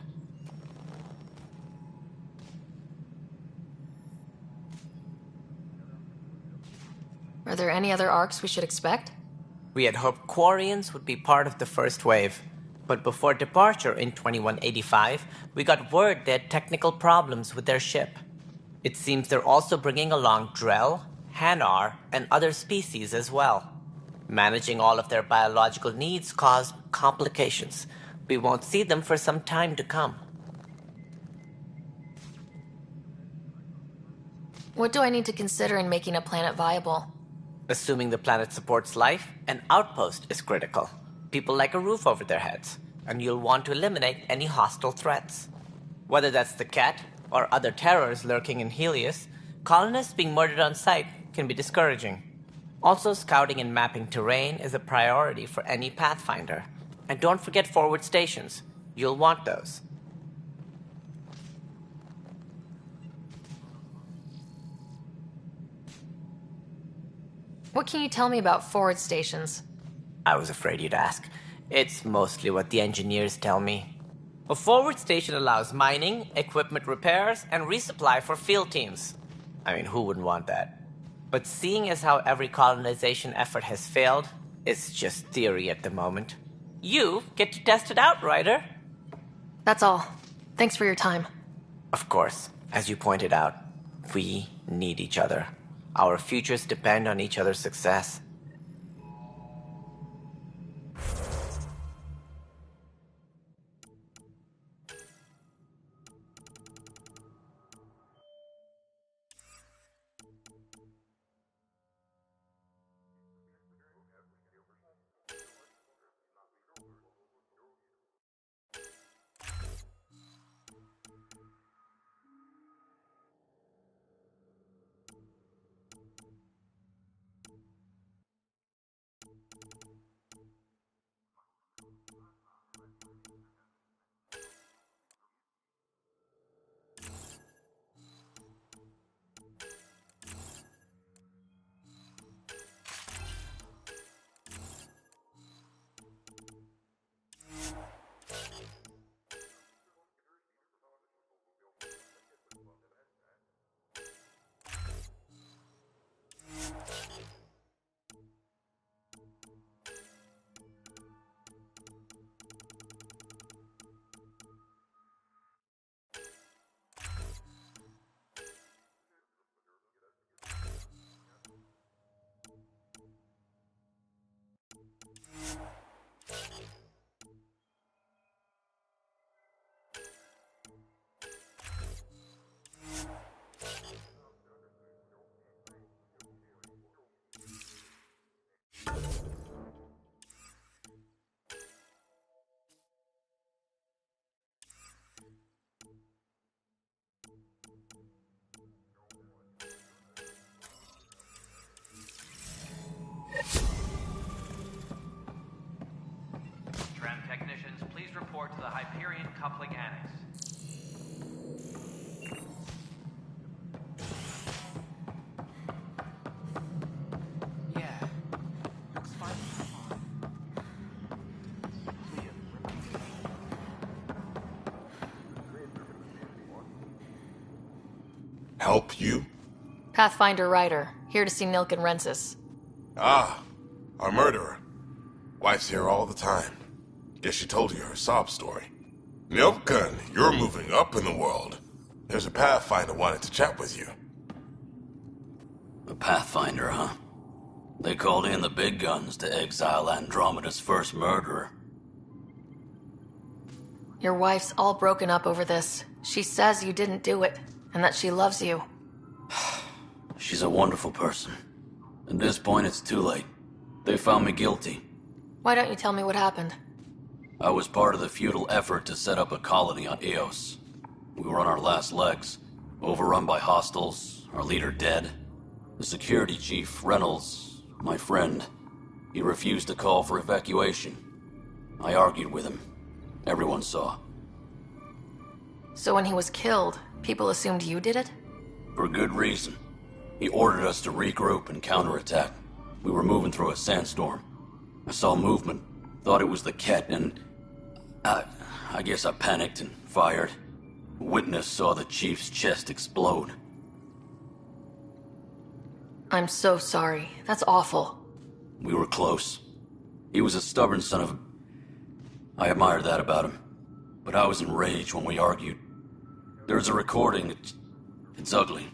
Are there any other arcs we should expect? We had hoped Quarians would be part of the first wave, but before departure in 2185, we got word they had technical problems with their ship. It seems they're also bringing along Drell, Hanar, and other species as well. Managing all of their biological needs caused complications. We won't see them for some time to come. What do I need to consider in making a planet viable? Assuming the planet supports life, an outpost is critical. People like a roof over their heads, and you'll want to eliminate any hostile threats. Whether that's the Cat or other terrors lurking in Helios, colonists being murdered on sight can be discouraging. Also, scouting and mapping terrain is a priority for any Pathfinder. And don't forget forward stations. You'll want those. What can you tell me about forward stations? I was afraid you'd ask. It's mostly what the engineers tell me. A forward station allows mining, equipment repairs, and resupply for field teams. I mean, who wouldn't want that? But seeing as how every colonization effort has failed, it's just theory at the moment. You get to test it out, Ryder. That's all. Thanks for your time. Of course, as you pointed out, we need each other. Our futures depend on each other's success. Hyperion Coupling Annex. Yeah, looks fine. Help you? Pathfinder Ryder, here to see Nilk and Rensis. Ah, our murderer. Wife's here all the time. Guess she told you her sob story. Nilken, you're moving up in the world. There's a Pathfinder wanted to chat with you. A Pathfinder, huh? They called in the big guns to exile Andromeda's first murderer. Your wife's all broken up over this. She says you didn't do it, and that she loves you. She's a wonderful person. At this point, it's too late. They found me guilty. Why don't you tell me what happened? I was part of the futile effort to set up a colony on Eos. We were on our last legs, overrun by hostiles, our leader dead. The security chief, Reynolds, my friend, he refused to call for evacuation. I argued with him. Everyone saw. So when he was killed, people assumed you did it? For good reason. He ordered us to regroup and counterattack. We were moving through a sandstorm. I saw movement, thought it was the Ket, and I guess I panicked and fired. A witness saw the chief's chest explode. I'm so sorry. That's awful. We were close. He was a stubborn son of a... I admired that about him. But I was enraged when we argued. There's a recording. It's ugly.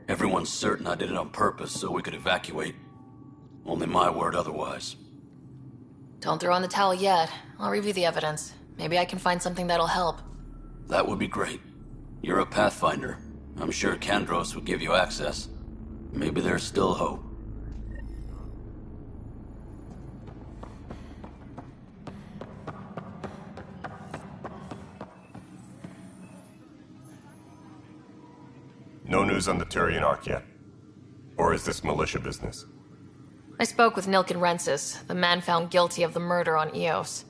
Everyone's certain I did it on purpose so we could evacuate. Only my word otherwise. Don't throw in the towel yet. I'll review the evidence. Maybe I can find something that'll help. That would be great. You're a Pathfinder. I'm sure Kandros would give you access. Maybe there's still hope. No news on the Turian Ark yet? Or is this militia business? I spoke with Nilk and Rensis, the man found guilty of the murder on Eos.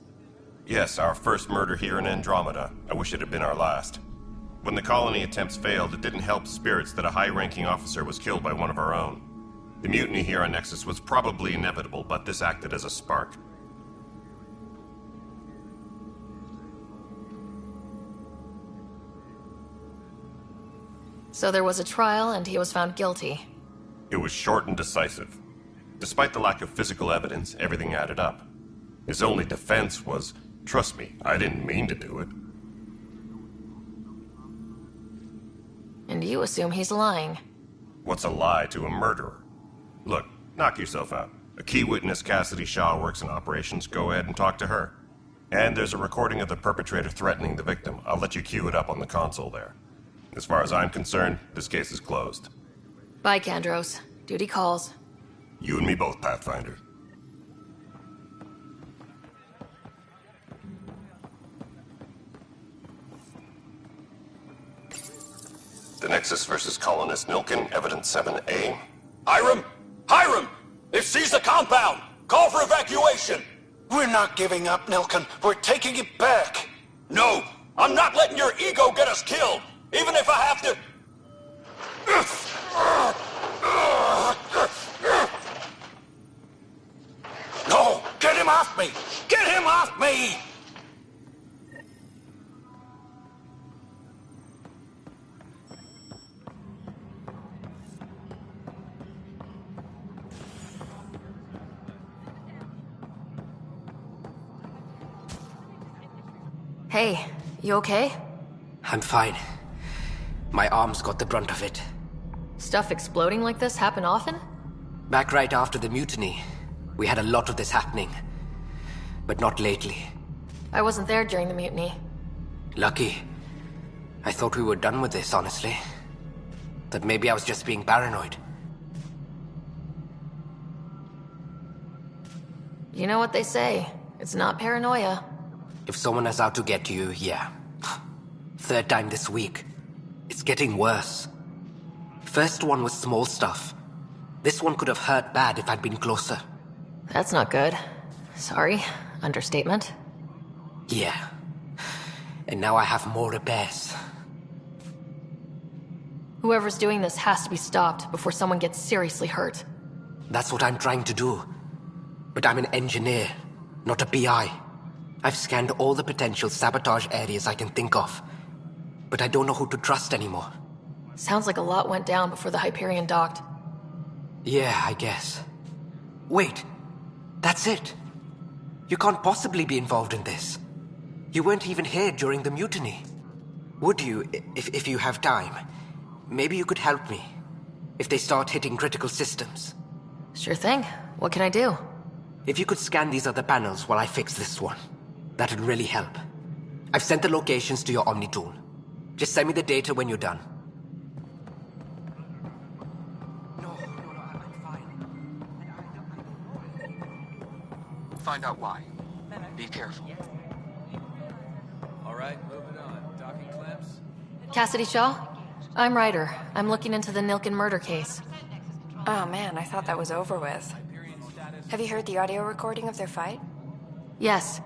Yes, our first murder here in Andromeda. I wish it had been our last. When the colony attempts failed, it didn't help spirits that a high-ranking officer was killed by one of our own. The mutiny here on Nexus was probably inevitable, but this acted as a spark. So there was a trial and he was found guilty. It was short and decisive. Despite the lack of physical evidence, everything added up. His only defense was, trust me, I didn't mean to do it. And you assume he's lying. What's a lie to a murderer? Look, knock yourself out. A key witness, Cassidy Shaw, works in operations. Go ahead and talk to her. And there's a recording of the perpetrator threatening the victim. I'll let you cue it up on the console there. As far as I'm concerned, this case is closed. Bye, Kandros. Duty calls. You and me both, Pathfinder. The Nexus versus Colonist Nilken, Evidence 7A. Hiram! Hiram! They've seized the compound! Call for evacuation! We're not giving up, Nilken. We're taking it back. No! I'm not letting your ego get us killed! Even if I have to... No! Get him off me! Get him off me! Hey, you okay? I'm fine. My arms got the brunt of it. Stuff exploding like this happen often? Back right after the mutiny, we had a lot of this happening. But not lately. I wasn't there during the mutiny. Lucky. I thought we were done with this, honestly. That maybe I was just being paranoid. You know what they say. It's not paranoia. If someone is out to get you, yeah. Third time this week. It's getting worse. First one was small stuff. This one could have hurt bad if I'd been closer. That's not good. Sorry. Understatement. Yeah. And now I have more repairs. Whoever's doing this has to be stopped before someone gets seriously hurt. That's what I'm trying to do. But I'm an engineer, not a PI. I've scanned all the potential sabotage areas I can think of. But I don't know who to trust anymore. Sounds like a lot went down before the Hyperion docked. Yeah, I guess. Wait, that's it. You can't possibly be involved in this. You weren't even here during the mutiny. Would you, if you have time? Maybe you could help me. If they start hitting critical systems. Sure thing. What can I do? If you could scan these other panels while I fix this one, that'd really help. I've sent the locations to your Omni tool. Just send me the data when you're done. Find out why. Be careful. All right, moving on. Docking clamps. Cassidy Shaw? I'm Ryder. I'm looking into the Nilken murder case. Oh man, I thought that was over with. Have you heard the audio recording of their fight? Yes.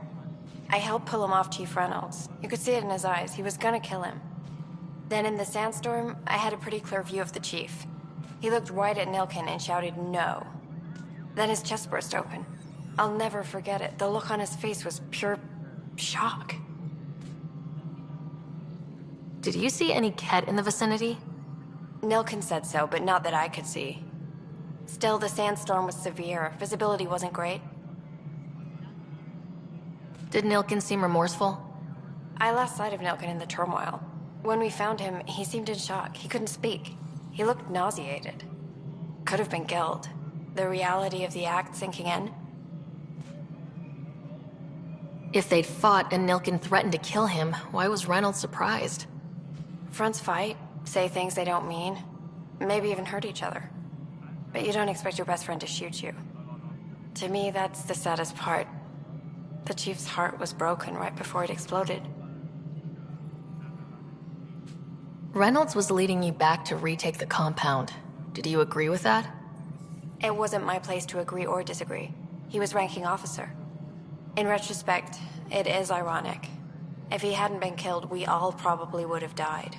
I helped pull him off Chief Reynolds. You could see it in his eyes. He was gonna kill him. Then in the sandstorm, I had a pretty clear view of the Chief. He looked right at Nilken and shouted no. Then his chest burst open. I'll never forget it. The look on his face was pure shock. Did you see any Ket in the vicinity? Nilken said so, but not that I could see. Still, the sandstorm was severe. Visibility wasn't great. Did Nilken seem remorseful? I lost sight of Nilken in the turmoil. When we found him, he seemed in shock. He couldn't speak. He looked nauseated. Could have been guilt. The reality of the act sinking in. If they'd fought and Nilken threatened to kill him, why was Reynolds surprised? Fronts fight, say things they don't mean, maybe even hurt each other. But you don't expect your best friend to shoot you. To me, that's the saddest part. The Chief's heart was broken right before it exploded. Reynolds was leading you back to retake the compound. Did you agree with that? It wasn't my place to agree or disagree. He was ranking officer. In retrospect, it is ironic. If he hadn't been killed, we all probably would have died.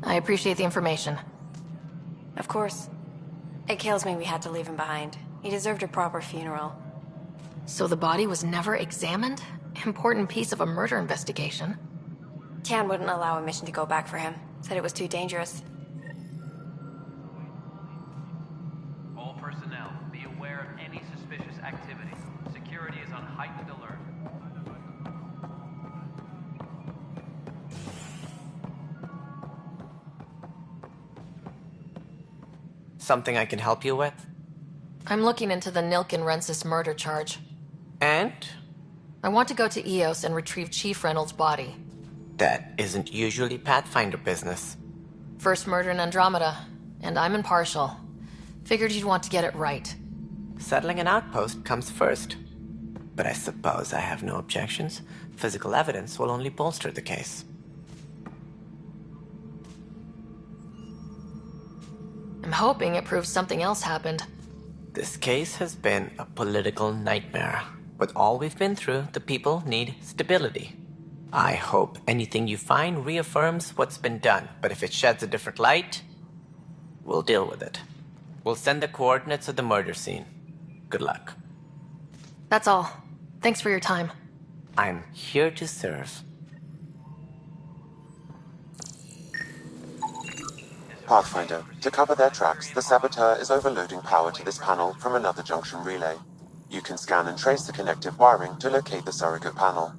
I appreciate the information. Of course. It kills me we had to leave him behind. He deserved a proper funeral. So the body was never examined? Important piece of a murder investigation. Tian wouldn't allow a mission to go back for him. Said it was too dangerous. All personnel, be aware of any suspicious activity. Security is on heightened alert. Something I can help you with? I'm looking into the Nilken-Rensis murder charge. And? I want to go to Eos and retrieve Chief Reynolds' body. That isn't usually Pathfinder business. First murder in Andromeda, and I'm impartial. Figured you'd want to get it right. Settling an outpost comes first. But I suppose I have no objections. Physical evidence will only bolster the case. I'm hoping it proves something else happened. This case has been a political nightmare. With all we've been through, the people need stability. I hope anything you find reaffirms what's been done, but if it sheds a different light, we'll deal with it. We'll send the coordinates of the murder scene. Good luck. That's all. Thanks for your time. I'm here to serve. Pathfinder, to cover their tracks, the saboteur is overloading power to this panel from another junction relay. You can scan and trace the connective wiring to locate the surrogate panel.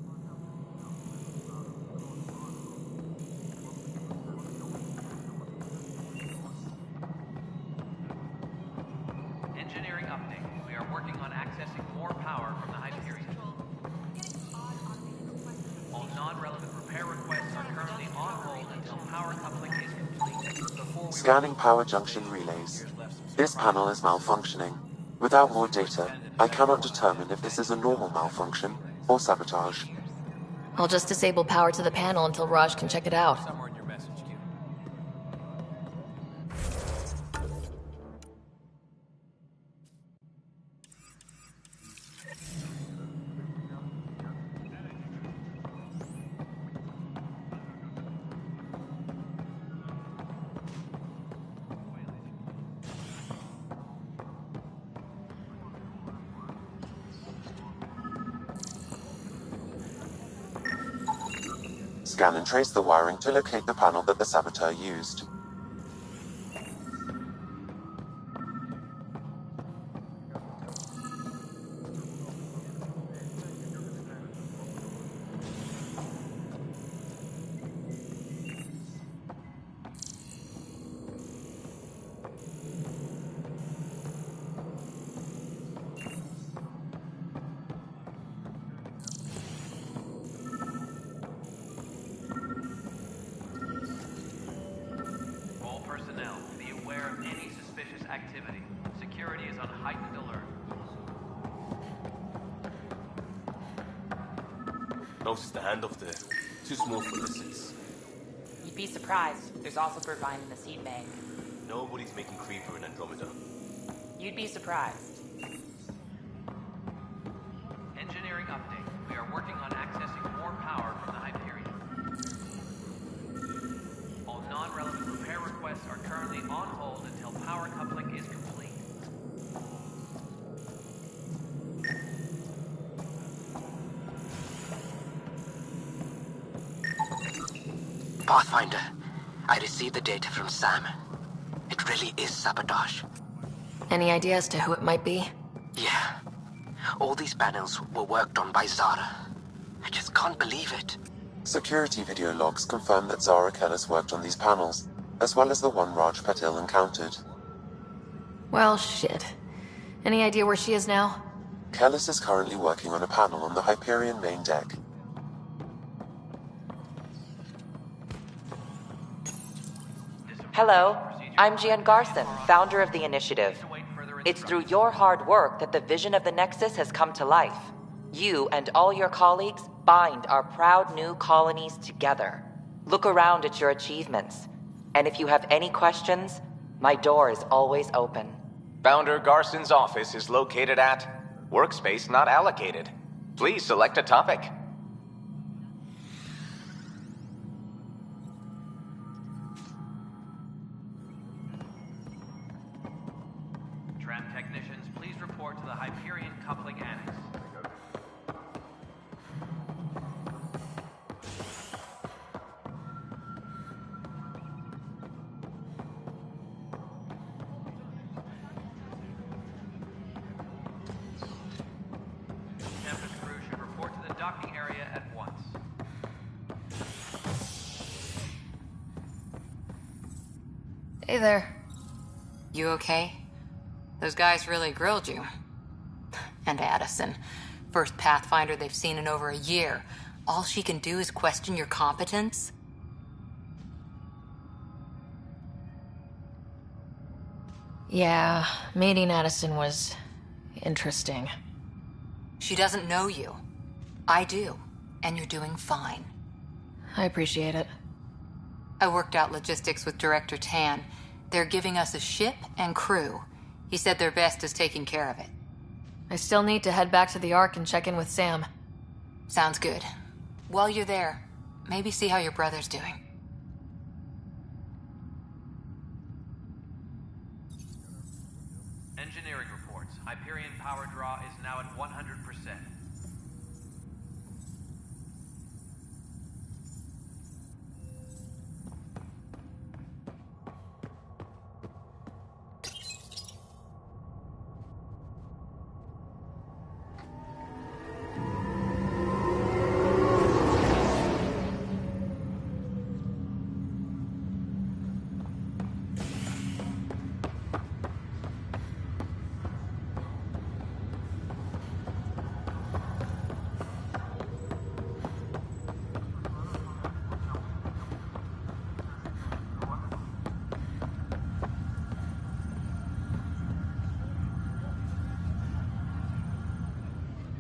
Engineering update. We are working on accessing more power from the Hyperion. All non-relevant repair requests are currently on hold until power coupling is complete. Scanning power junction relays. This panel is malfunctioning. Without more data, I cannot determine if this is a normal malfunction or sabotage. I'll just disable power to the panel until Raj can check it out. Scan and trace the wiring to locate the panel that the saboteur used. All personnel, be aware of any suspicious activity. Security is on heightened alert. Notice the handoff there. Too small for lizards. You'd be surprised. There's also Birdvine in the seed bank. Nobody's making Creeper in Andromeda. You'd be surprised. Engineering update. We are working on accessing more power from the Hyperion. All non-relevant repair requests are currently on hold until power coupling is complete. Pathfinder, I received the data from Sam. It really is sabotage. Any idea as to who it might be? Yeah. All these panels were worked on by Zara. I just can't believe it. Security video logs confirm that Zara Kellis worked on these panels, as well as the one Raj Patil encountered. Well, shit. Any idea where she is now? Kellis is currently working on a panel on the Hyperion main deck. Hello, I'm Gian Garson, founder of the Initiative. It's through your hard work that the vision of the Nexus has come to life. You and all your colleagues bind our proud new colonies together. Look around at your achievements. And if you have any questions, my door is always open. Founder Garson's office is located at Workspace Not Allocated. Please select a topic. Tram technicians, please report to the Hyperion coupling annex. Campus crew should report to the docking area at once. Hey there. You okay? Those guys really grilled you. And Addison, first Pathfinder they've seen in over a year. All she can do is question your competence? Yeah, meeting Addison was interesting. She doesn't know you. I do. And you're doing fine. I appreciate it. I worked out logistics with Director Tan. They're giving us a ship and crew. He said their best is taking care of it. I still need to head back to the Ark and check in with Sam. Sounds good. While you're there, maybe see how your brother's doing. Engineering reports. Hyperion power draw is now at 100%.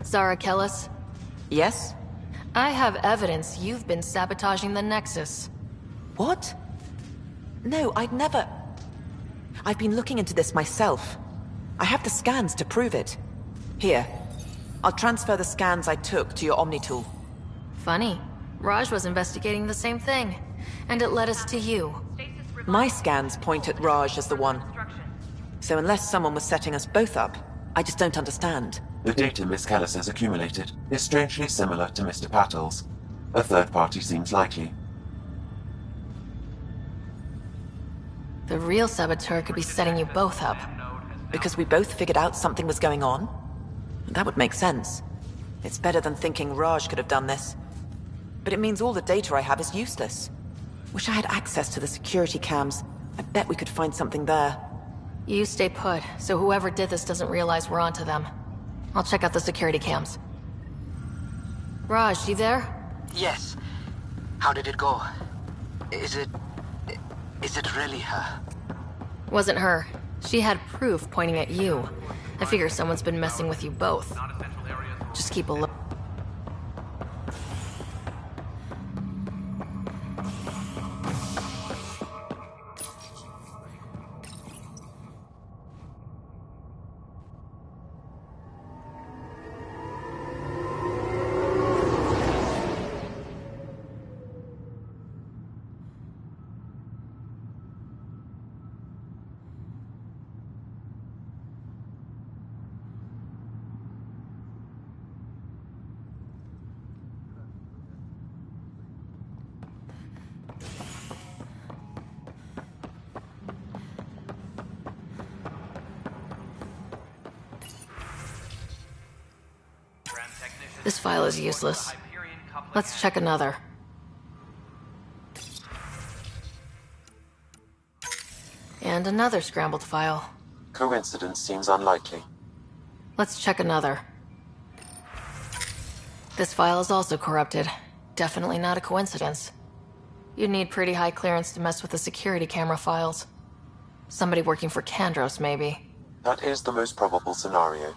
Zara Kellis? Yes? I have evidence you've been sabotaging the Nexus. What? No, I'd never... I've been looking into this myself. I have the scans to prove it. Here. I'll transfer the scans I took to your Omni tool. Funny. Raj was investigating the same thing, and it led us to you. My scans point at Raj as the one. So unless someone was setting us both up, I just don't understand. The data Miss Kellis has accumulated is strangely similar to Mr. Patil's. A third party seems likely. The real saboteur could be setting you both up. Because we both figured out something was going on? That would make sense. It's better than thinking Raj could have done this. But it means all the data I have is useless. Wish I had access to the security cams. I bet we could find something there. You stay put, so whoever did this doesn't realize we're onto them. I'll check out the security cams. Raj, you there? Yes. How did it go? Is it really her? Wasn't her. She had proof pointing at you. I figure someone's been messing with you both. Just keep a look. This file is useless. Let's check another. And another scrambled file. Coincidence seems unlikely. Let's check another. This file is also corrupted. Definitely not a coincidence. You'd need pretty high clearance to mess with the security camera files. Somebody working for Kandros, maybe. That is the most probable scenario.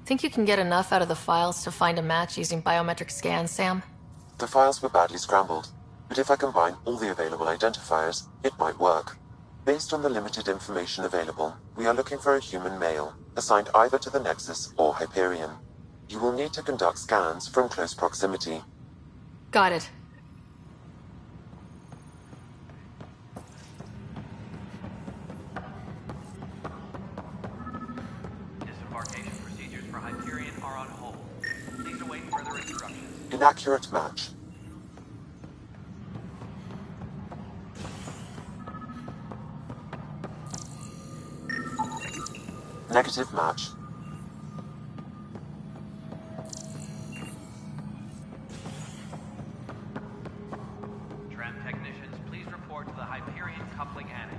Think you can get enough out of the files to find a match using biometric scans, Sam? The files were badly scrambled, but if I combine all the available identifiers, it might work. Based on the limited information available, we are looking for a human male, assigned either to the Nexus or Hyperion. You will need to conduct scans from close proximity. Got it. Disembarkation procedures for Hyperion are on hold. Please await further instructions. Inaccurate match. Negative match. Tram technicians, please report to the Hyperion coupling annex.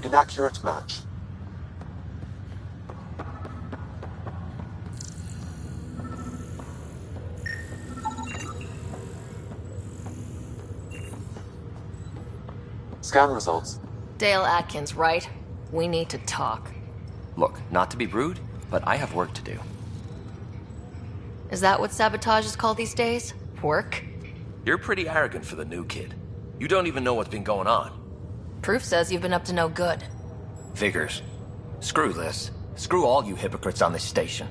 Inaccurate match. Scan results. Dale Atkins, right? We need to talk. Look, not to be rude, but I have work to do. Is that what sabotage is called these days? Work? You're pretty arrogant for the new kid. You don't even know what's been going on. Proof says you've been up to no good. Figures. Screw this. Screw all you hypocrites on this station.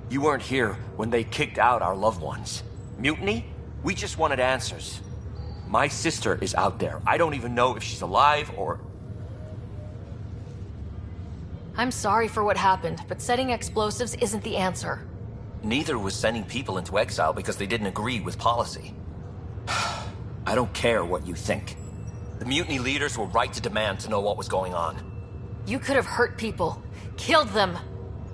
You weren't here when they kicked out our loved ones. Mutiny? We just wanted answers. My sister is out there. I don't even know if she's alive or... I'm sorry for what happened, but setting explosives isn't the answer. Neither was sending people into exile because they didn't agree with policy. I don't care what you think. The mutiny leaders were right to demand to know what was going on. You could have hurt people. Killed them.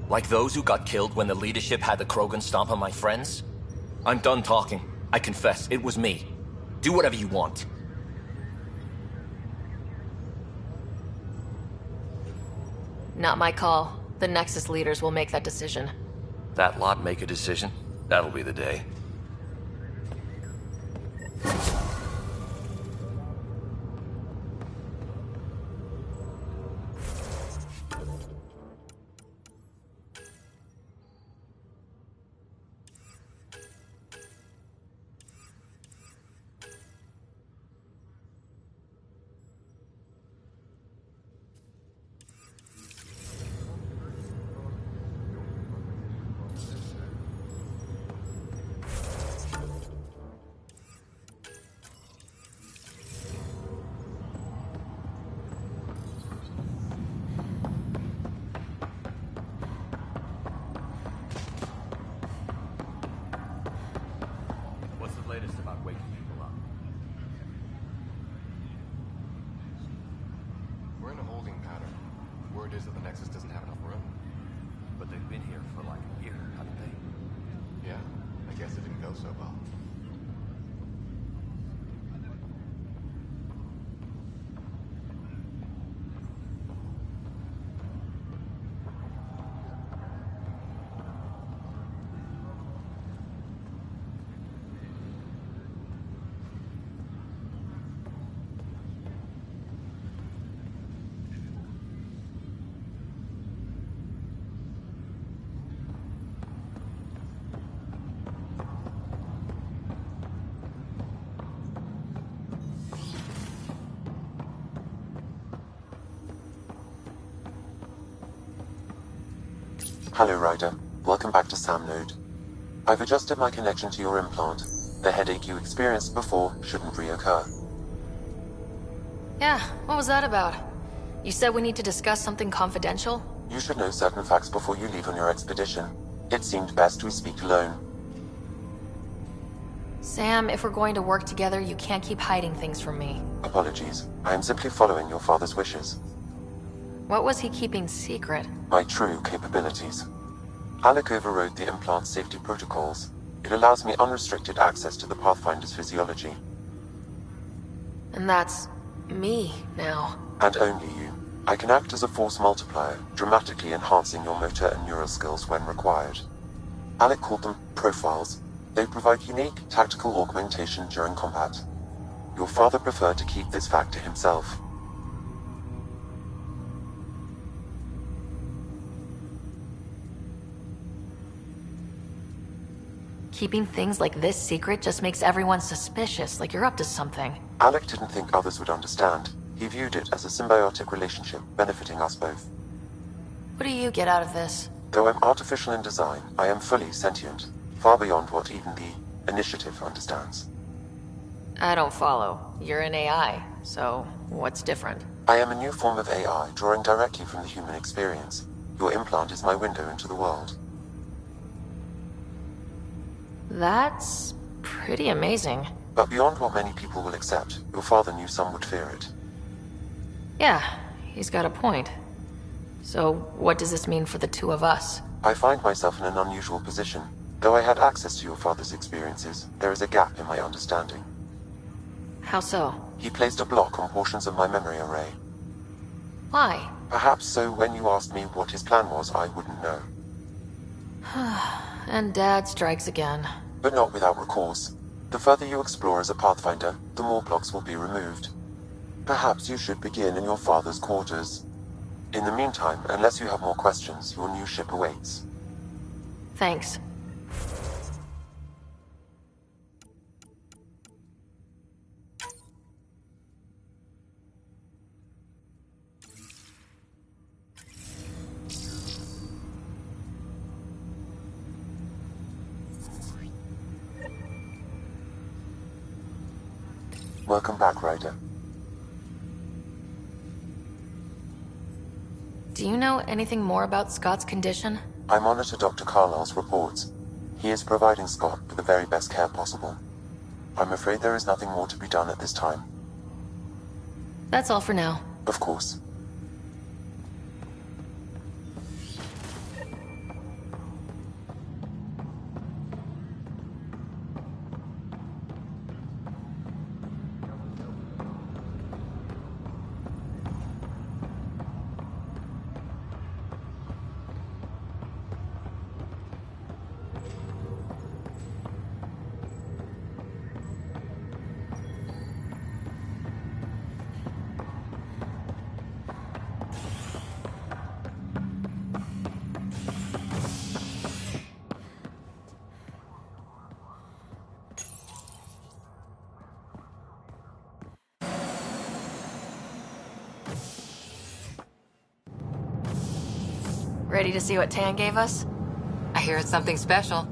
Like those who got killed when the leadership had the Krogan stomp on my friends? I'm done talking. I confess, it was me. Do whatever you want. Not my call. The Nexus leaders will make that decision. That lot make a decision? That'll be the day. word is that the Nexus doesn't have enough room. But they've been here for like a year, haven't they? Yeah, I guess it didn't go so well. Hello, Ryder. Welcome back to Sam Node. I've adjusted my connection to your implant. The headache you experienced before shouldn't reoccur. Yeah, what was that about? You said we need to discuss something confidential? You should know certain facts before you leave on your expedition. It seemed best we speak alone. Sam, if we're going to work together, you can't keep hiding things from me. Apologies. I am simply following your father's wishes. What was he keeping secret? My true capabilities. Alec overrode the implant safety protocols. It allows me unrestricted access to the Pathfinder's physiology. And that's me now. And only you. I can act as a force multiplier, dramatically enhancing your motor and neural skills when required. Alec called them profiles. They provide unique tactical augmentation during combat. Your father preferred to keep this fact to himself. Keeping things like this secret just makes everyone suspicious, like you're up to something. Alec didn't think others would understand. He viewed it as a symbiotic relationship, benefiting us both. What do you get out of this? Though I'm artificial in design, I am fully sentient, far beyond what even the Initiative understands. I don't follow. You're an AI, so what's different? I am a new form of AI, drawing directly from the human experience. Your implant is my window into the world. That's pretty amazing. But beyond what many people will accept, your father knew some would fear it. Yeah, he's got a point. So, what does this mean for the two of us? I find myself in an unusual position. Though I had access to your father's experiences, there is a gap in my understanding. How so? He placed a block on portions of my memory array. Why? Perhaps so when you asked me what his plan was, I wouldn't know. And Dad strikes again. But not without recourse. The further you explore as a Pathfinder, the more blocks will be removed. Perhaps you should begin in your father's quarters. In the meantime, unless you have more questions, your new ship awaits. Thanks. Welcome back, Ryder. Do you know anything more about Scott's condition? I monitor Dr. Carlisle's reports. He is providing Scott with the very best care possible. I'm afraid there is nothing more to be done at this time. That's all for now. Of course. Ready to see what Tan gave us? I hear it's something special.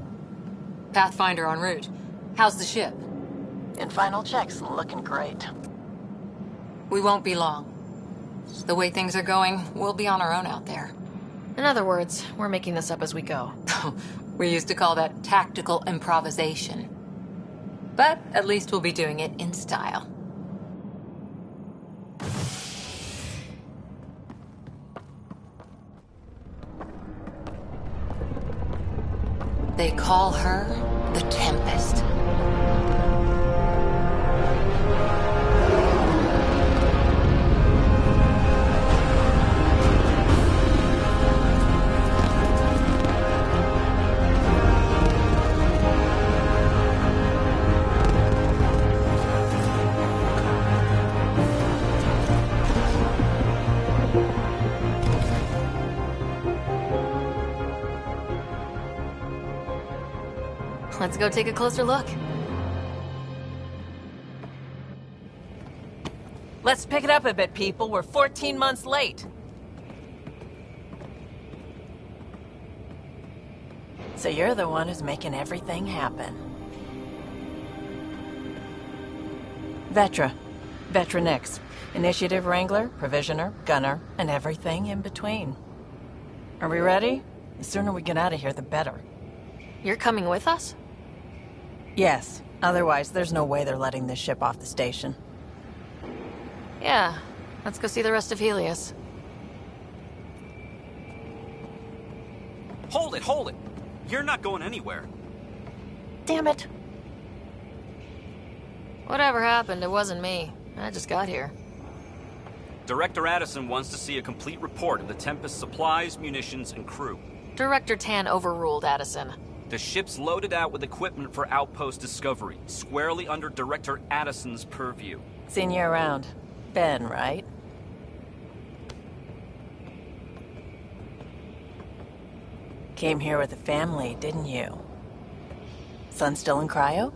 Pathfinder en route. How's the ship? In final checks, looking great. We won't be long. The way things are going, we'll be on our own out there. In other words, we're making this up as we go. We used to call that tactical improvisation. But at least we'll be doing it in style. They call her the Tempest. Let's go take a closer look. Let's pick it up a bit, people. We're 14 months late. So you're the one who's making everything happen. Vetra. Vetra Nix. Initiative Wrangler, Provisioner, Gunner, and everything in between. Are we ready? The sooner we get out of here, the better. You're coming with us? Yes. Otherwise, there's no way they're letting this ship off the station. Yeah. Let's go see the rest of Helios. Hold it, hold it! You're not going anywhere. Damn it. Whatever happened, it wasn't me. I just got here. Director Addison wants to see a complete report of the Tempest's supplies, munitions, and crew. Director Tan overruled Addison. The ship's loaded out with equipment for outpost discovery, squarely under Director Addison's purview. Seen you around. Ben, right? Came here with a family, didn't you? Son still in cryo?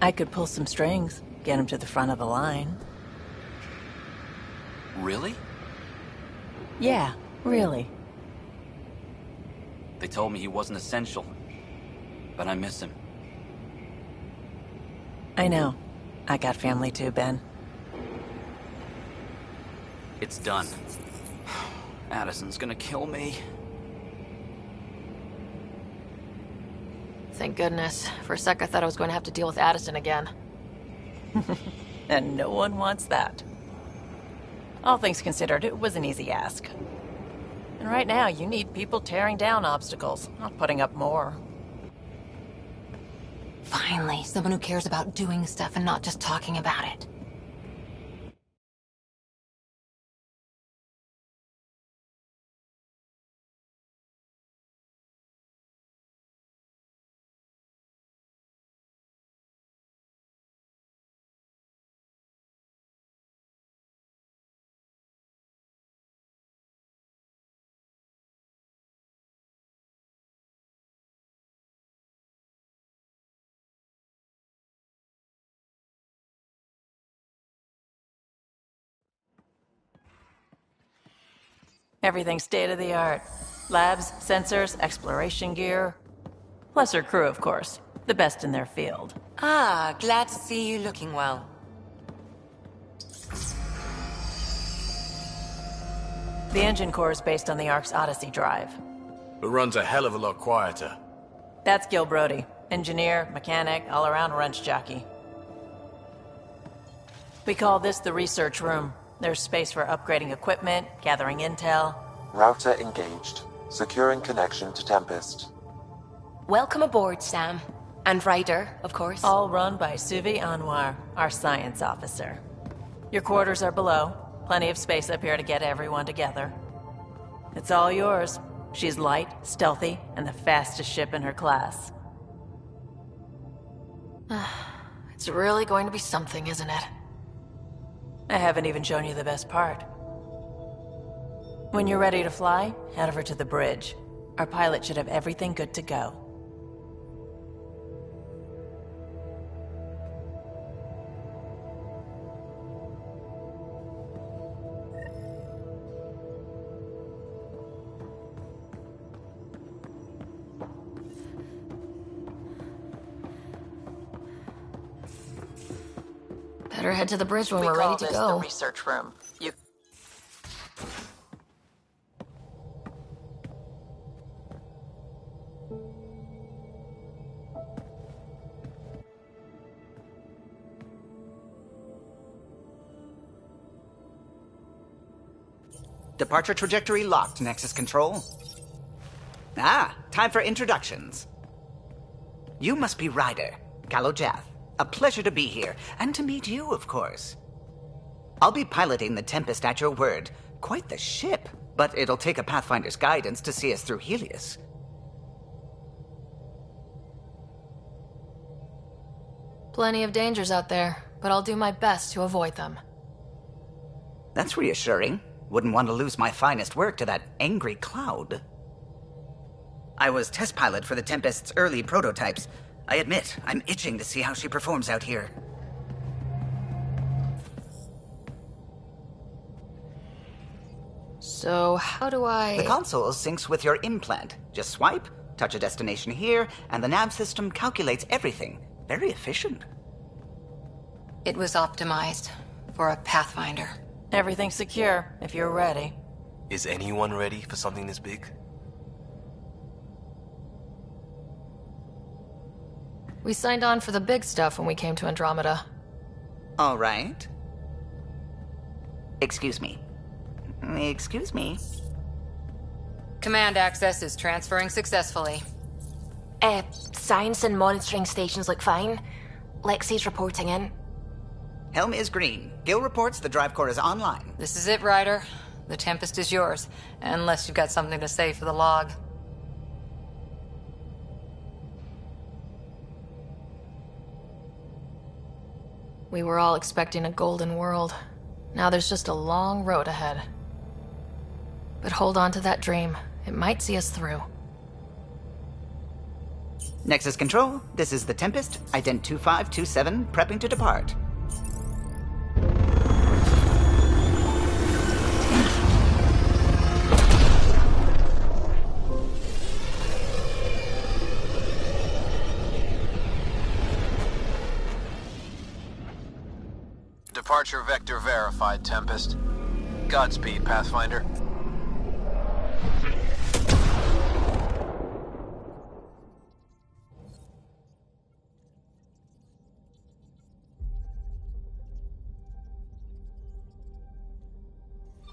I could pull some strings, get him to the front of the line. Really? Yeah, really. They told me he wasn't essential, but I miss him. I know. I got family too, Ben. It's done. Addison's gonna kill me. Thank goodness. For a sec, I thought I was going to have to deal with Addison again. And no one wants that. All things considered, it was an easy ask. And right now, you need people tearing down obstacles, not putting up more. Finally, someone who cares about doing stuff and not just talking about it. Everything's state-of-the-art. Labs, sensors, exploration gear. Plus her crew, of course. The best in their field. Ah, glad to see you looking well. The engine core is based on the Ark's Odyssey drive. It runs a hell of a lot quieter. That's Gil Brody. Engineer, mechanic, all-around wrench jockey. We call this the research room. There's space for upgrading equipment, gathering intel. Router engaged. Securing connection to Tempest. Welcome aboard, Sam. And Ryder, of course. All run by Suvi Anwar, our science officer. Your quarters are below. Plenty of space up here to get everyone together. It's all yours. She's light, stealthy, and the fastest ship in her class. It's really going to be something, isn't it? I haven't even shown you the best part. When you're ready to fly, head over to the bridge. Our pilot should have everything good to go. Better head to the bridge when We we're call ready to this go. the research room. You... Departure trajectory locked, Nexus Control. Ah, time for introductions. You must be Ryder, Kalojath. A pleasure to be here, and to meet you, of course. I'll be piloting the Tempest at your word. Quite the ship, but it'll take a Pathfinder's guidance to see us through Helios. Plenty of dangers out there, but I'll do my best to avoid them. That's reassuring. Wouldn't want to lose my finest work to that angry cloud. I was test pilot for the Tempest's early prototypes. I admit, I'm itching to see how she performs out here. So, how do I... The console syncs with your implant. Just swipe, touch a destination here, and the nav system calculates everything. Very efficient. It was optimized for a Pathfinder. Everything's secure, if you're ready. Is anyone ready for something this big? We signed on for the big stuff when we came to Andromeda. All right. Excuse me. Excuse me. Command access is transferring successfully. Science and monitoring stations look fine. Lexi's reporting in. Helm is green. Gil reports the drive core is online. This is it, Ryder. The Tempest is yours, unless you've got something to say for the log. We were all expecting a golden world. Now there's just a long road ahead. But hold on to that dream. It might see us through. Nexus Control, this is the Tempest, Ident 2527, prepping to depart. Departure vector verified, Tempest. Godspeed, Pathfinder.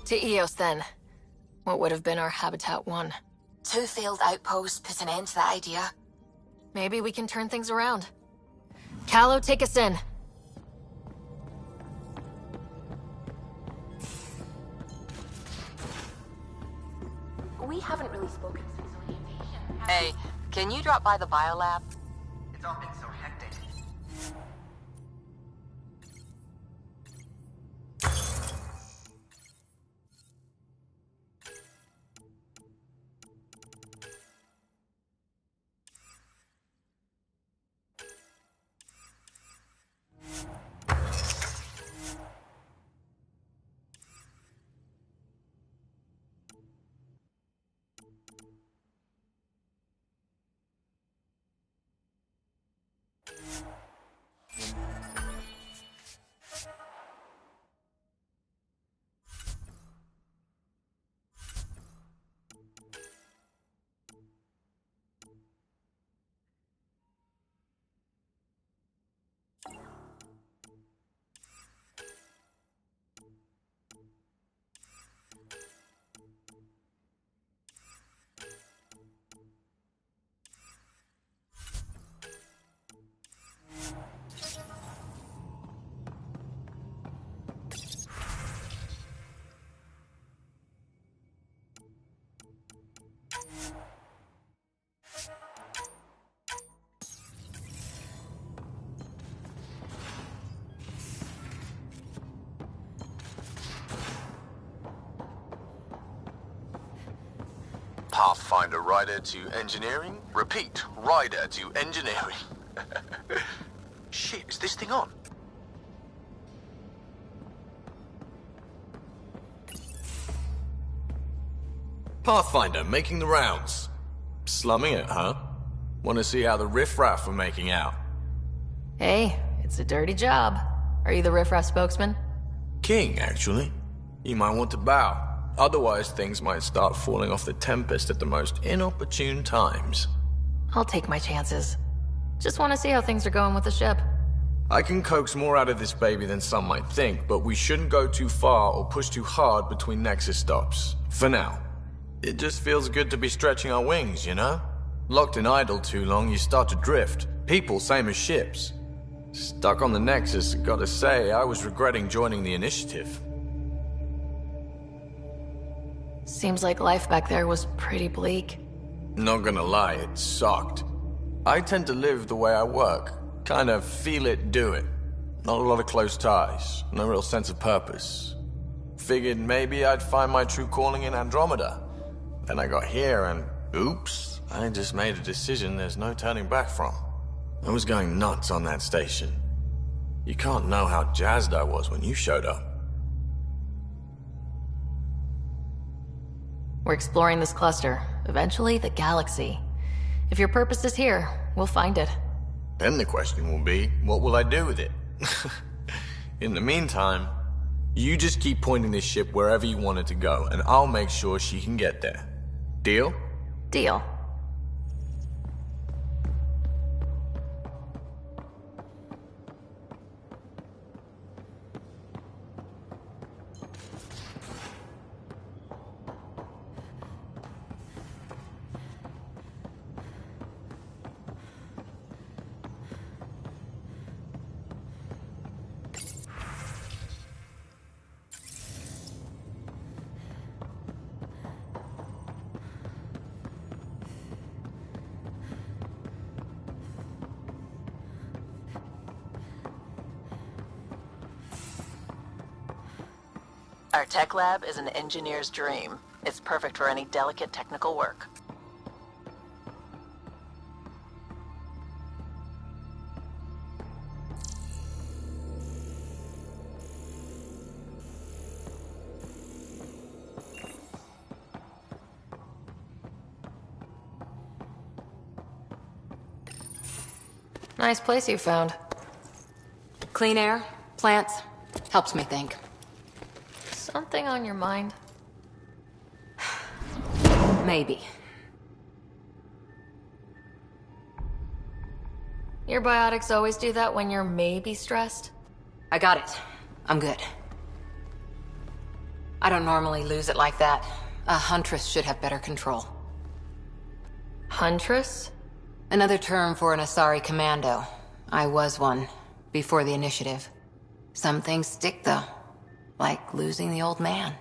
To Eos, then. What would have been our Habitat 1. 2 failed outposts put an end to that idea. Maybe we can turn things around. Calo, take us in. We haven't really spoken since orientation. Hey, can you drop by the biolab? It's all been so hectic. Pathfinder Rider to engineering. Repeat, Rider to engineering. Shit, is this thing on? Pathfinder making the rounds. Slumming it, huh? Want to see how the riffraff are making out? Hey, it's a dirty job. Are you the riffraff spokesman? King, actually. You might want to bow. Otherwise, things might start falling off the Tempest at the most inopportune times. I'll take my chances. Just want to see how things are going with the ship. I can coax more out of this baby than some might think, but we shouldn't go too far or push too hard between Nexus stops. For now. It just feels good to be stretching our wings, you know? Locked in idle too long, you start to drift. People, same as ships. Stuck on the Nexus, gotta say, I was regretting joining the Initiative. Seems like life back there was pretty bleak. Not gonna lie, it sucked. I tend to live the way I work. Kind of feel it, do it. Not a lot of close ties, no real sense of purpose. Figured maybe I'd find my true calling in Andromeda. Then I got here and, oops, I just made a decision there's no turning back from. I was going nuts on that station. You can't know how jazzed I was when you showed up. We're exploring this cluster, eventually the galaxy. If your purpose is here, we'll find it. Then the question will be, what will I do with it? In the meantime, you just keep pointing this ship wherever you want it to go, and I'll make sure she can get there. Deal? Deal. Our tech lab is an engineer's dream. It's perfect for any delicate technical work. Nice place you found. Clean air, plants, helps me think. Something on your mind? Maybe. Your biotics always do that when you're maybe stressed? I got it. I'm good. I don't normally lose it like that. A huntress should have better control. Huntress? Another term for an Asari commando. I was one, before the initiative. Some things stick, though. Like losing the old man.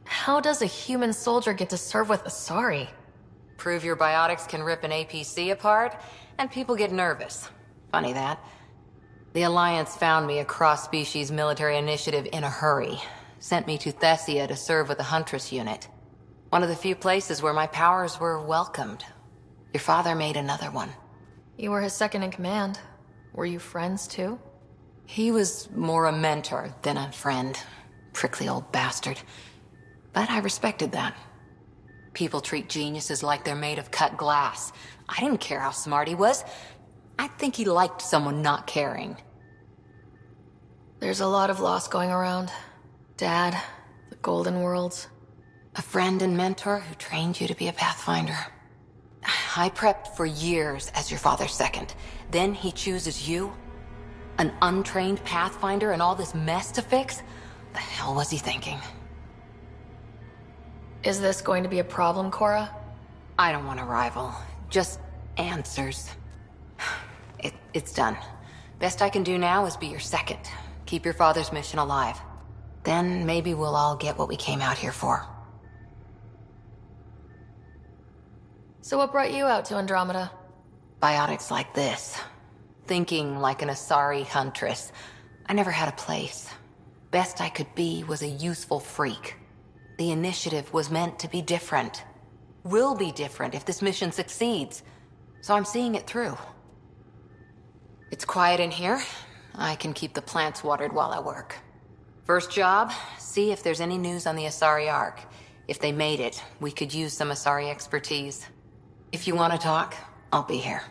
How does a human soldier get to serve with Asari? Prove your biotics can rip an APC apart, and people get nervous. Funny that. The Alliance found me a cross-species military initiative in a hurry. Sent me to Thessia to serve with the Huntress unit. One of the few places where my powers were welcomed. Your father made another one. You were his second in command. Were you friends too? He was more a mentor than a friend. Prickly old bastard. But I respected that. People treat geniuses like they're made of cut glass. I didn't care how smart he was. I think he liked someone not caring. There's a lot of loss going around. Dad, the Golden Worlds. A friend and mentor who trained you to be a Pathfinder. I prepped for years as your father's second. Then he chooses you? An untrained Pathfinder and all this mess to fix? The hell was he thinking? Is this going to be a problem, Cora? I don't want a rival. Just answers. It's done. Best I can do now is be your second. Keep your father's mission alive. Then maybe we'll all get what we came out here for. So what brought you out to Andromeda? Biotics like this. Thinking like an Asari huntress. I never had a place. Best I could be was a useful freak. The initiative was meant to be different. Will be different if this mission succeeds. So I'm seeing it through. It's quiet in here. I can keep the plants watered while I work. First job, see if there's any news on the Asari Ark. If they made it, we could use some Asari expertise. If you want to talk, I'll be here.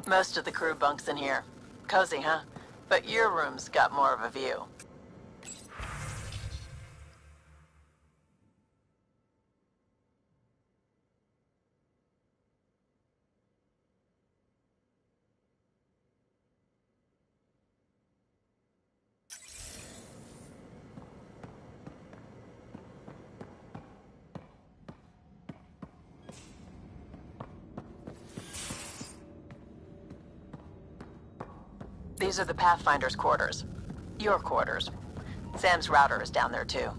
Most of the crew bunks in here. Cozy, huh? But your room's got more of a view. These are the Pathfinder's quarters. Your quarters. Sam's router is down there too.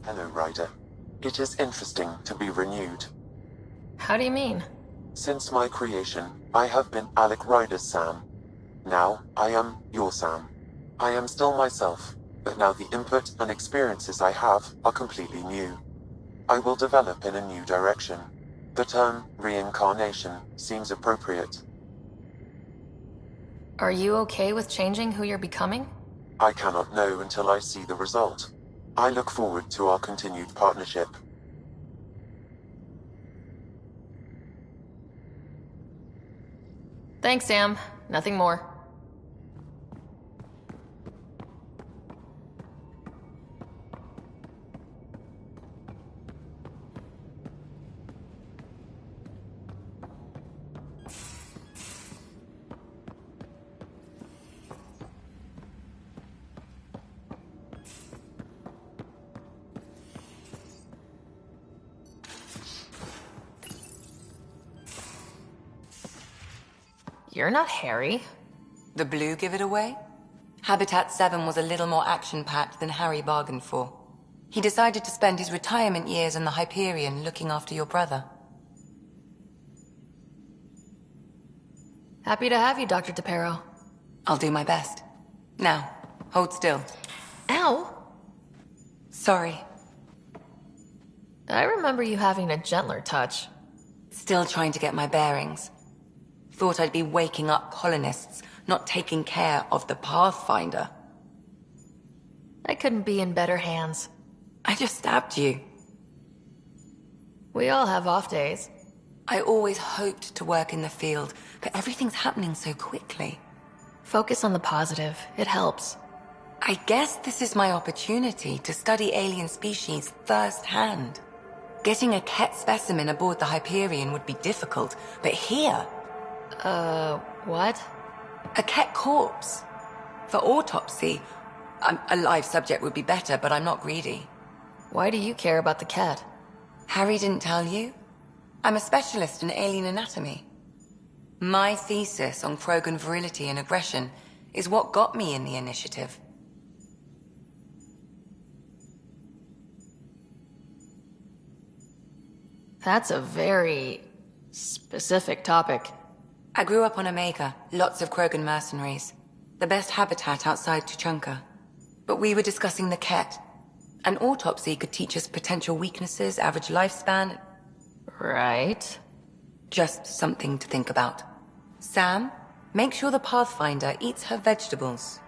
Hello, Ryder. It is interesting to be renewed. How do you mean? Since my creation, I have been Alec Ryder's Sam. Now, I am your Sam. I am still myself, but now the input and experiences I have are completely new. I will develop in a new direction. The term reincarnation seems appropriate. Are you okay with changing who you're becoming? I cannot know until I see the result. I look forward to our continued partnership. Thanks, Sam. Nothing more. You're not Harry. The blue give it away? Habitat 7 was a little more action-packed than Harry bargained for. He decided to spend his retirement years in the Hyperion looking after your brother. Happy to have you, Dr. DePero. I'll do my best. Now, hold still. Ow! Sorry. I remember you having a gentler touch. Still trying to get my bearings. Thought I'd be waking up colonists, not taking care of the Pathfinder. I couldn't be in better hands. I just stabbed you. We all have off days. I always hoped to work in the field, but everything's happening so quickly. Focus on the positive. It helps. I guess this is my opportunity to study alien species firsthand. Getting a Ket specimen aboard the Hyperion would be difficult, but here... What? A cat corpse? For autopsy? A live subject would be better, but I'm not greedy. Why do you care about the cat? Harry didn't tell you? I'm a specialist in alien anatomy. My thesis on Krogan virility and aggression is what got me in the initiative. That's a very specific topic. I grew up on Omega, lots of Krogan mercenaries. The best habitat outside Tuchanka. But we were discussing the Ket. An autopsy could teach us potential weaknesses, average lifespan. Right. Just something to think about. Sam, make sure the Pathfinder eats her vegetables.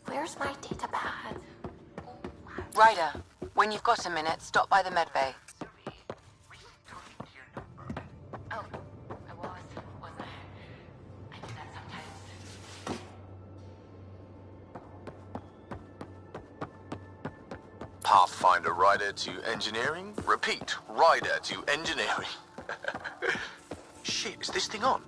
Where's my data pad? Ryder, when you've got a minute, stop by the medbay. Oh, I wasn't I? I do that sometimes. Pathfinder rider to engineering. Repeat, rider to engineering. Shit, is this thing on?